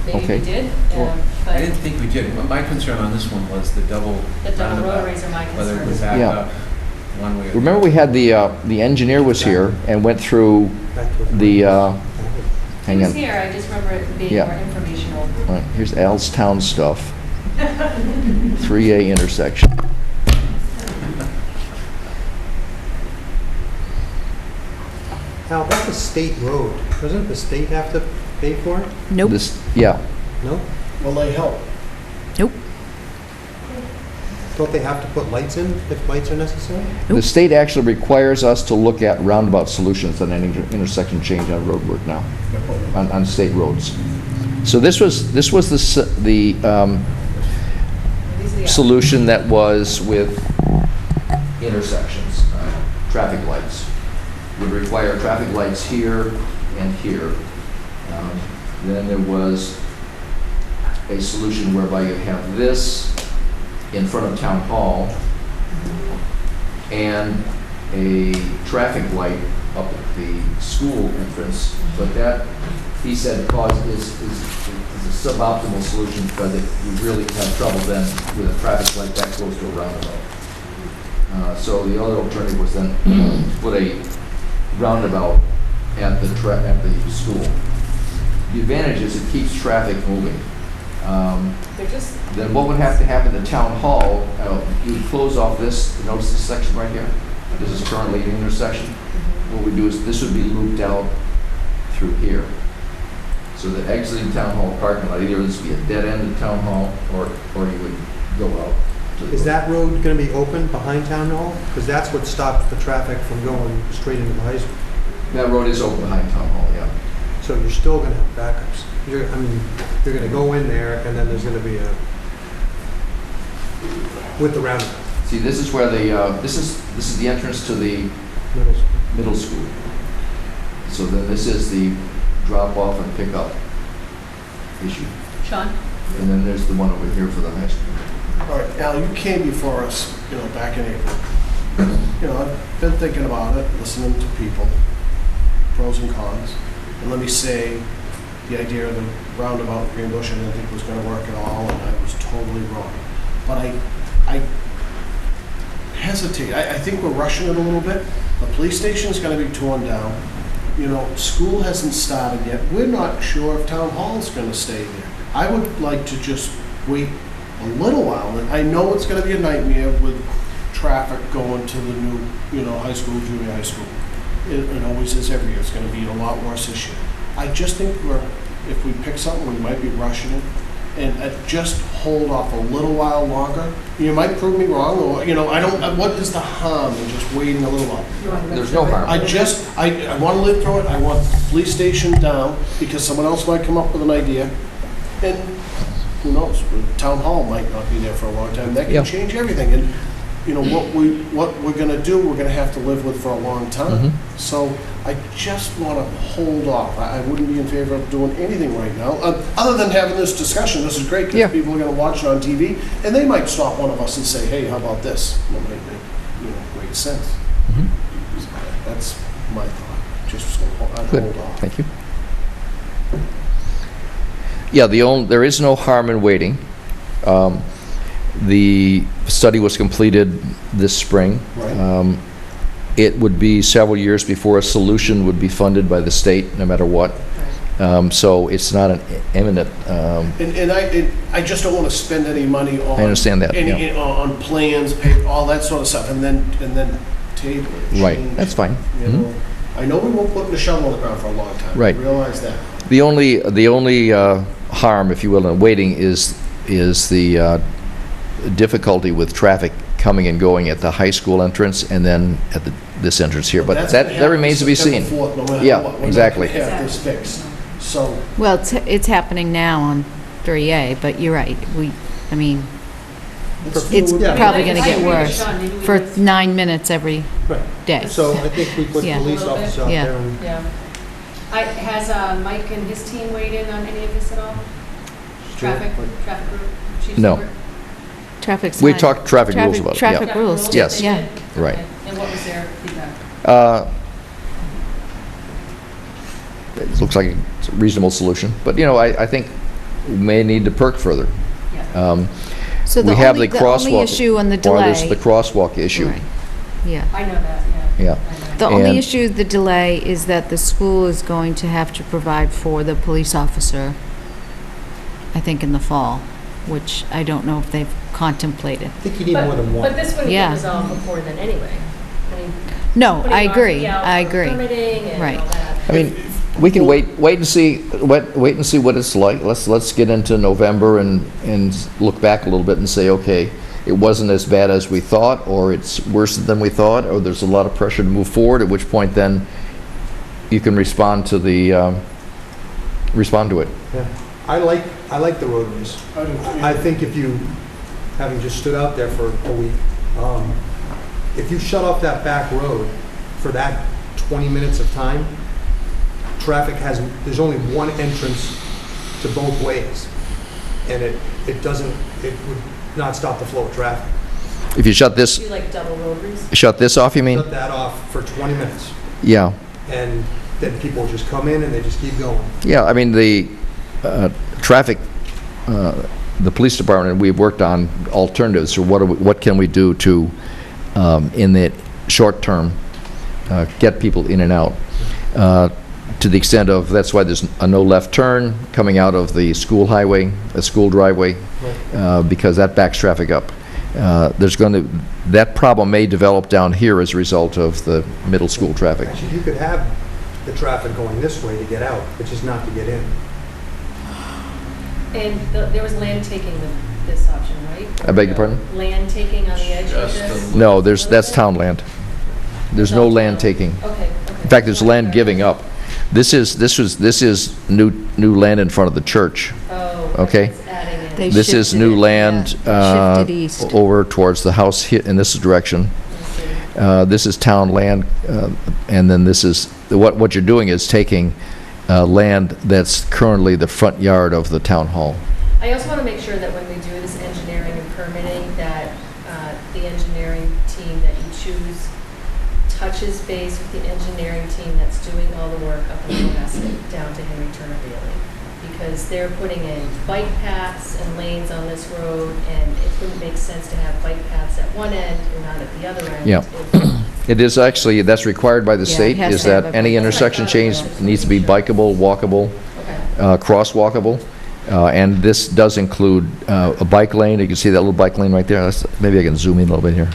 A: Maybe
S: Okay.
A: we did,
D: Well,
A: but
D: I didn't think we did. My concern on this one was the double roundabout,
A: rotaries are my
D: whether it was
A: concern.
D: back
S: Yeah.
D: up one way or
S: Remember we had the engineer was here and went through the,
A: He
S: hang
A: was
S: on.
A: here, I just remember it being
S: Yeah.
A: more informational.
S: All right, here's Al's Town stuff. 3A intersection.
B: Al, that's a state road. Doesn't the state have to pay for it?
E: Nope.
S: Yeah.
B: No?
C: Will they help?
E: Nope.
B: Don't they have to put lights in if lights are necessary?
S: The state actually requires us to look at roundabout solutions on any intersection change on road work now, on state roads. So this was the solution that was with intersections, traffic lights. Would require traffic lights here and here. Then there was a solution whereby you have this in front of Town Hall and a traffic light up at the school entrance, but that, he said, is a suboptimal solution because we really have trouble then with a traffic light that goes to a roundabout. So the other alternative was then to put a roundabout at the school. The advantage is it keeps traffic moving. Then what would have to happen to Town Hall, you would close off this, notice this section right here? This is currently an intersection. What we do is this would be looped out through here. So that exiting Town Hall parking lot, either this would be a dead end of Town Hall or you would go out.
B: Is that road going to be open behind Town Hall? Because that's what stops the traffic from going straight into the high school.
S: That road is open behind Town Hall, yeah.
B: So you're still going to have backups. You're going to go in there, and then there's going to be with the roundabout.
S: See, this is where the this is the entrance to the
B: Middle school.
S: middle school. So then this is the drop-off and pick-up issue.
A: Sean?
S: And then there's the one over here for the high school.
C: All right, Al, you came before us, back in April. I've been thinking about it, listening to people, pros and cons. And let me say, the idea of the roundabout in Greenbush I didn't think was going to work at all, and I was totally wrong. But I hesitate. I think we're rushing it a little bit. The police station is going to be torn down. School hasn't started yet. We're not sure if town hall is going to stay there. I would like to just wait a little while. And I know it's going to be a nightmare with traffic going to the new, high school, junior high school. It always is every year. It's going to be a lot worse this year. I just think if we pick something, we might be rushing it. And just hold off a little while longer. You might prove me wrong, or, what is the harm in just waiting a little while?
S: There's no harm.
C: I want to live through it. I want the police station down, because someone else might come up with an idea. And who knows, town hall might not be there for a long time. That can change everything. And, what we're going to do, we're going to have to live with for a long time. So I just want to hold off. I wouldn't be in favor of doing anything right now, other than having this discussion. This is great because people are going to watch it on TV, and they might stop one of us and say, hey, how about this? That might make great sense. That's my thought. Just I'd hold off.
S: Thank you. Yeah, there is no harm in waiting. The study was completed this spring.
C: Right.
S: It would be several years before a solution would be funded by the state, no matter what. So it's not an imminent.
C: And I just don't want to spend any money on.
S: I understand that.
C: On plans, all that sort of stuff, and then table it.
S: Right.
C: Change,
S: That's fine.
C: I know we won't put the shovel on the ground for a long time.
S: Right.
C: I realize that.
S: The only harm, if you will, in waiting is the difficulty with traffic coming and going at the high school entrance and then at this entrance here. But that remains to be seen. Exactly.
C: Have this fixed. So.
L: Well, it's happening now on 3A, but you're right. It's probably going to get worse for 9 minutes every day.
B: So I think we put police officers out there.
A: Has Mike and his team weighed in on any of this at all? Traffic group? Chief
S: No.
A: Stewart?
L: Traffic's
S: We
L: fine.
S: talked traffic rules about it.
L: Traffic rules.
S: Yes.
L: Yeah.
S: Right.
A: And what was their feedback?
S: It looks like it's a reasonable solution. But, I think we may need to perk further.
L: So
S: we have the crosswalk.
L: only issue on the
S: Or there's
L: delay.
S: the crosswalk issue.
L: Right. Yeah.
A: I know that,
S: Yeah.
L: The only
S: And-
L: issue, the delay, is that the school is going to have to provide for the police officer, I think, in the fall, which I don't know if they've contemplated.
B: I think you need more than one.
A: But this wouldn't
L: Yeah.
A: get resolved before then anyway.
L: No,
A: putting
L: I agree.
A: RFP out
L: I
A: for
L: agree.
A: permitting and
L: Right.
A: all that.
S: I mean, we can wait and see what it's like. Let's get into November and look back a little bit and say, okay, it wasn't as bad as we thought, or it's worse than we thought, or there's a lot of pressure to move forward, at which point then you can respond to it.
B: Yeah. I like the roadways. I think if you, having just stood out there for a week, if you shut off that back road for that 20 minutes of time, there's only one entrance to both ways. And it would not stop the flow of traffic.
S: If you shut this,
A: Do like double rotaries?
S: shut this off, you mean?
B: Shut that off for 20 minutes.
S: Yeah.
B: And then people just come in and they just keep going.
S: Yeah, I mean, the traffic, the police department, and we've worked on alternatives, so what can we do to, in the short term, get people in and out. To the extent of, that's why there's a no left turn coming out of the school highway, a school driveway, because that backs traffic up. That problem may develop down here as a result of the middle school traffic.
B: Actually, you could have the traffic going this way to get out, but just not to get in.
A: And there was land taking with this option, right?
S: I beg your pardon?
A: Land taking on the edge of this?
S: No, that's town land. There's no land taking.
A: Okay.
S: In fact, there's land giving up. This is new land in front of the church.
A: Oh,
S: okay.
A: It's adding in.
L: They
S: This is
L: shifted
S: new
L: it,
S: land
L: yeah. Shifted east.
S: over towards the house in this direction. This is town land, and then this is, what you're doing is taking land that's currently the front yard of the town hall.
A: I also want to make sure that when we do this engineering and permitting, that the engineering team that you choose touches base with the engineering team that's doing all the work up in Cohasset down to Henry Turner Bailey. Because they're putting in bike paths and lanes on this road, and it wouldn't make sense to have bike paths at one end and not at the other end.
S: Yeah. It is actually, that's required by the state,
E: has
S: is
E: to have
S: that
E: a
S: any
E: bike-
S: intersection change needs to be bikeable, walkable, crosswalkable. And this does include a bike lane. You can see that little bike lane right there. Maybe I can zoom in a little bit here.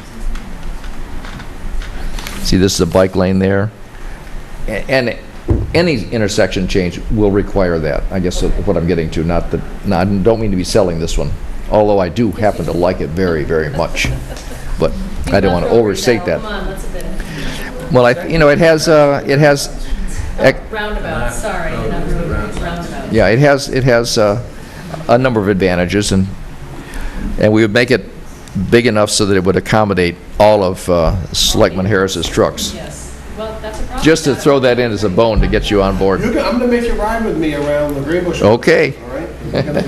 S: See, this is a bike lane there. And any intersection change will require that. I guess that's what I'm getting to, not that, no, I don't mean to be selling this one, although I do happen to like it very, very much. But I don't want to overstate that.
A: Come on, let's admit it.
S: Well, it has,
A: Roundabout, sorry, not roundabout.
S: yeah, it has a number of advantages, and we would make it big enough so that it would accommodate all of Selectman Harris's trucks.
A: Yes, well, that's a problem.
S: Just to throw that in as a bone to get you on board.
C: I'm gonna make you ride with me around the Greenbush.
S: Okay.
C: All right?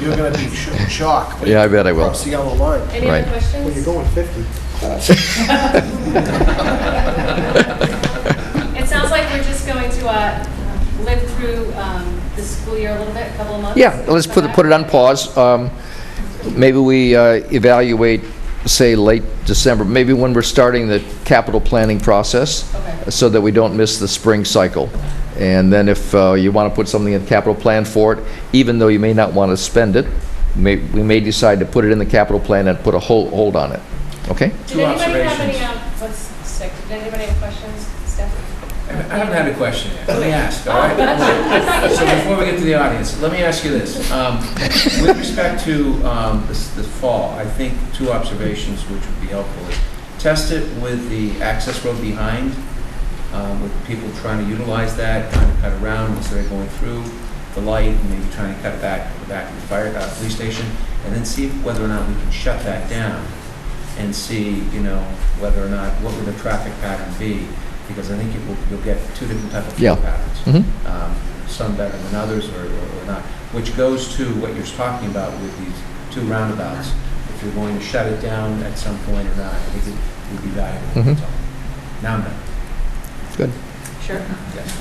C: You're gonna be shocked.
S: Yeah, I bet I will.
C: Across the yellow line.
A: Any
S: Right.
A: other questions?
C: Well, you're going 50.
A: It sounds like we're just going to live through the school year a little bit, a couple of months.
S: Yeah, let's put it on pause. Maybe we evaluate, say, late December, maybe when we're starting the capital planning process, so that we don't miss the spring cycle. And then if you want to put something in the capital plan for it, even though you may not want to spend it, we may decide to put it in the capital plan and put a hold on it. Okay?
A: Did anybody have any, did anybody have questions? Steph?
D: I haven't had a question yet. Let me ask, all right? So before we get to the audience, let me ask you this. With respect to this fall, I think two observations which would be helpful is test it with the access road behind, with people trying to utilize that, trying to cut around instead of going through the light, and maybe trying to cut back to the police station, and then see whether or not we can shut that down and see, whether or not, what would the traffic pattern be, because I think you'll get two different type of flow patterns.
S: Mm-hmm.
D: Some better than others or not, which goes to what you're talking about with these two roundabouts. If you're going to shut it down at some point or not, I think it would be valuable.
S: Mhm.
D: That's all. Now I'm done.
S: Good.
A: Sure.
D: Yes.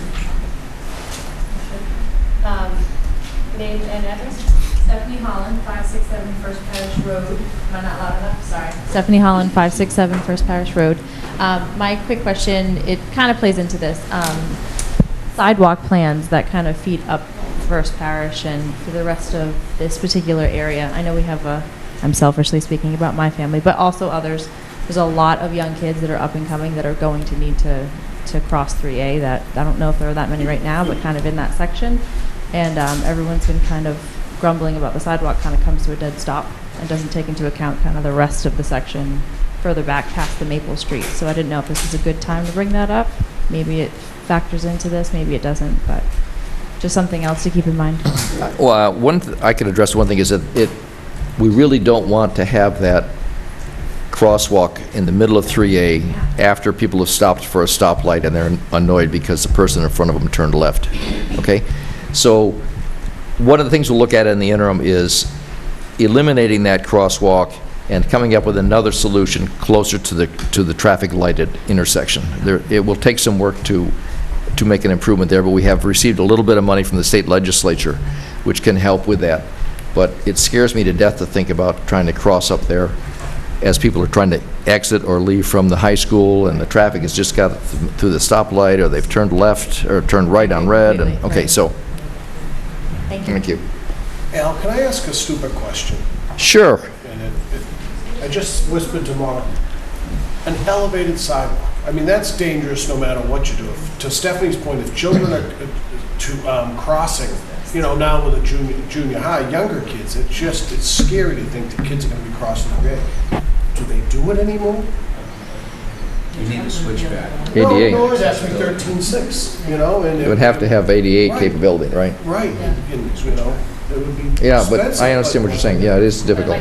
A: Name and address?
K: Stephanie Holland, 567 First Parish Road. Am I not loud enough? Sorry. Stephanie Holland, 567 First Parish Road. My quick question, it kind of plays into this. Sidewalk plans that kind of feed up First Parish and for the rest of this particular area. I know we have I'm selfishly speaking about my family, but also others. There's a lot of young kids that are up and coming that are going to need to cross 3A that I don't know if there are that many right now, but kind of in that section. And everyone's been kind of grumbling about the sidewalk kind of comes to a dead stop and doesn't take into account kind of the rest of the section further back past the Maple Street. So I didn't know if this is a good time to bring that up. Maybe it factors into this, maybe it doesn't, but just something else to keep in mind.
S: Well, I can address one thing is that we really don't want to have that crosswalk in the middle of 3A after people have stopped for a stoplight and they're annoyed because the person in front of them turned left. Okay? So one of the things we'll look at in the interim is eliminating that crosswalk and coming up with another solution closer to the traffic lighted intersection. It will take some work to make an improvement there, but we have received a little bit of money from the state legislature which can help with that. But it scares me to death to think about trying to cross up there as people are trying to exit or leave from the high school and the traffic has just got through the stoplight or they've turned left or turned right on red. And okay, so thank you.
C: Al, can I ask a stupid question?
S: Sure.
C: And I just whispered to Mark, an elevated sidewalk. I mean, that's dangerous no matter what you do. To Stephanie's point, if children are crossing, now with a junior high, younger kids, it's scary to think the kids are going to be crossing the grade. Do they do it anymore?
D: You need to switch back.
S: ADA.
C: No, it's actually 13.6, and
S: It would have to have ADA capability, right?
C: Right, and, it would be
S: Yeah, but
C: expensive,
S: I understand what you're saying. Yeah, it is difficult.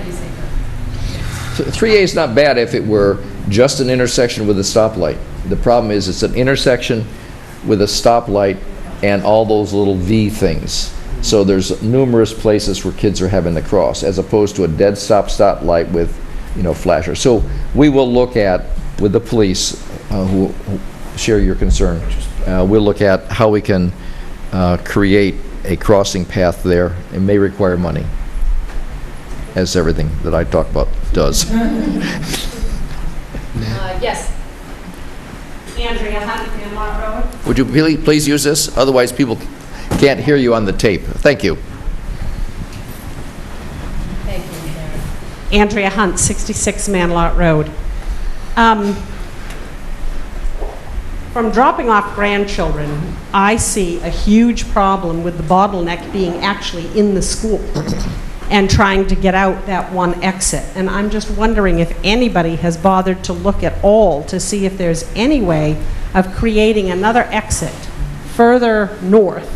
S: 3A is not bad if it were just an intersection with a stoplight. The problem is it's an intersection with a stoplight and all those little V things. So there's numerous places where kids are having to cross, as opposed to a dead stop stoplight with, flashers. So we will look at, with the police, who share your concern, we'll look at how we can create a crossing path there. It may require money, as everything that I talk about does.
A: Yes.
N: Andrea Hunt, Manlot Road.
S: Would you please use this? Otherwise, people can't hear you on the tape. Thank you.
A: Thank you, Sarah.
N: Andrea Hunt, 66 Manlot Road. From dropping off grandchildren, I see a huge problem with the bottleneck being actually in the school and trying to get out that one exit. And I'm just wondering if anybody has bothered to look at all to see if there's any way of creating another exit further north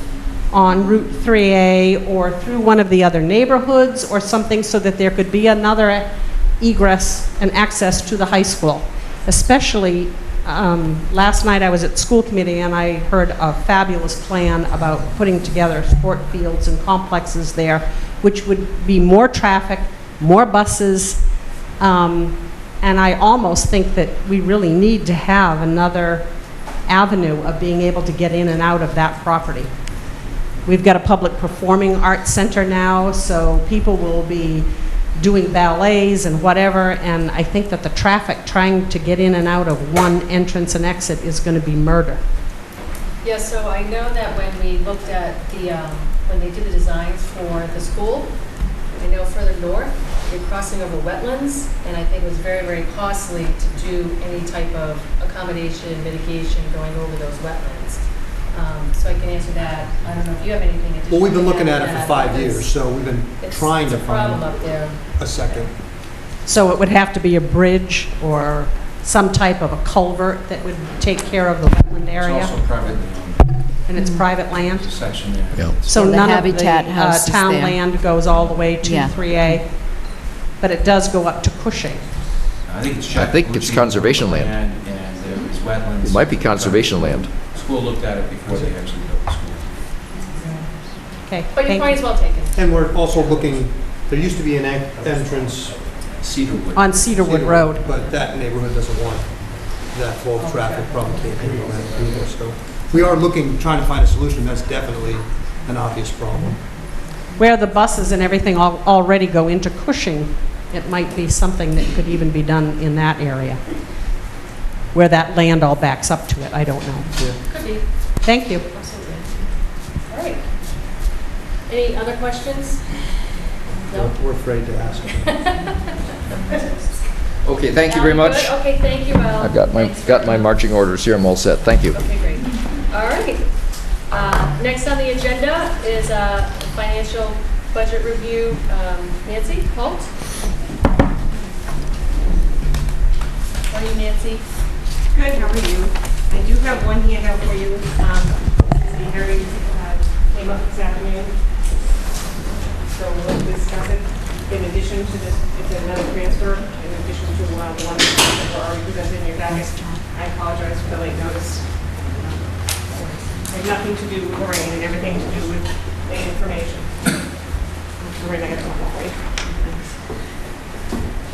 N: on Route 3A or through one of the other neighborhoods or something, so that there could be another egress and access to the high school. Especially, last night I was at school committee and I heard a fabulous plan about putting together sport fields and complexes there, which would be more traffic, more buses, and I almost think that we really need to have another avenue of being able to get in and out of that property. We've got a public performing arts center now, so people will be doing ballets and whatever, and I think that the traffic trying to get in and out of one entrance and exit is going to be murder.
A: Yeah, so I know that when we looked at the, when they did the designs for the school, I know further north, you're crossing over wetlands, and I think it was very, very costly to do any type of accommodation, mitigation going over those wetlands. So I can answer that. I don't know if you have anything additional.
B: Well, we've been looking
A: to
B: at
A: add
B: it
A: to
B: for
A: that,
B: 5 years,
A: because
B: so we've been trying to
A: it's a problem
B: find
A: up there.
B: a second.
N: So it would have to be a bridge or some type of a culvert that would take care of the wetland area.
D: It's also privately owned.
N: And it's private land?
D: There's a section there.
N: So
E: Yeah, the
N: none of
E: Habitat House is
N: the town
E: there.
N: land goes all the way to
E: Yeah.
N: 3A, but it does go up to Cushing.
D: I think it's
S: I think it's conservation land.
D: And there is wetlands.
S: It might be conservation land.
D: School looked at it before they actually built the school.
N: Okay,
A: But your
N: thank
A: point
N: you.
A: is well taken.
B: And we're also looking, there used to be an entrance.
D: Cedarwood.
N: On Cedarwood Road.
B: But that neighborhood doesn't want that flow of traffic, probably can't handle that either. So we are looking, trying to find a solution. That's definitely an obvious problem.
N: Where the buses and everything already go into Cushing, it might be something that could even be done in that area. Where that land all backs up to it, I don't know.
A: Could be.
N: Thank you.
A: Absolutely. All right. Any other questions? No?
B: We're afraid to ask.
S: Okay, thank you very
A: Sound
S: much.
A: good? Okay, thank you, Al.
S: I've got my marching orders here. I'm all set. Thank you.
A: Okay, great. All right. Next on the agenda is financial budget review. Nancy Holt? How are you, Nancy?
F: Good, how are you? I do have one handout for you. The hearing came up this afternoon, so we'll discuss it in addition to this. It's another transfer, in addition to the one that were already presented in your packet. I apologize for the late notice. It has nothing to do with the rain and everything to do with the information. We're going to get to one for you.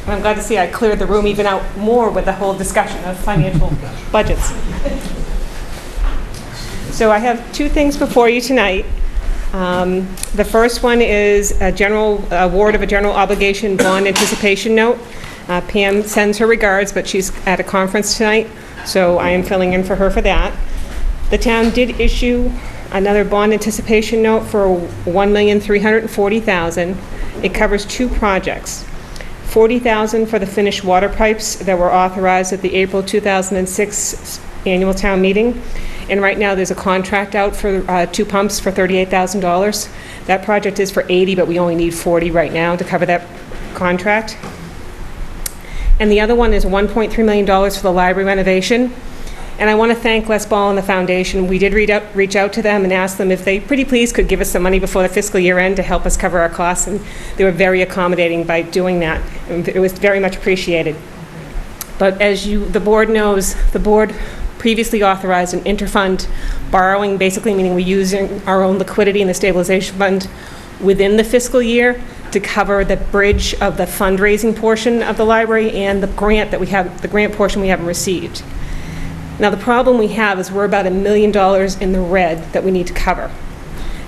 F: And I'm glad to see I cleared the room even out more with the whole discussion of financial budgets. So I have two things before you tonight. The first one is a general award of a general obligation bond anticipation note. Pam sends her regards, but she's at a conference tonight, so I am filling in for her for that. The town did issue another bond anticipation note for $1,340,000. It covers two projects. $40,000 for the finished water pipes that were authorized at the April 2006 annual town meeting. And right now, there's a contract out for two pumps for $38,000. That project is for $80,000, but we only need $40,000 right now to cover that contract. And the other one is $1.3 million for the library renovation. And I want to thank Les Ball and the foundation. We did reach out to them and ask them if they pretty please could give us some money before the fiscal year end to help us cover our costs, and they were very accommodating by doing that. And it was very much appreciated. But as the board knows, the board previously authorized an interfund borrowing, basically meaning we're using our own liquidity in the stabilization fund within the fiscal year to cover the bridge of the fundraising portion of the library and the grant portion we haven't received. Now, the problem we have is we're about $1 million in the red that we need to cover.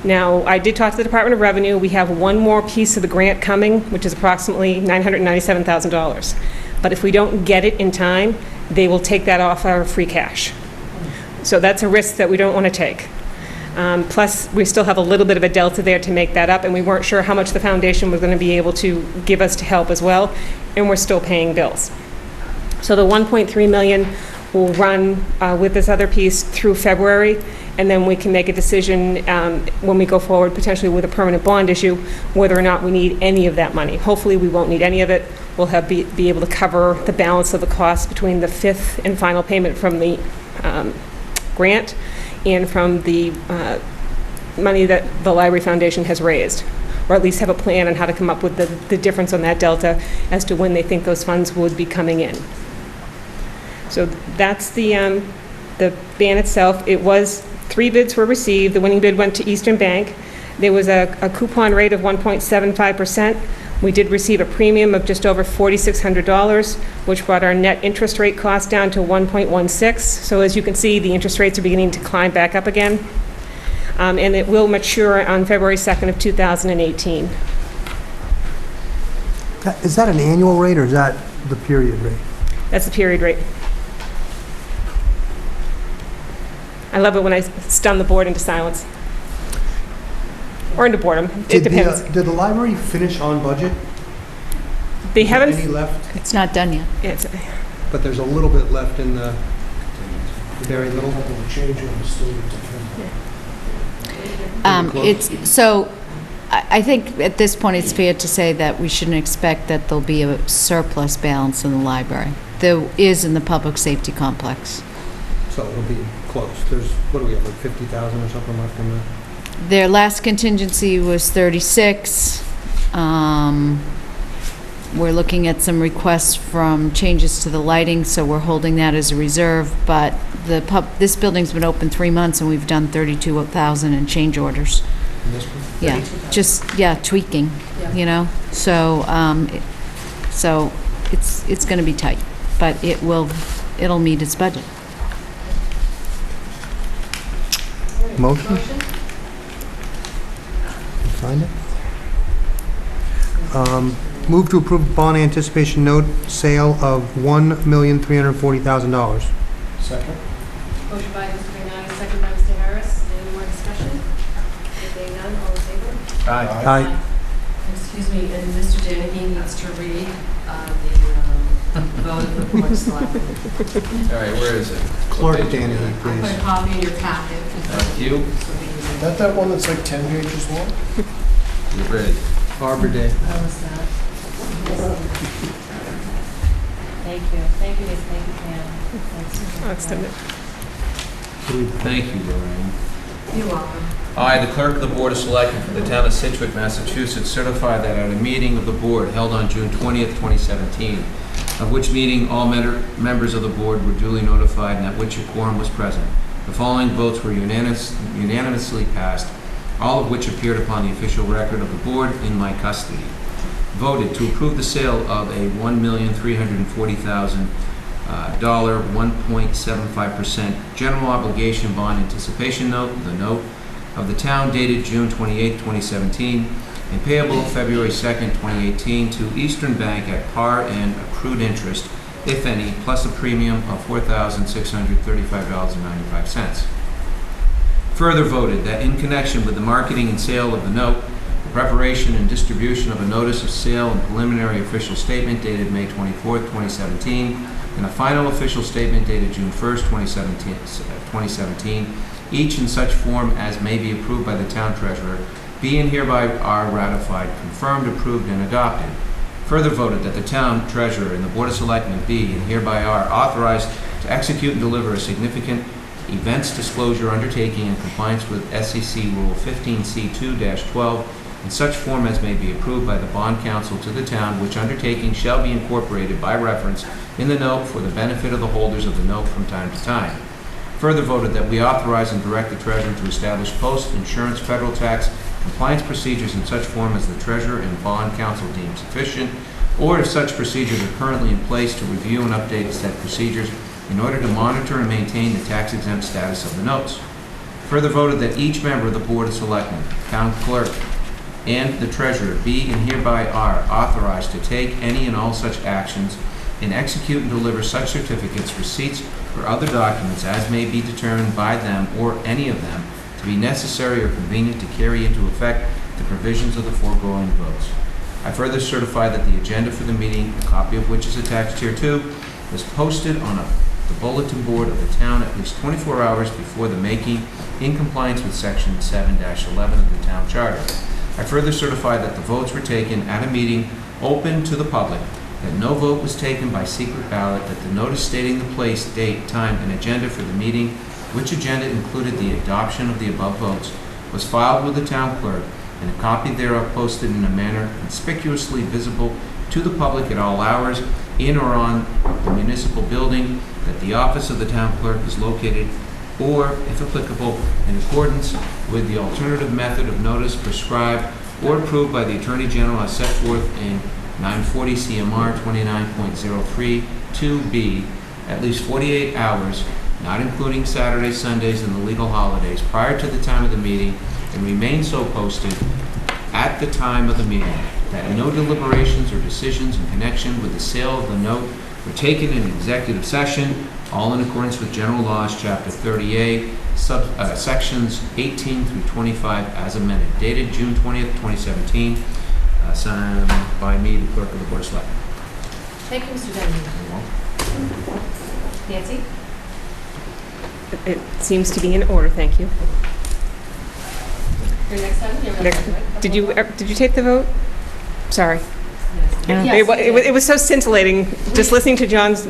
F: Now, I did talk to the Department of Revenue. We have one more piece of the grant coming, which is approximately $997,000. But if we don't get it in time, they will take that off our free cash. So that's a risk that we don't want to take. Plus, we still have a little bit of a delta there to make that up, and we weren't sure how much the foundation was going to be able to give us to help as well, and we're still paying bills. So the $1.3 million will run with this other piece through February, and then we can make a decision when we go forward, potentially with a permanent bond issue, whether or not we need any of that money. Hopefully, we won't need any of it. We'll be able to cover the balance of the cost between the fifth and final payment from the grant and from the money that the Library Foundation has raised, or at least have a plan on how to come up with the difference on that delta as to when they think those funds would be coming in. So that's the ban itself. It was 3 bids were received. The winning bid went to Eastern Bank. There was a coupon rate of 1.75%. We did receive a premium of just over $4,600, which brought our net interest rate cost down to 1.16. So as you can see, the interest rates are beginning to climb back up again. And it will mature on February 2nd of 2018.
B: Is that an annual rate or is that the period rate?
F: That's the period rate. I love it when I stun the board into silence. Or into boredom. It depends.
B: Did the library finish on budget?
F: They haven't.
B: Any left?
E: It's not done yet.
B: But there's a little bit left in the very little.
E: I think at this point it's fair to say that we shouldn't expect that there'll be a surplus balance in the library. There is in the public safety complex.
B: So it'll be close. There's, what do we have, like 50,000 or something left in there?
E: Their last contingency was 36. We're looking at some requests from changes to the lighting, so we're holding that as a reserve. But this building's been open 3 months, and we've done 32,000 in change orders. Yeah, just tweaking, you know. So it's going to be tight, but it'll meet its budget.
B: Motion? Find it. Move to approve bond anticipation note sale of $1,340,000.
C: Second.
A: Motion by Mr. Vignani, second by Mr. Harris. Any more discussion? If being none, all in favor?
B: Aye.
G: Excuse me, and Mr. Dennehy needs to read the vote of the Board of Selectmen.
D: All right, where is it?
B: Clerk Danny,
G: I put a
B: please.
G: copy in your packet.
D: Thank you.
C: Is that one that's like 10 pages long?
D: You're ready.
B: Arbor Day.
G: How was that? Thank you. Thank you, Miss. Thank you, Pam.
D: Thank you, Lorraine.
G: You're welcome.
D: I, the clerk of the Board of Selectmen for the town of Scituate, Massachusetts, certify that at a meeting of the board held on June 20th, 2017, of which meeting all members of the board were duly notified and at which a quorum was present, the following votes were unanimously passed, all of which appeared upon the official record of the board in my custody. Voted to approve the sale of a $1,340,000 1.75% general obligation bond anticipation note, the note of the town dated June 28, 2017, and payable February 2nd, 2018 to Eastern Bank at par and accrued interest, if any, plus a premium of $4,635.95. Further voted that in connection with the marketing and sale of the note, the preparation and distribution of a notice of sale and preliminary official statement dated May 24, 2017, and a final official statement dated June 1st, 2017, each in such form as may be approved by the town treasurer, be and hereby are ratified, confirmed, approved, and adopted. further voted that the town treasurer and the Board of Selectmen be and hereby are authorized to execute and deliver a significant events disclosure undertaking in compliance with SEC Rule 15C2-12 in such form as may be approved by the bond council to the town, which undertaking shall be incorporated by reference in the note for the benefit of the holders of the note from time to time. Further voted that we authorize and direct the treasurer to establish post-insurance federal tax compliance procedures in such form as the treasurer and bond council deem sufficient, or if such procedures are currently in place, to review and update said procedures in order to monitor and maintain the tax-exempt status of the notes. Further voted that each member of the Board of Selectmen, town clerk, and the treasurer be and hereby are authorized to take any and all such actions and execute and deliver such certificates, receipts, or other documents as may be determined by them or any of them to be necessary or convenient to carry into effect the provisions of the foregoing votes. I further certify that the agenda for the meeting, a copy of which is attached here too, was posted on the bulletin board of the town at least 24 hours before the making, in compliance with Section 7-11 of the town charter. I further certify that the votes were taken at a meeting open to the public, that no vote was taken by secret ballot, that the notice stating the place, date, time, and agenda for the meeting, which agenda included the adoption of the above votes, was filed with the town clerk, and a copy thereof posted in a manner conspicuously visible to the public at all hours in or on the municipal building, that the office of the town clerk is located, or, if applicable, in accordance with the alternative method of notice prescribed or approved by the Attorney General as set forth in 940 CMR 29.03 2B, at least 48 hours, not including Saturdays, Sundays, and the legal holidays, prior to the time of the meeting, and remain so posted at the time of the meeting, that no deliberations or decisions in connection with the sale of the note were taken in executive session, all in accordance with general laws, chapter 38, sections 18 through 25, as amended, dated June 20th, 2017, signed by me, the clerk of the Board of Selectmen.
A: Thank you, Mr. Denny. Nancy?
F: It seems to be in order, thank you.
A: Your next item? Your next item, right?
F: Did you take the vote? Sorry.
A: Yes, we did.
F: It was so scintillating, just listening to John's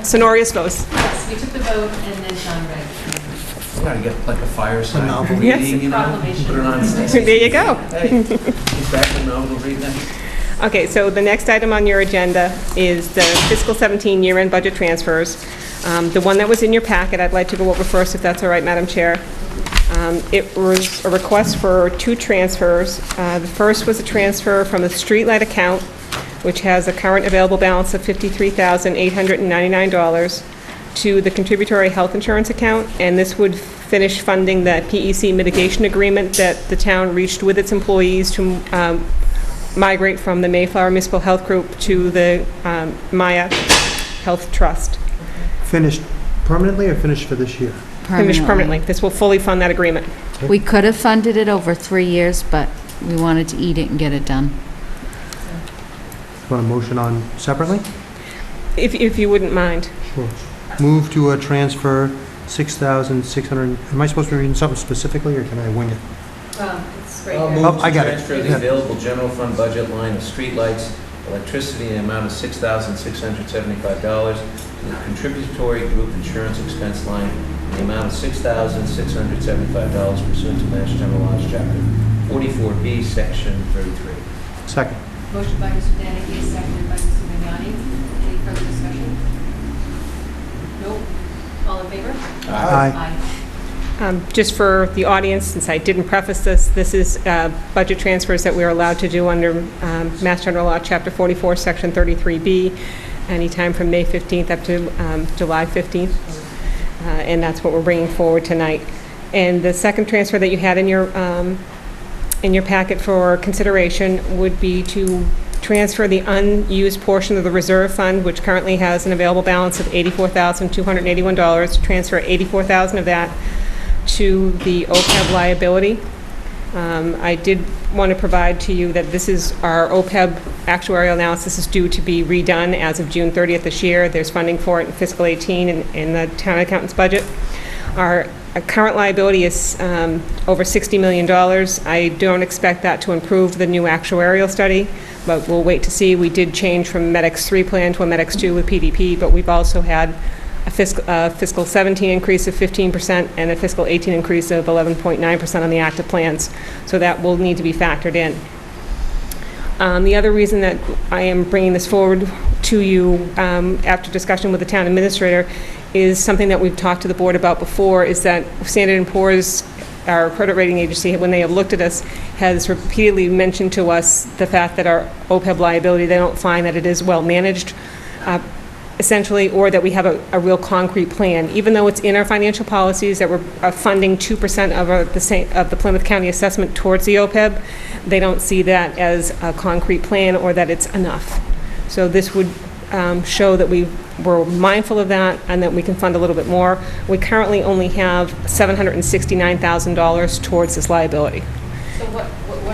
F: sonorous voice.
A: Yes, we took the vote and then John read.
D: We gotta get like a fireside
B: novel
D: reading,
F: Yes.
D: you know?
A: Proclamation.
D: Put it on Stacey.
F: There you go.
D: Hey, is that the novel reading?
F: Okay, so the next item on your agenda is the fiscal 17 year-end budget transfers. The one that was in your packet, I'd like to go over first, if that's all right, Madam Chair. It was a request for two transfers. The first was a transfer from the streetlight account, which has a current available balance of $53,899, to the contributory health insurance account, and this would finish funding the PEC mitigation agreement that the town reached with its employees to migrate from the Mayflower Municipal Health Group to the Maya Health Trust.
B: Finished permanently or finished for this year?
F: Finished permanently. This will fully fund that agreement.
E: We could have funded it over 3 years, but we wanted to eat it and get it done.
B: Want a motion on separately?
F: If you wouldn't mind.
B: Sure. Move to transfer 6,600, am I supposed to be reading something specifically, or can I wing it?
A: It's right
D: I'll
A: here.
D: move
B: Oh, I
D: to
B: got it.
D: transfer the
B: Yeah.
D: available general fund budget line of streetlights, electricity in the amount of $6,675 to the contributory group insurance expense line in the amount of $6,675 pursuant to Mass General Laws, Chapter 44B, Section 33.
B: Second.
A: Motion by Mr. Danahy, seconded by Mr. Vignani. Any further discussion? Nope. All in favor?
B: Aye.
F: Just for the audience, since I didn't preface this, this is budget transfers that we're allowed to do under Mass General Law, Chapter 44, Section 33B, anytime from May 15th up to July 15th. And that's what we're bringing forward tonight. And the second transfer that you had in your packet for consideration would be to transfer the unused portion of the reserve fund, which currently has an available balance of $84,281, transfer $84,000 of that to the OPEB liability. I did want to provide to you that this is our OPEB actuarial analysis is due to be redone as of June 30th this year. There's funding for it in fiscal 18 in the town accountant's budget. Our current liability is over $60 million. I don't expect that to improve the new actuarial study, but we'll wait to see. We did change from MedX 3 plan to a MedX 2 with PDP, but we've also had a fiscal 17 increase of 15% and a fiscal 18 increase of 11.9% on the active plans. So that will need to be factored in. The other reason that I am bringing this forward to you after discussion with the town administrator is something that we've talked to the board about before, is that Standard & Poor's, our credit rating agency, when they have looked at us, has repeatedly mentioned to us the fact that our OPEB liability, they don't find that it is well managed, essentially, or that we have a real concrete plan. Even though it's in our financial policies that we're funding 2% of the Plymouth County assessment towards the OPEB, they don't see that as a concrete plan or that it's enough. So this would show that we're mindful of that and that we can fund a little bit more. We currently only have $769,000 towards this liability.
L: So what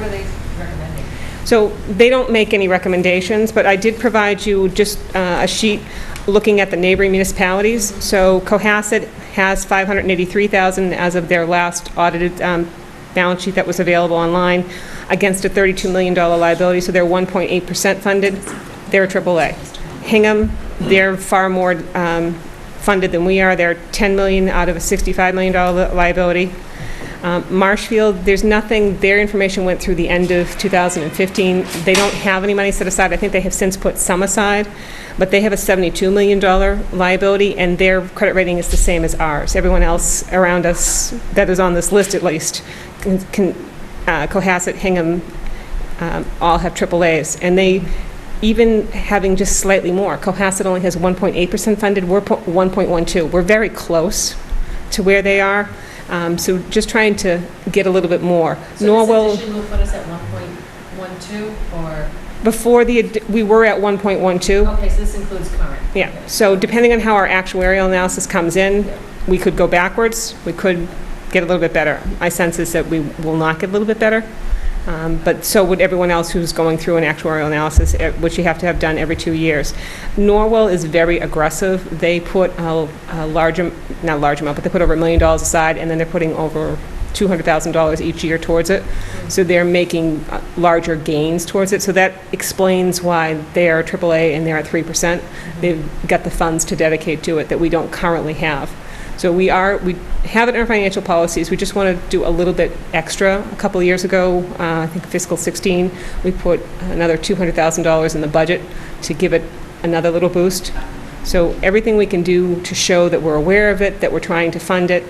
L: are they recommending?
F: So they don't make any recommendations, but I did provide you just a sheet looking at the neighboring municipalities. So Cohasset has $583,000 as of their last audited balance sheet that was available online against a $32 million liability, so they're 1.8% funded. They're a AAA. Hingham, they're far more funded than we are. They're $10 million out of a $65 million liability. Marshfield, there's nothing, their information went through the end of 2015. They don't have any money set aside. I think they have since put some aside, but they have a $72 million liability, and their credit rating is the same as ours. Everyone else around us that is on this list, at least, Cohasset, Hingham, all have AAAs, and they, even having just slightly more, Cohasset only has 1.8% funded, we're 1.12. We're very close to where they are. So just trying to get a little bit more.
G: So
F: Norwell,
G: this addition will put us at 1.12, or?
F: before we were at 1.12.
G: Okay, so this includes current.
F: Yeah, so depending on how our actuarial analysis comes in, we could go backwards, we could get a little bit better. My sense is that we will not get a little bit better, but so would everyone else who's going through an actuarial analysis, which you have to have done every 2 years. Norwell is very aggressive. They put not a large amount, but they put over $1 million aside, and then they're putting over $200,000 each year towards it. So they're making larger gains towards it. So that explains why they are AAA and they're at 3%. They've got the funds to dedicate to it that we don't currently have. So we have it in our financial policies. We just want to do a little bit extra. A couple of years ago, I think fiscal 16, we put another $200,000 in the budget to give it another little boost. So everything we can do to show that we're aware of it, that we're trying to fund it.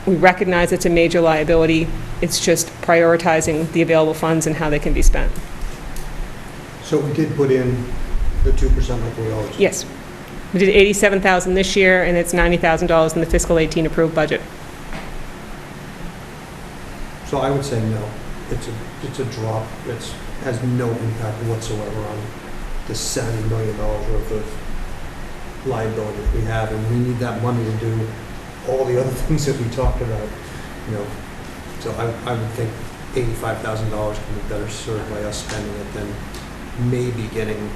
F: We recognize it's a major liability. It's just prioritizing the available funds and how they can be spent.
B: So we did put in the 2% like we always do?
F: Yes. We did $87,000 this year, and it's $90,000 in the fiscal 18 approved budget.
B: So I would say no. It's a drop. It has no impact whatsoever on the $70 million worth of liability that we have, and we need that money to do all the other things that we talked about, So I would think $85,000 can be better served by us spending it than maybe getting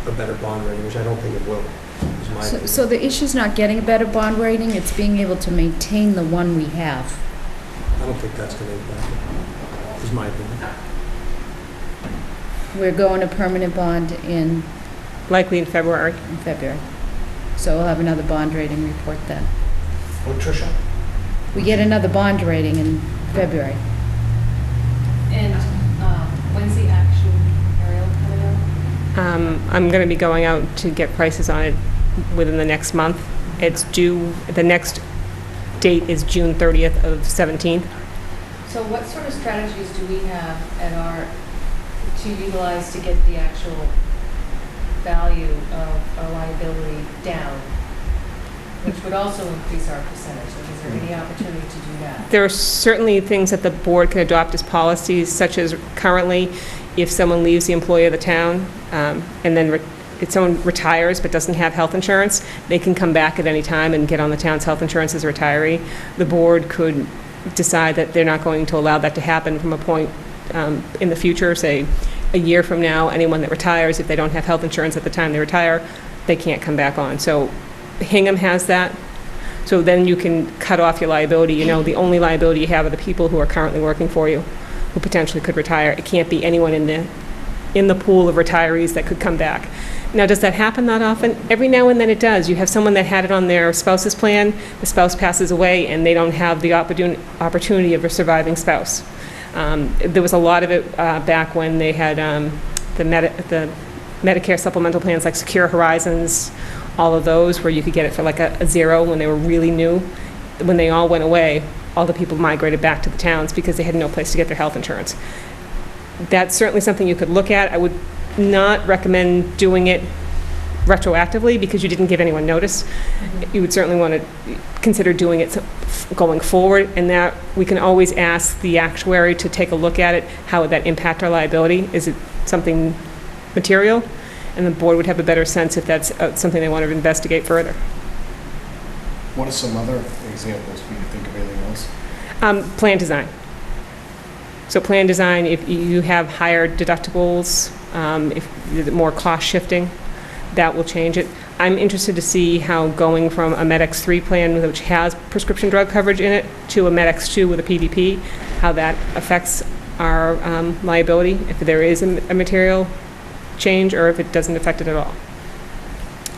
B: a better bond rating, which I don't think it will, is my opinion.
E: So the issue's not getting a better bond rating, it's being able to maintain the one we have.
B: I don't think that's going to impact it, is my opinion.
E: We're going to permanent bond
F: likely in February.
E: So we'll have another bond rating report then.
C: Oh, Tricia?
E: We get another bond rating in February.
G: And when's the actual aerial coming out?
F: I'm going to be going out to get prices on it within the next month. It's due, the next date is June 30th of 17.
G: So what sort of strategies do we have to utilize to get the actual value of our liability down, which would also increase our percentage? Like, is there any opportunity to do that?
F: There are certainly things that the board can adopt as policies, such as currently, if someone leaves the employee of the town, and then if someone retires but doesn't have health insurance, they can come back at any time and get on the town's health insurance as a retiree. The board could decide that they're not going to allow that to happen from a point in the future, say a year from now. Anyone that retires, if they don't have health insurance at the time they retire, they can't come back on. So Hingham has that. So then you can cut off your liability. The only liability you have are the people who are currently working for you, who potentially could retire. It can't be anyone in the in the pool of retirees that could come back. Now, does that happen that often? Every now and then it does. You have someone that had it on their spouse's plan, the spouse passes away, and they don't have the opportunity of a surviving spouse. There was a lot of it back when they had the Medicare supplemental plans like Secure Horizons, all of those, where you could get it for like a zero when they were really new. When they all went away, all the people migrated back to the towns because they had no place to get their health insurance. That's certainly something you could look at. I would not recommend doing it retroactively because you didn't give anyone notice. You would certainly want to consider doing it going forward, and that we can always ask the actuary to take a look at it. How would that impact our liability? Is it something material? And the board would have a better sense if that's something they want to investigate further.
C: What are some other examples? Can you think of anything else?
F: Plan design. So plan design, if you have higher deductibles, if more cost shifting, that will change it. I'm interested to see how going from a MedX3 plan, which has prescription drug coverage in it, to a MedX2 with a PDP, how that affects our liability, if there is a material change or if it doesn't affect it at all.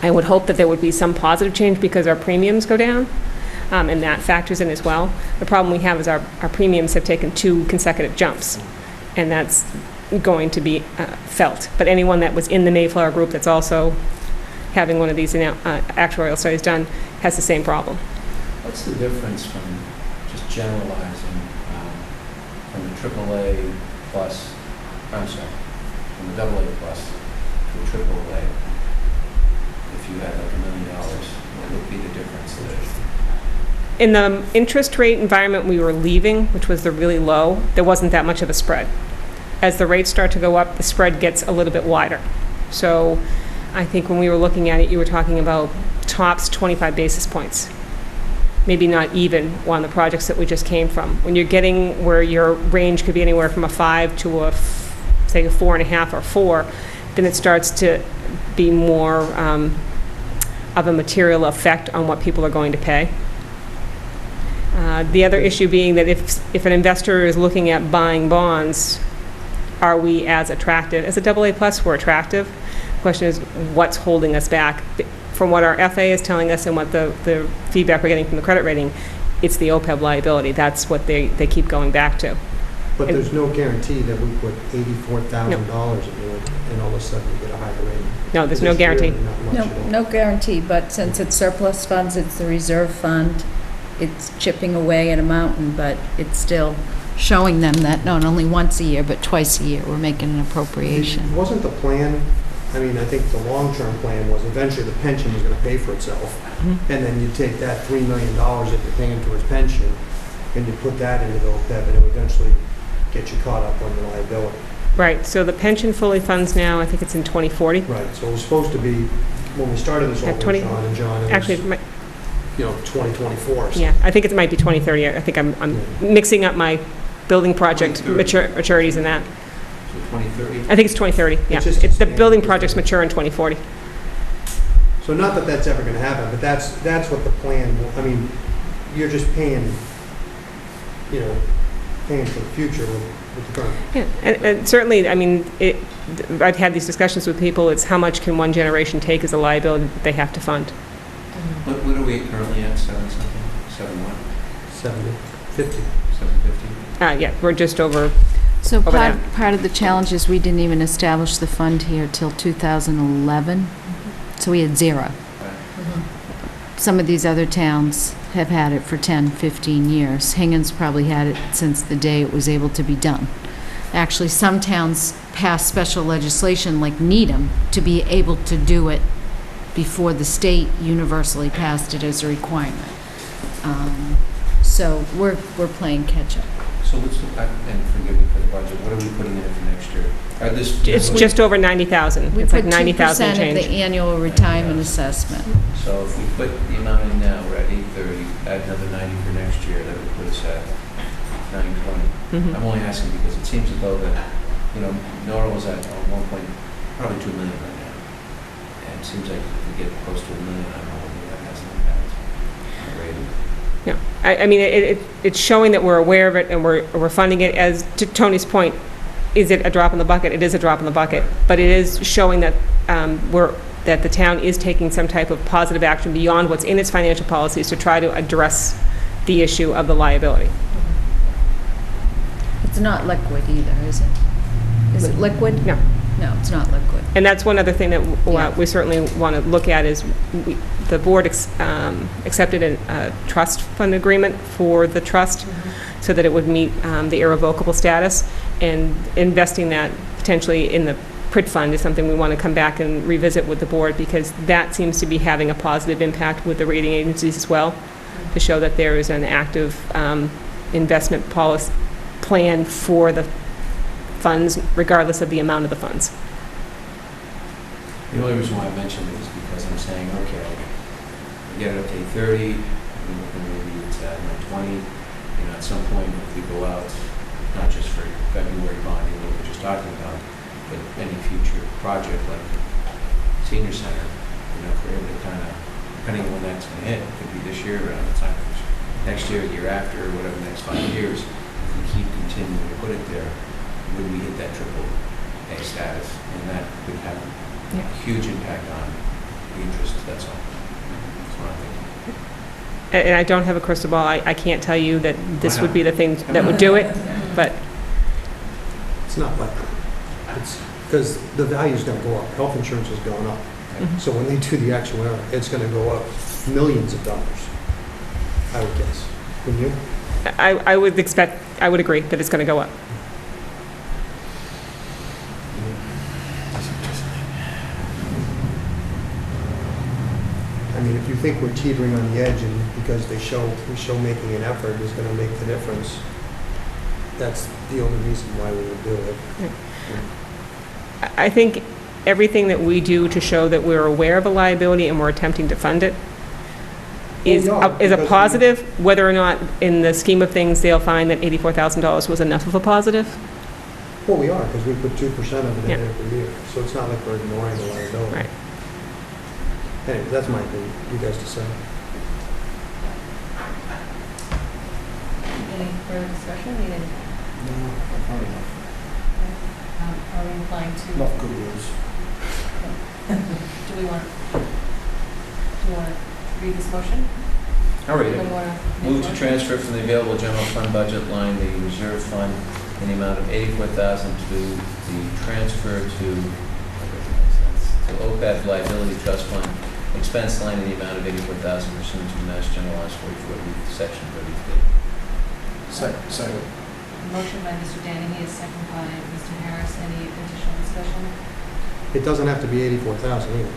F: I would hope that there would be some positive change because our premiums go down, and that factors in as well. The problem we have is our premiums have taken 2 consecutive jumps, and that's going to be felt. But anyone that was in the Mayflower group that's also having one of these actuarial studies done has the same problem.
D: What's the difference from just generalizing from the AAA plus, I'm sorry, from the AA plus to a AAA? If you had like $1 million, what would be the difference there?
F: In the interest rate environment we were leaving, which was the really low, there wasn't that much of a spread. As the rates start to go up, the spread gets a little bit wider. So I think when we were looking at it, you were talking about tops 25 basis points. Maybe not even on the projects that we just came from. When you're getting where your range could be anywhere from a 5 to say a 4.5 or 4, then it starts to be more of a material effect on what people are going to pay. The other issue being that if an investor is looking at buying bonds, are we as attractive? As a AA plus, we're attractive. The question is, what's holding us back? From what our FA is telling us and what the feedback we're getting from the credit rating, it's the OPEB liability. That's what they keep going back to.
B: But there's no guarantee that we put $84,000 into it and all of a sudden we get a higher rating.
F: No, there's no guarantee.
B: Really not much at all.
L: No guarantee, but since it's surplus funds, it's the reserve fund, it's chipping away at a mountain, but it's still showing them that not only once a year, but twice a year, we're making an appropriation.
B: Wasn't the plan, I mean, I think the long-term plan was eventually the pension was going to pay for itself. And then you take that $3 million that you're paying towards pension and you put that into the OPEB and it would eventually get you caught up on the liability.
F: Right, so the pension fully funds now, I think it's in 2040.
B: Right, so it was supposed to be, when we started this whole
F: At
B: thing, John and John, it
F: actually,
B: was, 2024. So.
F: Yeah, I think it might be 2030. I think I'm mixing up my building project maturities in that.
D: So 2030?
F: I think it's 2030, yeah.
B: It's
F: the building projects mature in 2040.
B: So not that that's ever going to happen, but that's what the plan, I mean, you're just paying for the future with the current.
F: Yeah, and certainly, I mean, I've had these discussions with people, it's how much can one generation take as a liability that they have to fund.
D: What are we currently at, 7 something, 7 what?
B: 750.
D: 750?
F: Yeah, we're just over.
E: So
F: over that.
E: part of the challenge is we didn't even establish the fund here till 2011, so we had zero. Some of these other towns have had it for 10, 15 years. Hingham's probably had it since the day it was able to be done. Actually, some towns passed special legislation like Needham to be able to do it before the state universally passed it as a requirement. So we're playing catch-up.
D: So what's the, and forgive me for the budget, what are we putting in for next year?
F: It's just over 90,000.
E: We
F: It's
E: put
F: like 90,000
E: 2%
F: change.
E: of the annual retirement assessment.
D: So if we put the amount in now, we're at 830, add another 90 for next year, that would put us at 920. I'm only asking because it seems as though that, Norwell's at 1 point, probably 2 million right now. And it seems like if we get close to $1 million, I don't know whether that has an impact on the rating.
F: Yeah, I mean, it's showing that we're aware of it and we're funding it. As to Tony's point, is it a drop in the bucket? It is a drop in the bucket, but it is showing that that the town is taking some type of positive action beyond what's in its financial policies to try to address the issue of the liability.
E: It's not liquid either, is it? Is it liquid?
F: No.
E: No, it's not liquid.
F: And that's one other thing that we certainly want to look at is the board accepted a trust fund agreement for the trust so that it would meet the irrevocable status, and investing that potentially in the PRIT fund is something we want to come back and revisit with the board, because that seems to be having a positive impact with the rating agencies as well, to show that there is an active investment policy plan for the funds, regardless of the amount of the funds.
D: The only reason why I mentioned it is because I'm saying, okay, we get it up to 8:30, maybe it's at 9:20, at some point, if we go out, not just for February bonding, what we were just talking about, but any future project like senior center, if we're able to kind of, depending on when that's going to hit, it could be this year, around the time, next year, the year after, or whatever, the next 5 years, if we keep continuing to put it there, when we hit that triple A status, and that would have a huge impact on the interest, that's all. That's what I'm thinking.
F: And I don't have a crystal ball. I can't tell you that this would be the thing that would do it, but
B: It's not like, it's, because the value's gonna go up, health insurance is going up. So when they do the actuarial, it's gonna go up millions of dollars, I would guess. Wouldn't you?
F: I would agree that it's going to go up.
B: I mean, if you think we're teetering on the edge, and because we show making an effort is gonna make the difference, that's the only reason why we would do it.
F: I think everything that we do to show that we're aware of a liability and we're attempting to fund it is a positive, whether or not in the scheme of things they'll find that $84,000 was enough of a positive.
B: Well, we are, because we put 2% of it in every year, so it's not like we're ignoring the liability.
F: Right.
B: Anyway, that's my opinion, you guys decide.
G: Any further discussion needed?
C: No, probably not.
G: Are we inclined to?
C: Enough good news.
G: Do we want to read this motion?
D: All right.
G: Anybody wanna make a
D: Move to
G: motion?
D: transfer from the available general fund budget line, the reserve fund, in the amount of $84,000 to the transfer to OPEB liability trust fund expense line in the amount of $84,000 pursuant to Mass General Laws 44, Section 33.
C: Second.
G: Motion by Mr. Danahy, a second by Mr. Harris. Any additional discussion?
B: It doesn't have to be 84,000 either.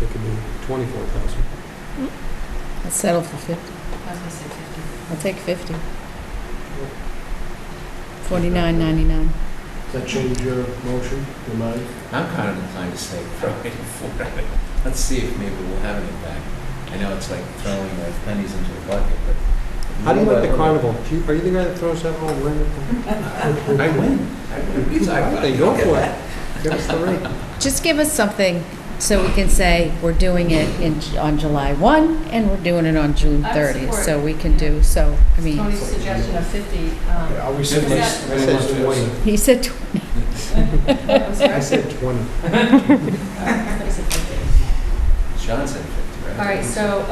B: It could be 24,000.
L: Let's settle for 50.
G: I was going to say 50.
L: I'll take 50. $49.99.
C: Does that change your motion, your mind?
D: I'm kind of inclined to say throw 84 at it. Let's see if maybe we'll have an impact. I know it's like throwing pennies into a bucket, but...
B: How do you like the carnival? Are you the guy that throws that all in?
D: I win.
B: Then go for it. Give us the rate.
E: Just give us something so we can say we're doing it on July 1 and we're doing it on June
G: I would
E: 30th.
G: support,
E: So we can do, so, I mean,
G: Tony's suggestion of 50.
C: Are we saying this?
B: I said 20.
E: he said 20.
B: I said 20.
D: John said 50, right?
G: All right, so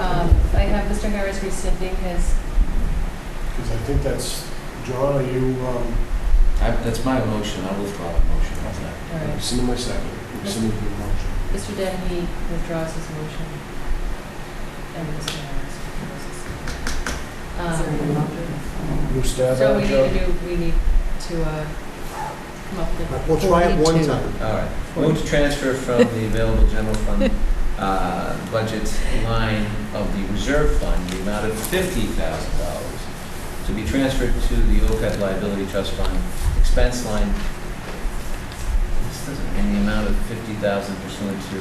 G: I have Mr. Harris rescinding his,
C: Because I think that's, John, are you,
D: That's my motion. I'll withdraw my motion. How's that?
G: all right.
C: rescinding my second, rescinding your motion?
G: Mr. Danahy withdraws his motion. And Mr. Harris withdraws.
C: You stab
G: So
C: at it,
G: we need to come up with.
B: We'll try it one
E: 42.
B: time.
D: All right. Move to transfer from the available general fund budget line of the reserve fund the amount of $50,000 to be transferred to the OPEB liability trust fund expense line. This doesn't, in the amount of $50,000 pursuant to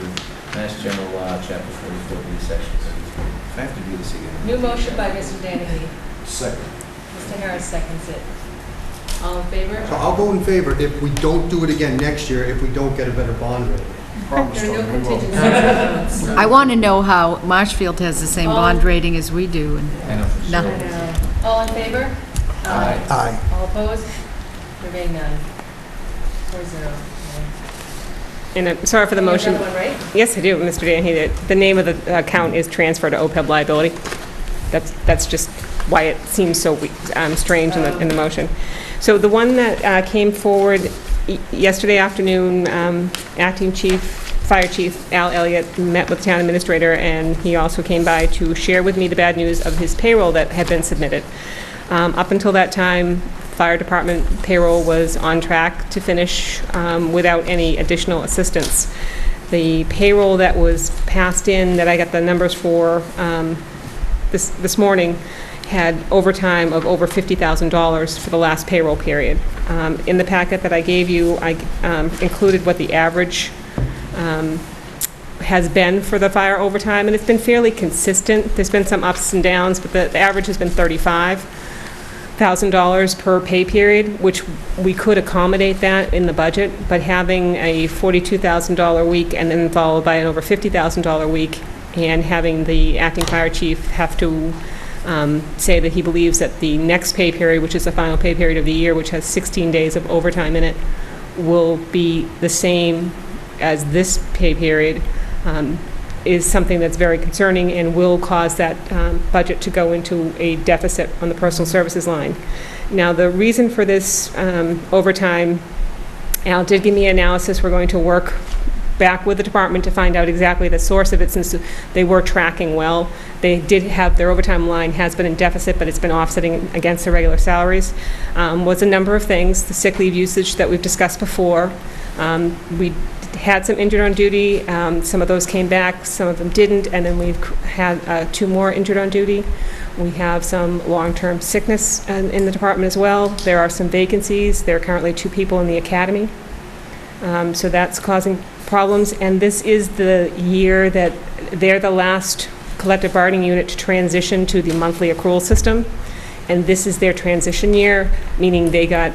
D: Mass General Law, Chapter 44B, Section 33. I have to do this again.
G: New motion by Mr. Danahy.
C: Second.
G: Mr. Harris seconds it. All in favor?
B: So I'll vote in favor if we don't do it again next year, if we don't get a better bond rating.
C: Promise,
G: There are no
C: Tony, we will.
G: contingencies.
E: I want to know how Marshfield has the same bond rating as we do. And
D: I know for
E: No.
D: sure.
G: All in favor?
D: Aye.
B: Aye.
G: All opposed? There being none. 4-0.
F: And sorry for the
G: You have
F: motion.
G: another one, right?
F: Yes, I do, Mr. Danheed. The name of the account is transfer to OPEB liability. That's just why it seems so strange in the motion. So the one that came forward yesterday afternoon, Acting Fire Chief Al Elliott met with the town administrator, and he also came by to share with me the bad news of his payroll that had been submitted. Up until that time, fire department payroll was on track to finish without any additional assistance. The payroll that was passed in, that I got the numbers for this morning, had overtime of over $50,000 for the last payroll period. In the packet that I gave you, I included what the average has been for the fire overtime, and it's been fairly consistent. There's been some ups and downs, but the average has been $35,000 per pay period, which we could accommodate that in the budget, but having a $42,000 week and then followed by an over $50,000 week, and having the acting fire chief have to say that he believes that the next pay period, which is the final pay period of the year, which has 16 days of overtime in it, will be the same as this pay period, is something that's very concerning and will cause that budget to go into a deficit on the personal services line. Now, the reason for this overtime, Al did give me analysis. We're going to work back with the department to find out exactly the source of it, since they were tracking well. They did have, their overtime line has been in deficit, but it's been offsetting against their regular salaries. Was a number of things, the sick leave usage that we've discussed before. We had some injured on duty, some of those came back, some of them didn't, and then we've had 2 more injured on duty. We have some long-term sickness in the department as well. There are some vacancies. There are currently 2 people in the academy. So that's causing problems, and this is the year that they're the last collective bargaining unit to transition to the monthly accrual system, and this is their transition year, meaning they got,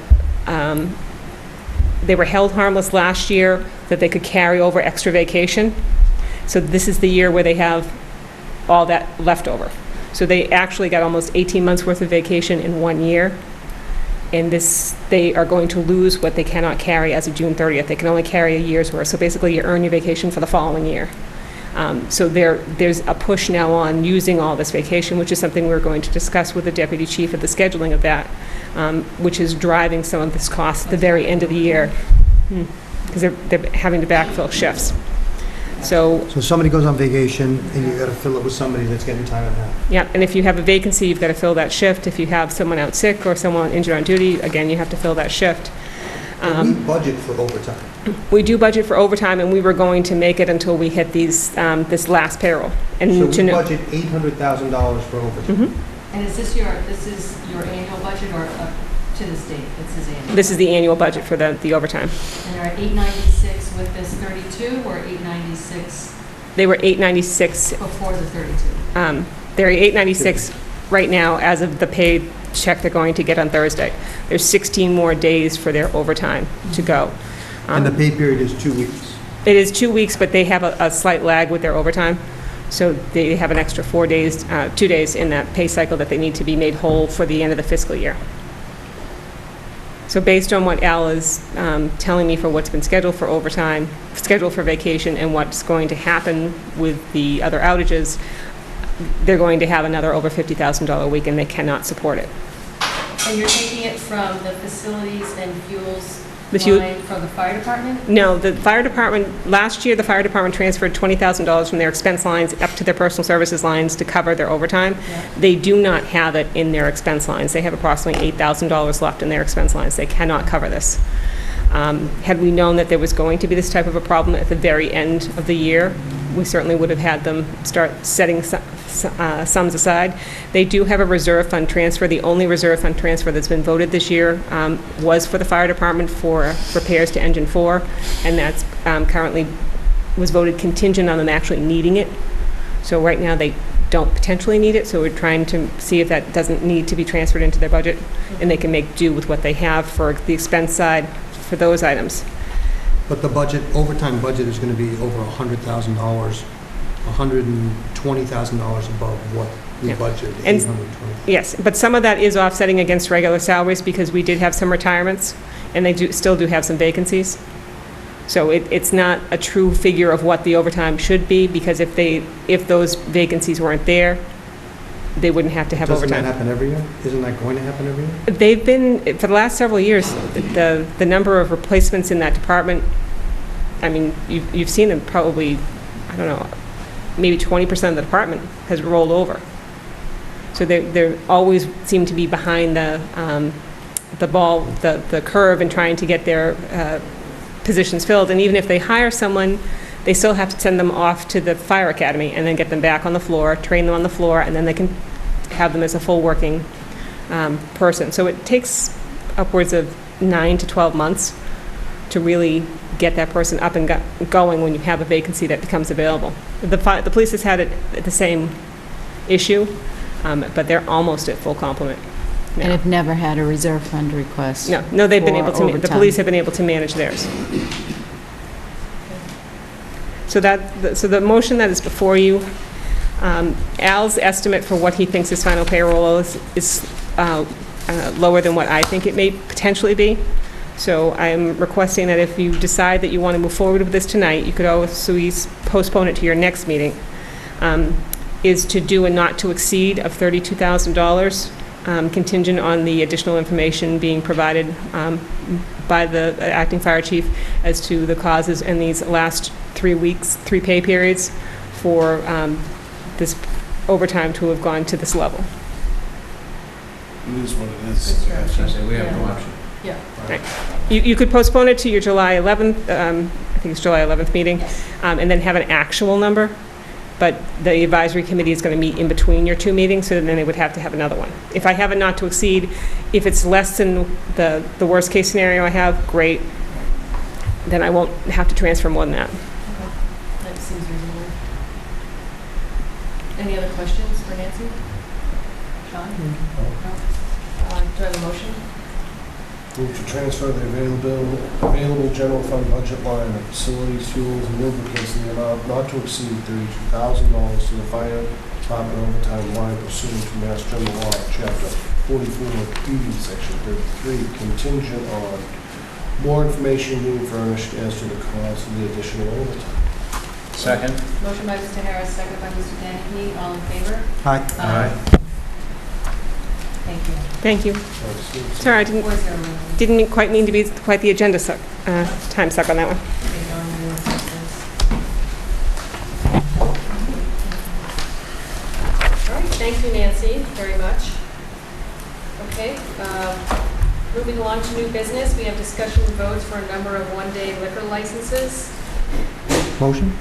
F: they were held harmless last year that they could carry over extra vacation. So this is the year where they have all that left over. So they actually got almost 18 months worth of vacation in 1 year. And this, they are going to lose what they cannot carry as of June 30th. They can only carry a year's worth. So basically, you earn your vacation for the following year. So there's a push now on using all this vacation, which is something we're going to discuss with the deputy chief of the scheduling of that, which is driving some of this cost at the very end of the year, because they're having to backfill shifts. So
B: somebody goes on vacation, and you gotta fill it with somebody that's getting time and a half.
F: yeah, and if you have a vacancy, you've got to fill that shift. If you have someone out sick or someone injured on duty, again, you have to fill that shift.
B: We budget for overtime.
F: We do budget for overtime, and we were going to make it until we hit these, this last payroll. And
B: So
F: to
B: we
F: know,
B: budget $800,000 for overtime.
G: And is this your annual budget or up to this date? This is annual.
F: this is the annual budget for the overtime.
G: And they're at 896 with this 32, or 896
F: They were 896.
G: before the 32?
F: They're 896 right now as of the paid check they're going to get on Thursday. There's 16 more days for their overtime to go.
B: And the pay period is 2 weeks.
F: It is 2 weeks, but they have a slight lag with their overtime. So they have an extra 4 days, 2 days in that pay cycle that they need to be made whole for the end of the fiscal year. So based on what Al is telling me for what's been scheduled for overtime, scheduled for vacation, and what's going to happen with the other outages, they're going to have another over $50,000 week, and they cannot support it.
G: And you're taking it from the facilities and fuels
F: The fuel-
G: line from the fire department?
F: No, the fire department, last year, the fire department transferred $20,000 from their expense lines up to their personal services lines to cover their overtime. They do not have it in their expense lines. They have approximately $8,000 left in their expense lines. They cannot cover this. Had we known that there was going to be this type of a problem at the very end of the year, we certainly would have had them start setting sums aside. They do have a reserve fund transfer. The only reserve fund transfer that's been voted this year was for the fire department for repairs to engine 4, and that's currently was voted contingent on them actually needing it. So right now they don't potentially need it, so we're trying to see if that doesn't need to be transferred into their budget, and they can make do with what they have for the expense side for those items.
B: But the budget, overtime budget is gonna be over $100,000, $120,000 above what we budgeted,
F: And-
B: 820.
F: Yes, but some of that is offsetting against regular salaries because we did have some retirements and they still do have some vacancies. So it's not a true figure of what the overtime should be, because if those vacancies weren't there, they wouldn't have to have
B: Doesn't
F: overtime.
B: that happen every year? Isn't that going to happen every year?
F: They've been, for the last several years, the number of replacements in that department, I mean, you've seen them probably, I don't know, maybe 20% of the department has rolled over. So they always seem to be behind the curve in trying to get their positions filled. And even if they hire someone, they still have to send them off to the fire academy and then get them back on the floor, train them on the floor, and then they can have them as a full working person. So it takes upwards of 9 to 12 months to really get that person up and going when you have a vacancy that becomes available. The police has had the same issue, but they're almost at full complement now.
E: And have never had a reserve fund request.
F: No, they've been
E: for
F: able to, the
E: overtime.
F: police have been able to manage theirs. So the motion that is before you, Al's estimate for what he thinks his final payroll is lower than what I think it may potentially be. So I'm requesting that if you decide that you want to move forward with this tonight, you could also postpone it to your next meeting, is to do a not to exceed of $32,000, contingent on the additional information being provided by the acting fire chief as to the causes in these last 3 weeks, 3 pay periods for this overtime to have gone to this level.
C: It is what it is.
D: I was gonna say, we have no option.
G: Yeah.
F: Right. You could postpone it to your July 11th, I think it's July 11th meeting, and then have an actual number, but the advisory committee is going to meet in between your 2 meetings, so then they would have to have another one. If I have a not to exceed, if it's less than the worst case scenario I have, great, then I won't have to transfer more than that.
G: That seems reasonable. Any other questions for Nancy? Sean? No? Do I have a motion?
C: Move to transfer the available general fund budget line of facilities, fuels, and lubricants in the amount not to exceed $32,000 to the fire department overtime line pursuant to Mass General Law, Chapter 44D, Section 33, contingent on more information being furnished as to the cost of the additional overtime.
D: Second?
G: Motion by Mr. Harris, second by Mr. Danahy. All in favor?
B: Aye.
D: Aye.
G: Thank you.
F: Thank you. Sorry, I didn't quite mean to be quite the agenda time suck on that one.
G: All right, thank you, Nancy, very much. Okay, moving along to new business, we have discussion and votes for a number of one-day liquor licenses.
B: Motion?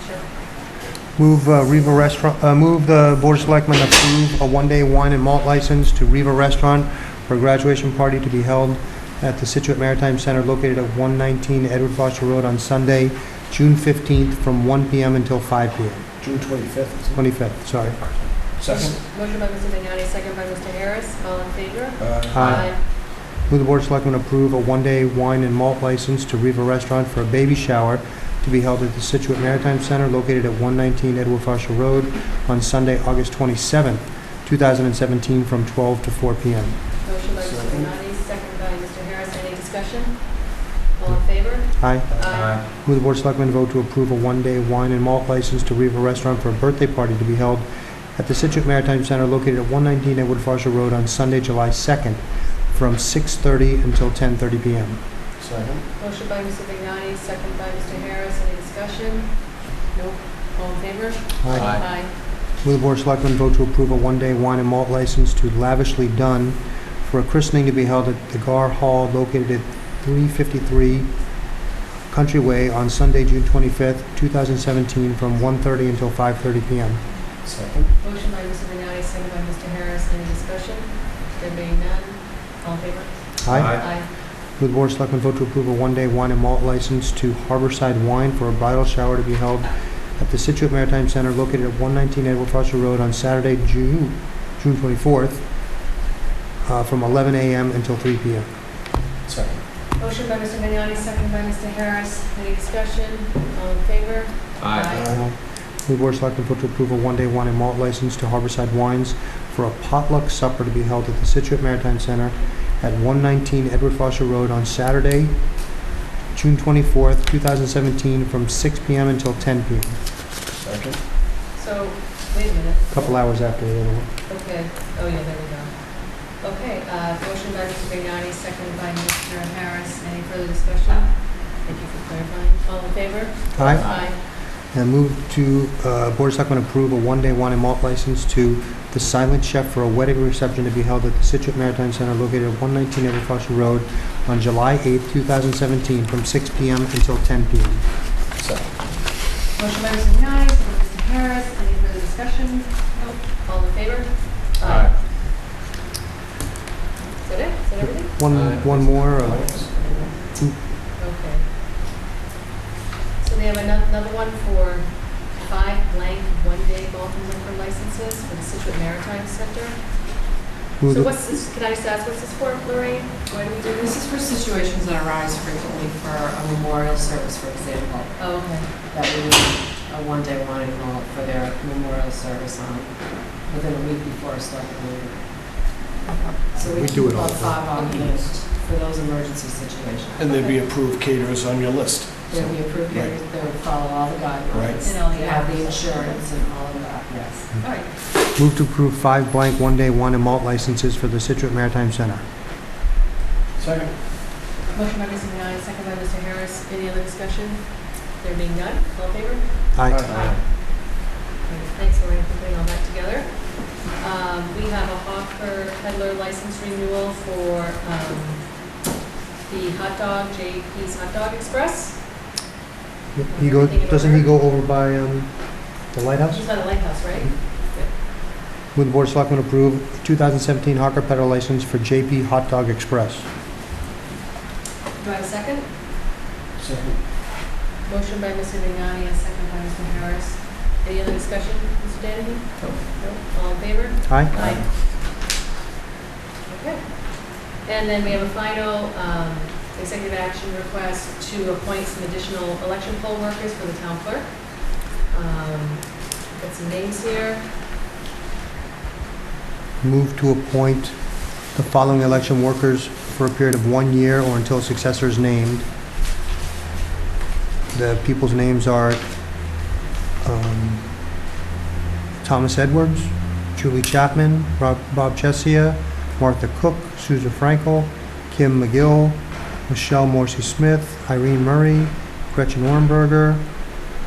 G: Sure.
B: Move Riva Restaurant, move the Board of Selectmen approve a one-day wine and malt license to Riva Restaurant for a graduation party to be held at the Scituate Maritime Center located at 119 Edward Foster Road on Sunday, June 15th from 1 p.m. until 5 p.m.
C: June 25th.
B: 25th, sorry.
C: Second?
G: Motion by Mr. Vignani, second by Mr. Harris. All in favor?
B: Aye. Move the Board of Selectmen approve a one-day wine and malt license to Riva Restaurant for a baby shower to be held at the Scituate Maritime Center located at 119 Edward Foster Road on Sunday, August 27th, 2017 from 12 to 4 p.m.
G: Motion by Mr. Vignani, second by Mr. Harris. Any discussion? All in favor?
B: Aye.
G: Aye.
B: Move the Board of Selectmen vote to approve a one-day wine and malt license to Riva Restaurant for a birthday party to be held at the Scituate Maritime Center located at 119 Edward Foster Road on Sunday, July 2nd from 6:30 until 10:30 p.m.
C: Second?
G: Motion by Mr. Vignani, second by Mr. Harris. Any discussion? No. All in favor?
B: Aye. Move the Board of Selectmen vote to approve a one-day wine and malt license to Lavishly Done for a christening to be held at the Gar Hall located at 353 Country Way on Sunday, June 25th, 2017 from 1:30 until 5:30 p.m.
C: Second?
G: Motion by Mr. Vignani, second by Mr. Harris. Any discussion? There being none. All in favor?
B: Aye. Move the Board of Selectmen vote to approve a one-day wine and malt license to Harborside Wine for a bridal shower to be held at the Scituate Maritime Center located at 119 Edward Foster Road on Saturday, June 24th, from 11 a.m. until 3 p.m.
C: Second.
G: Motion by Mr. Vignani, second by Mr. Harris. Any discussion? All in favor?
C: Aye.
B: Move the Board of Selectmen vote to approve a one-day wine and malt license to Harborside Wines for a potluck supper to be held at the Scituate Maritime Center at 119 Edward Foster Road on Saturday, June 24th, 2017, from 6 PM until 10 PM.
C: Second.
A: So, wait a minute.
B: A couple hours after the other one.
A: Okay, oh yeah, there we go. Okay, motion by Mr. Vignani, second by Mr. Harris. Any further discussion? Thank you for clarifying. All in favor?
B: Aye. And move to Board of Selectmen approve a one-day wine and malt license to The Silent Chef for a wedding reception to be held at the Scituate Maritime Center located at 119 Edward Foster Road on July 8th, 2017, from 6 PM until 10 PM.
C: Second.
A: Motion by Mr. Vignani, second by Mr. Harris. Any further discussion? Nope. All in favor?
D: Aye.
A: Is that it? Is that everything?
B: One more.
A: Okay. So they have another one for 5 blank one-day malt and liquor licenses for the Scituate Maritime Center. So what's this, can I just ask, what's this for, Lorraine? Why do we do
F: This
A: this?
F: is for situations that arise frequently for a memorial service, for example.
A: Oh, okay.
F: That we need a one-day wine and malt for their memorial service on, within a week before a selectman meeting. So we
B: We do it
F: keep
B: all
F: about
B: the time.
F: 5 on the list for those emergency situations.
C: And they'd be approved caterers on your list.
F: They'll be approved, they would follow all the guidelines.
C: Right.
A: And all the
F: They have the
A: hours.
F: insurance and all of that, yes.
A: All right.
B: Move to approve 5 blank one-day wine and malt licenses for the Scituate Maritime Center.
C: Second.
A: Motion by Mr. Vignani, second by Mr. Harris. Any other discussion? There being none, all in favor?
B: Aye.
A: Okay, thanks, Lorraine, for putting all that together. We have a hawker peddler license renewal for the hot dog, JP's Hot Dog Express.
B: Doesn't he go over by the lighthouse?
A: He's by the lighthouse, right?
B: Would the Board of Selectmen approve 2017 hawker peddler license for JP Hot Dog Express?
A: Do I have a second?
C: Second.
A: Motion by Mr. Vignani, a second by Mr. Harris. Any other discussion, Mr. Danahy? No. All in favor?
B: Aye.
A: Okay. And then we have a final executive action request to appoint some additional election poll workers for the town clerk. Got some names here.
B: Move to appoint the following election workers for a period of 1 year or until a successor is named. The people's names are Thomas Edwards, Julie Chapman, Bob Chesia, Martha Cook, Susan Frankel, Kim McGill, Michelle Morrissey-Smith, Irene Murray, Gretchen Ornberger,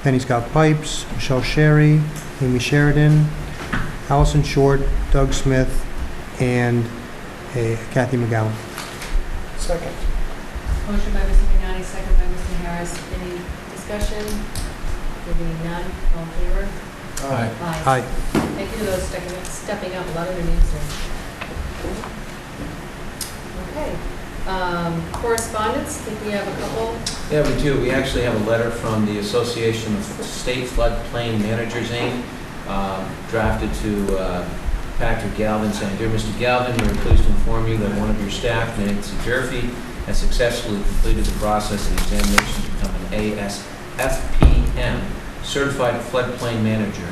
B: Penny Scott Pipes, Michelle Sherry, Amy Sheridan, Allison Short, Doug Smith, and Kathy McGowan.
C: Second.
A: Motion by Mr. Vignani, second by Mr. Harris. Any discussion? There being none, all in favor?
C: Aye.
B: Aye.
A: Thank you to those stepping up, a lot of their names there. Okay. Correspondence, I think we have a couple.
D: Yeah, we do. We actually have a letter from the Association of State Floodplain Managers, Inc., drafted to Patrick Galvin, saying, "Dear Mr. Galvin, we are pleased to inform you that one of your staff, Nancy Jerfy, has successfully completed the process and examination to become an ASFPM, Certified Floodplain Manager.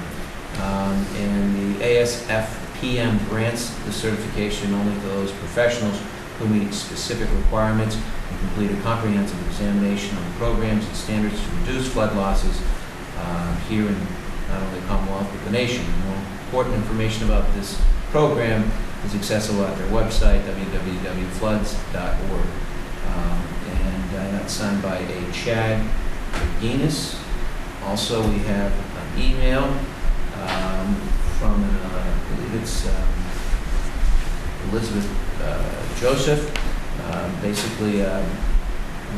D: And the ASFPM grants the certification only to those professionals who meet specific requirements and complete a comprehensive examination on programs and standards to reduce flood losses here in not only the Commonwealth but the nation. More important information about this program is accessible at their website, www.floods.org. And that's signed by a Chad Guinness. Also, we have an email from, I believe it's Elizabeth Joseph, basically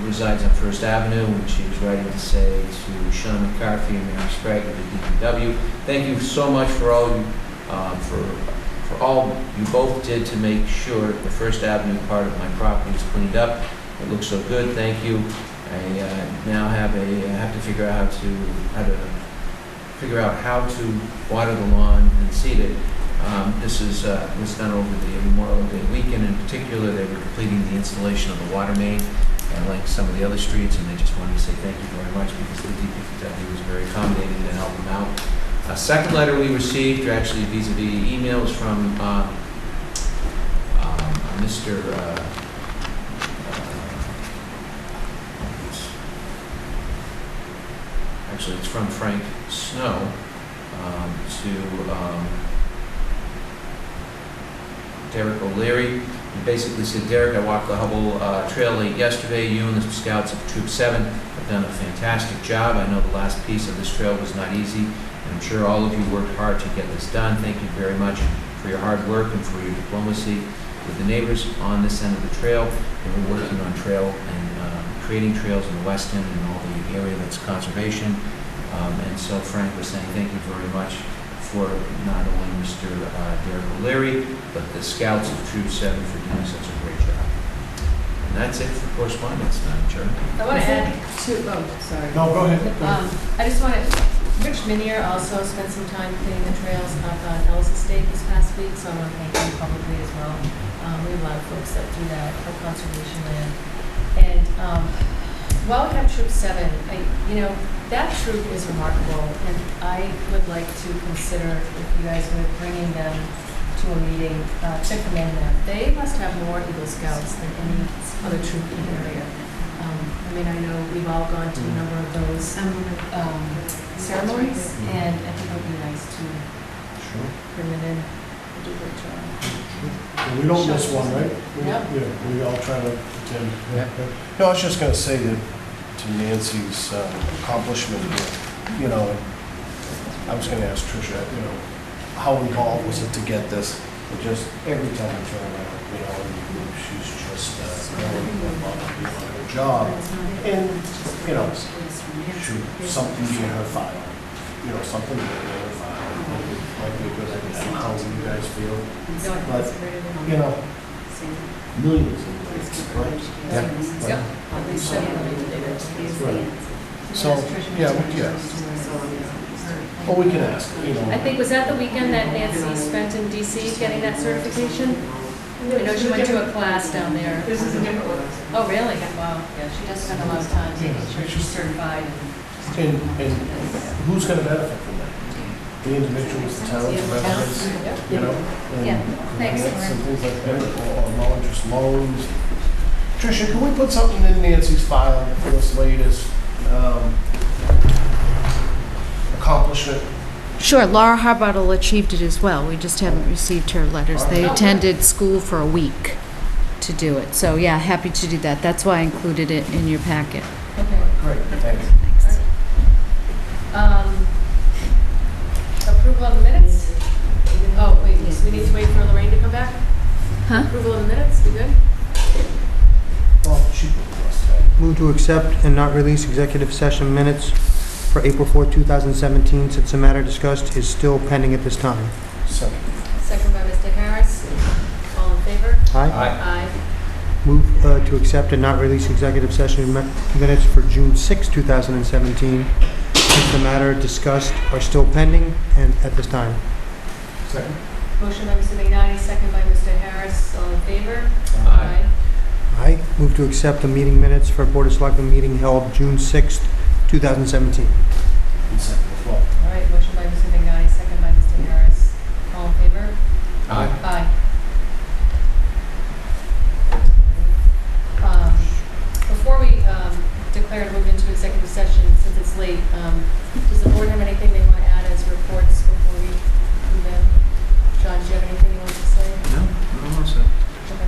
D: resides on First Avenue, and she was writing to say to Sean McCarthy and Mary Sprague of the DPW, thank you so much for all you, for all you both did to make sure the First Avenue part of my property is cleaned up. It looks so good, thank you. I now have to figure out how to water the lawn and seed it. This was done over the Memorial Day weekend. In particular, they were completing the installation of the water main, like some of the other streets, and they just wanted to say thank you very much because the DPW was very accommodating to help them out. A second letter we received, or actually vis-a-vis emails from Mr. Actually, it's from Frank Snow to Derek O'Leary. He basically said, Derek, I walked the Hubble Trail late yesterday. You and the Scouts of Troop 7 have done a fantastic job. I know the last piece of this trail was not easy, and I'm sure all of you worked hard to get this done. Thank you very much for your hard work and for your diplomacy with the neighbors on this end of the trail. And we're working on trail and creating trails in the west end and all the area that's conservation. And so Frank was saying thank you very much for not only Mr. Derek O'Leary, but the Scouts of Troop 7 for doing such a great job. And that's it for correspondence, Madam Chair.
A: I want to add two, sorry.
C: No, go ahead.
A: I just want to, Rich Minier also spent some time cleaning the trails up on Ellis Estate this past week, so I want to thank him publicly as well. We have a lot of folks that do that for conservation land. And while we have Troop 7, that troop is remarkable, and I would like to consider if you guys were bringing them to a meeting to commend them. They must have more Eagle Scouts than any other troop in the area. I know we've all gone to a number of those ceremonies, and I think it would be nice to bring them in and do a great job.
C: We don't miss one, right?
A: Yeah.
C: Yeah, we all try to attend. Yeah. No, I was just going to say that to Nancy's accomplishment here, I was going to ask Tricia, how involved was it to get this? But just every time I turn around, and she's just doing her job. And, shoot, something in her file. Something in her file. Might be a good idea. I don't know how you guys feel. But, millions of things, right?
A: Yeah.
C: So, yeah. Well, we can ask,
A: I think, was that the weekend that Nancy spent in DC getting that certification? I know she went to a class down there.
F: This is a different one.
A: Oh, really? Wow, yeah, she does spend a lot of time making sure she's certified.
C: And who's going to benefit from that? The individuals, the towns, the residents, and
A: Thanks.
C: grants and things like that, or non-interest loans. Tricia, can we put something in Nancy's file for this latest accomplishment?
E: Sure, Laura Harbottle achieved it as well. We just haven't received her letters. They attended school for a week to do it. So, yeah, happy to do that. That's why I included it in your packet.
A: Okay.
C: Great, thanks.
A: Approval of the minutes? Oh, wait, so we need to wait for Lorraine to come back?
E: Huh?
A: Approval of the minutes, we good?
C: Well, she put us today.
B: Move to accept and not release executive session minutes for April 4, 2017, since the matter discussed is still pending at this time.
C: Second.
A: Second by Mr. Harris. All in favor?
B: Aye.
A: Aye.
B: Move to accept and not release executive session minutes for June 6, 2017, since the matter discussed are still pending and at this time.
C: Second.
A: Motion by Mr. McKnight, second by Mr. Harris. All in favor?
D: Aye.
B: Aye. Move to accept the meeting minutes for Board of Selectmen meeting held June 6, 2017.
C: And second as well.
A: All right, motion by Mr. McKnight, second by Mr. Harris. All in favor?
D: Aye.
A: Aye. Before we declare to move into executive session, since it's late, does the board have anything they want to add as reports before we move in? John, do you have anything you want to say?
D: No, I don't want to.
A: Okay.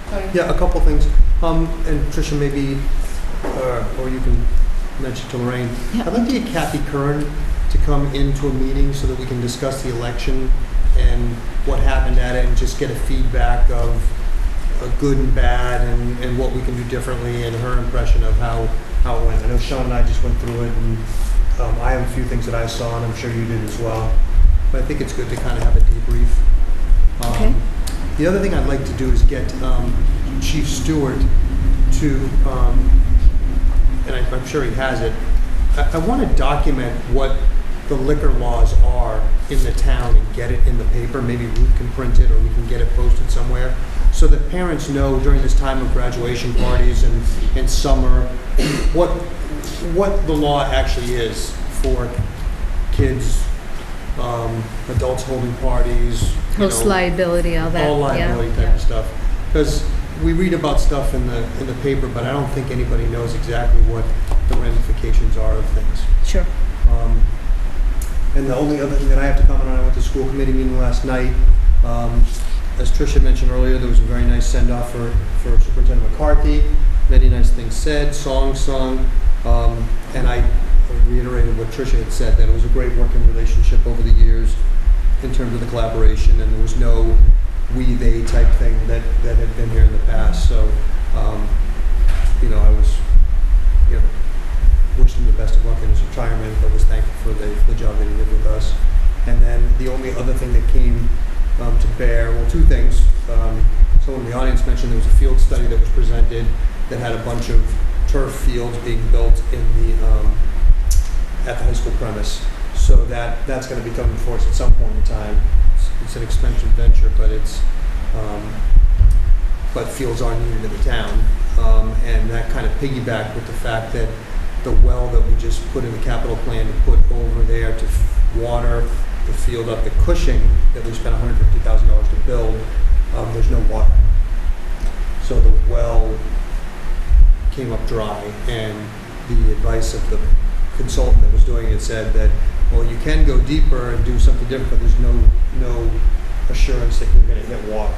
A: Tony?
B: Yeah, a couple things. And Tricia, maybe, or you can mention to Lorraine.
E: Yeah.
B: I'd like to get Kathy Curran to come into a meeting so that we can discuss the election and what happened at it and just get a feedback of good and bad and what we can do differently and her impression of how it went. I know Sean and I just went through it, and I have a few things that I saw, and I'm sure you did as well. But I think it's good to kind of have a debrief.
E: Okay.
B: The other thing I'd like to do is get Chief Stewart to, and I'm sure he has it, I want to document what the liquor laws are in the town and get it in the paper. Maybe Ruth can print it or we can get it posted somewhere so that parents know during this time of graduation parties and summer what the law actually is for kids, adults holding parties.
E: Host liability, all that.
B: All liability
E: yeah.
B: type of stuff. Because we read about stuff in the paper, but I don't think anybody knows exactly what the ramifications are of things.
E: Sure.
B: And the only other thing that I have to comment on, I went to school committee meeting last night. As Tricia mentioned earlier, there was a very nice send-off for Superintendent McCarthy. Many nice things said, songs sung, and I reiterated what Tricia had said, that it was a great working relationship over the years in terms of the collaboration, and there was no we, they type thing that had been here in the past. So, I was, wished him the best of luck in his retirement, but was thankful for the job that he did with us. And then the only other thing that came to bear, well, two things. Someone in the audience mentioned there was a field study that was presented that had a bunch of turf fields being built in at the high school premise. So that's going to be coming before us at some point in time. It's an expensive venture, but fields are needed in the town. And that kind of piggybacked with the fact that the well that we just put in the capital plan to put over there to water the field up, the Cushing that we spent $150,000 to build, there's no water. So the well came up dry, and the advice of the consultant that was doing it said that, well, you can go deeper and do something different, but there's no assurance that you're going to hit water.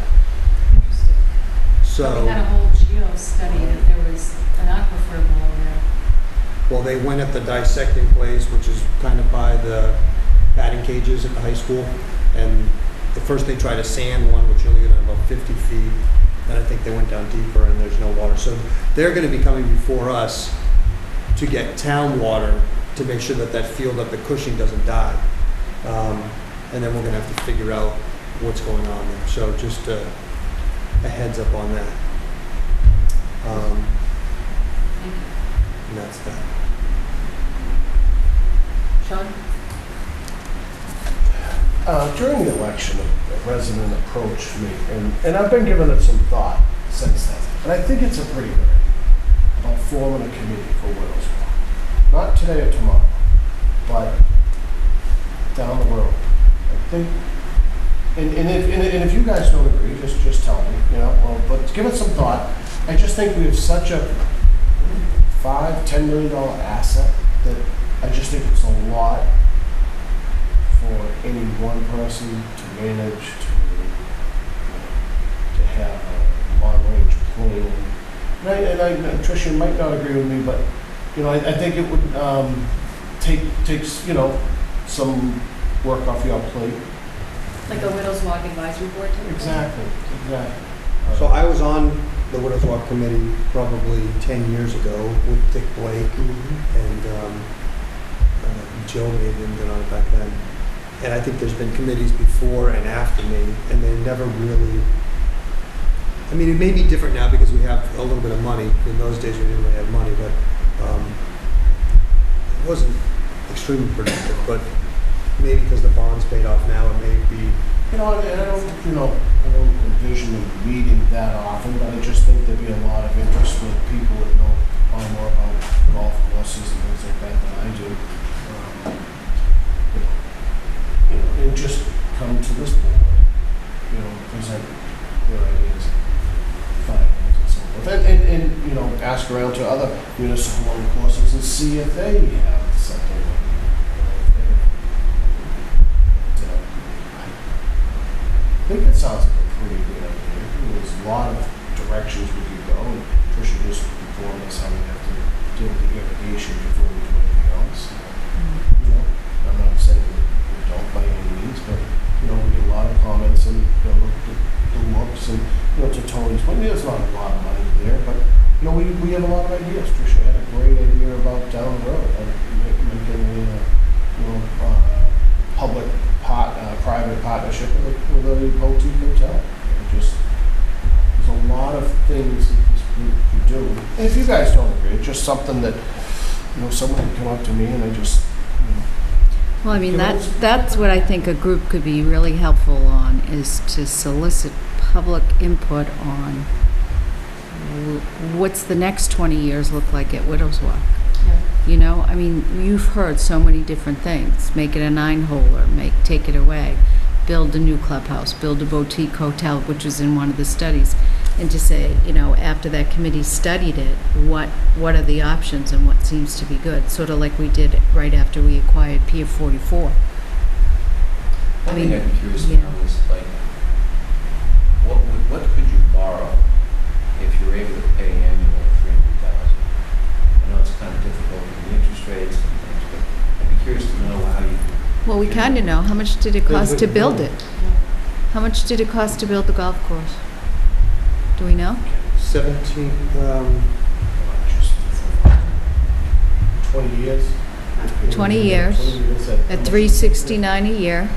B: So
G: We had a whole geo study that there was an aquifer below there.
B: well, they went at the dissecting place, which is kind of by the batting cages at the high school, and at first they tried a sand one, which only got about 50 feet, and I think they went down deeper and there's no water. So they're going to be coming before us to get town water to make sure that that field up at Cushing doesn't die. And then we're going to have to figure out what's going on there. So just a heads up on that. And that's that.
G: Sean?
C: During the election, a resident approached me, and I've been giving it some thought since then. And I think it's a pretty good idea about forming a committee for Widows Walk. Not today or tomorrow, but down the road. I think, and if you guys don't agree, just tell me, but give it some thought. I just think we have such a $5-10 million asset that I just think it's a lot for any one person to manage, to have a long-range plan. And Tricia might not agree with me, but I think it would takes some work off your plate.
G: Like a Widows Walk Advisory Board type of thing?
C: Exactly.
B: So I was on the Widows Walk Committee probably 10 years ago with Dick Blake, and Joe may have been on it back then. And I think there's been committees before and after me, and they never really, I mean, it may be different now because we have a little bit of money. In those days, we didn't really have money, but it wasn't extremely productive, but maybe because the bonds paid off now, it may be.
C: I don't envision them meeting that often, but I just think there'd be a lot of interest with people that know far more about golf courses and things like that than I do. And just come to this board, present their ideas, findings and so forth. And ask around to other municipal golf courses and see if they have something. I think it sounds like a pretty good idea. There's a lot of directions we could go, and Tricia just informed us how we have to deal with the irrigation before we do anything else. I'm not saying we don't by any means, but we get a lot of comments and the looks and to Tony's point, there's not a lot of money there, but we have a lot of ideas. Tricia had a great idea about down the road, making a public-private partnership with a boutique hotel. There's a lot of things that this group could do. And if you guys don't agree, it's just something that someone can come up to me and I just.
E: Well, I mean, that's what I think a group could be really helpful on, is to solicit public input on what's the next 20 years look like at Widows Walk. I mean, you've heard so many different things. Make it a 9-holer, take it away, build a new clubhouse, build a boutique hotel, which was in one of the studies. and to say, you know, after that committee studied it, what are the options and what seems to be good, sort of like we did right after we acquired Pier 44.
D: One thing I'd be curious to
E: yeah.
D: know is, like, what could you borrow if you're able to pay annually $300,000? I know it's kind of difficult with the interest rates and things, but I'd be curious to know how you.
E: Well, we kind of know. How much did it cost to build it? How much did it cost to build the golf course? Do we know?
B: 17,
C: 20 years.
E: 20 years,
C: 20 years
E: at $369 a year.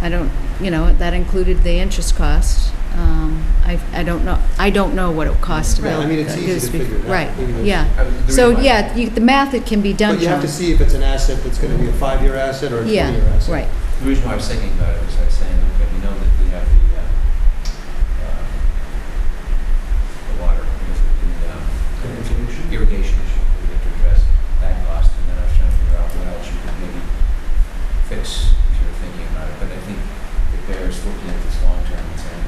E: I don't, you know, that included the interest cost. I don't know. I don't know what it would cost to
B: Right,
E: build.
B: I mean, it's easy to figure it out.
E: Right,
B: You know,
E: yeah.
D: the
E: So,
D: reason why-
E: yeah, the math, it can be done,
B: but you have to
E: John.
B: see if it's an asset that's going to be a 5-year asset or a 20-year
E: Yeah,
B: asset.
E: right.
D: The reason why I was thinking about it was I was saying, okay, we know that we have the water, irrigation issue, we have to address that cost, and then I was trying to figure out what else you could maybe fix if you were thinking about it. But I think it bears looking at this long term and saying,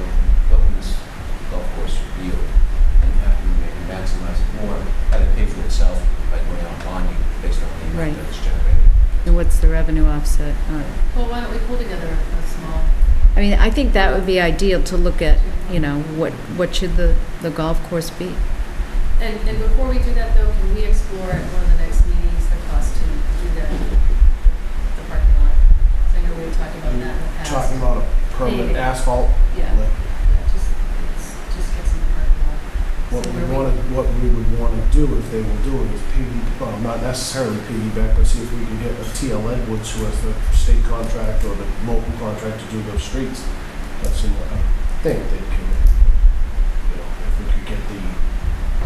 D: what can this golf course yield? And how can we maybe maximize it more, have it pay for itself by going out bonding based on the
E: Right.
D: amount that it's generated.
E: And what's the revenue offset?
G: Well, why don't we pull together a small,
E: I mean, I think that would be ideal to look at, you know, what should the golf course be?
G: and before we do that though, can we explore at one of the next meetings the cost to do the parking lot? So I know we were talking about that in the past.
C: Talking about a permanent
G: Paving.
C: asphalt.
G: Yeah, just get some parking lot.
C: What
G: So
C: we
G: where
C: what we would want to do, if they will do it, is well, not necessarily piggyback, but see if we can get a TL Edwards, who has the state contract or the local contract to do those streets. That's in, I think they can, you know, if we could get the,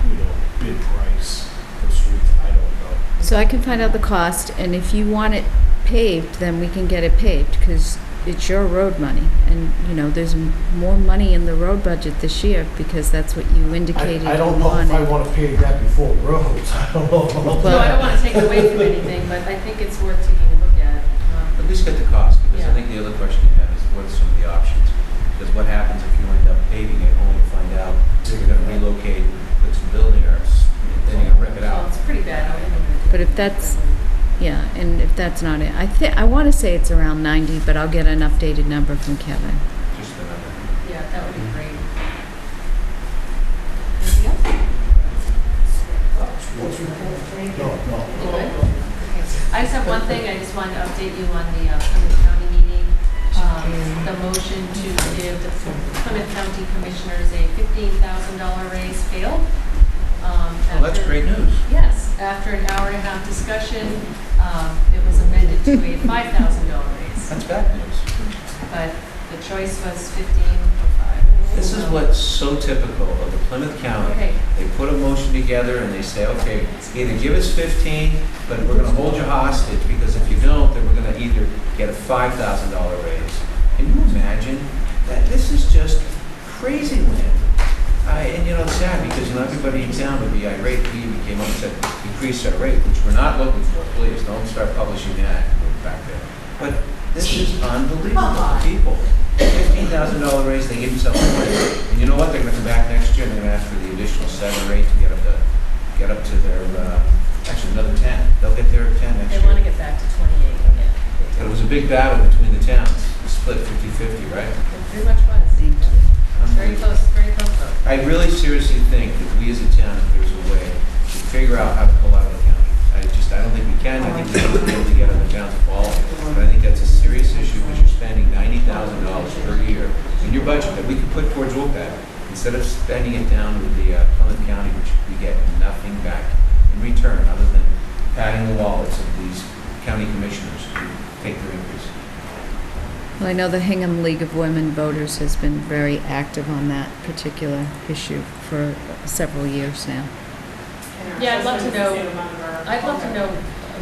C: you know, bid price for streets, I don't know.
E: So I can find out the cost, and if you want it paved, then we can get it paved, because it's your road money. And, you know, there's more money in the road budget this year, because that's what you indicated you
C: I
E: wanted.
C: don't know if I want to pay that before roads. I don't know.
G: No, I don't want to take it away from anything, but I think it's worth taking a look at.
D: At least get the cost, because
G: Yeah.
D: I think the other question you have is what are some of the options? Because what happens if you end up paving it only to find out you're going to relocate, put some building or then you're going to rip it
G: Well,
D: out?
G: it's pretty bad.
E: But if that's, yeah, and if that's not it, I want to say it's around 90, but I'll get an updated number from Kevin.
D: Just the number.
G: Yeah, that would be great. Anything else?
C: No.
G: You good? Okay. I just have one thing, I just wanted to update you on the Plymouth County meeting. The motion to give the Plymouth County Commissioners a $15,000 raise failed.
D: Well, that's great news.
G: Yes, after an hour and a half discussion, it was amended to a $5,000 raise.
D: That's bad news.
G: But the choice was 15 or 5.
D: This is what's so typical of the Plymouth County.
G: Okay.
D: They put a motion together and they say, okay, either give us 15, but we're going to hold you hostage, because if you don't, then we're going to either get a $5,000 raise. Can you imagine that? This is just crazy land. And you know, it's sad because, you know, everybody in town would be irate. We even came up and said, increase our rate, which we're not looking for. Please, don't start publishing that back there. But this is unbelievable to people. $15,000 raise, they give themselves a raise. And you know what? They're going to come back next year and they're going to ask for the additional 7 or 8 to get up to their, actually another 10. They'll get their 10 next year.
G: They want to get back to 28. Yeah.
D: It was a big battle between the towns. It split 50-50, right?
G: It very much was. Very close, very close vote.
D: I really seriously think that we as a town, if there's a way, to figure out how to pull out of the county. I don't think we can. I think we should be able to get other towns to follow. But I think that's a serious issue because you're spending $90,000 per year in your budget that we could put towards OPEB instead of spending it down with the Plymouth County, which we get nothing back in return other than padding the wallets of these county commissioners who take their increase.
E: Well, I know the Hingham League of Women Voters has been very active on that particular issue for several years now.
G: Yeah, I'd love to know,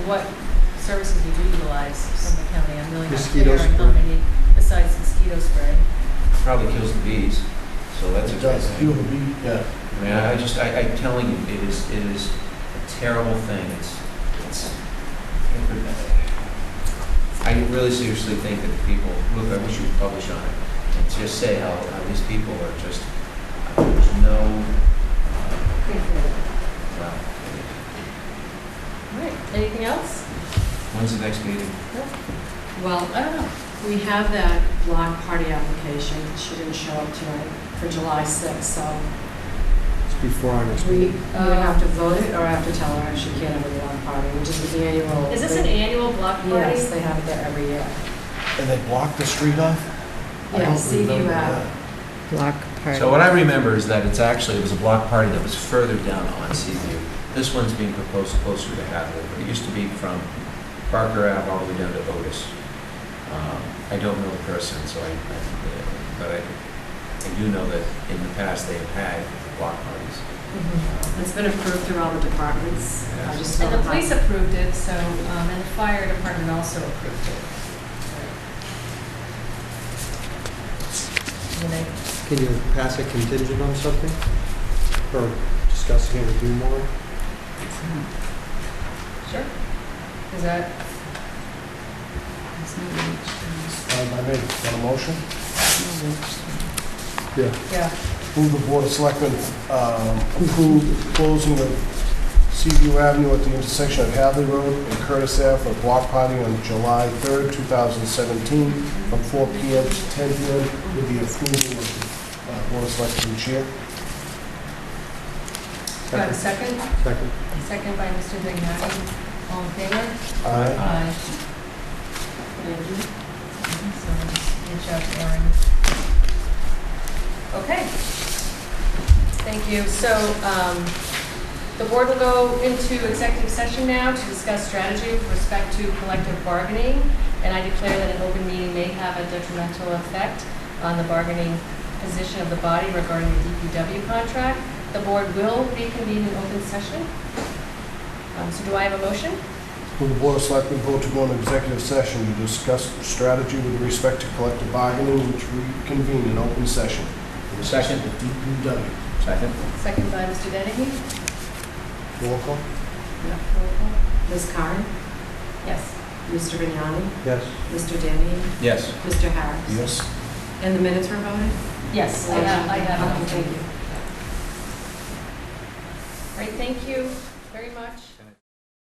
G: what services you do utilize from the county. I'm really not
B: Mosquito
G: clear on how
B: spray.
G: many, besides mosquito spray.
D: Probably kills the bees, so that's a
C: It
D: good
C: does,
D: thing.
C: you would be, yeah.
D: I mean, I'm telling you, it is a terrible thing. I really seriously think that people, look, I wish you would publish on it and just say how these people are just, there's no, well,
A: All right, anything else?
D: when's the next meeting?
H: Well, I don't know. We have that block party application. She didn't show up tonight for July 6th, so
B: It's before our next
H: we
B: meeting.
H: either have to vote it or I have to tell her she can't have a block party, which is the annual.
A: Is this an annual block party?
H: Yes, they have it there every year.
C: And they blocked the street off? I
H: Yeah,
C: don't
H: Seaview
C: remember
H: Ave.
C: that.
W: Block party.
D: So what I remember is that it was a block party that was further down on Seaview. This one's being proposed closer to Hadley, but it used to be from Parker Ave all the way down to Otis. I don't know the person, so but I do know that in the past they have had block parties.
H: It's been approved through all the departments. I just
A: And the
H: don't have-
A: police approved it, so, and the fire department also approved it. And they-
B: Can you pass a contingent on something? Or discussing it with you more?
A: Sure. Is that,
C: By me, on a motion?
B: Yeah.
A: yeah,
C: Move the Board of Selectmen approve closing of Seaview Avenue at the intersection of Hadley Road and Curtis Ave for a block party on July 3rd, 2017, from 4 p.m. to 10 p.m. with the approval of the Board of Selectmen Chair.
A: do I have a second?
B: Second.
A: Second by Mr. Vignani. All in favor?
C: Aye.
A: Thank you. So just reach out to Erin. Okay. Thank you. So the board will go into executive session now to discuss strategy with respect to collective bargaining. And I declare that an open meeting may have a detrimental effect on the bargaining position of the body regarding the DPW contract. The board will reconvene in open session. So do I have a motion?
C: Will the Board of Selectmen vote to go into executive session to discuss strategy with respect to collective bargaining, which we convene in open session?
D: Second.
C: The DPW.
D: Second?
A: Second by Mr. Dennehy.
C: Roll call?
A: Roll call.
H: Ms. Karen?
A: Yes.
H: Mr. Vignani?
B: Yes.
H: Mr. Denny?
D: Yes.
H: Mr. Harris?
C: Yes.
H: And the minutes were voted?
A: Yes, I have.
H: Okay, thank you.
A: All right, thank you very much.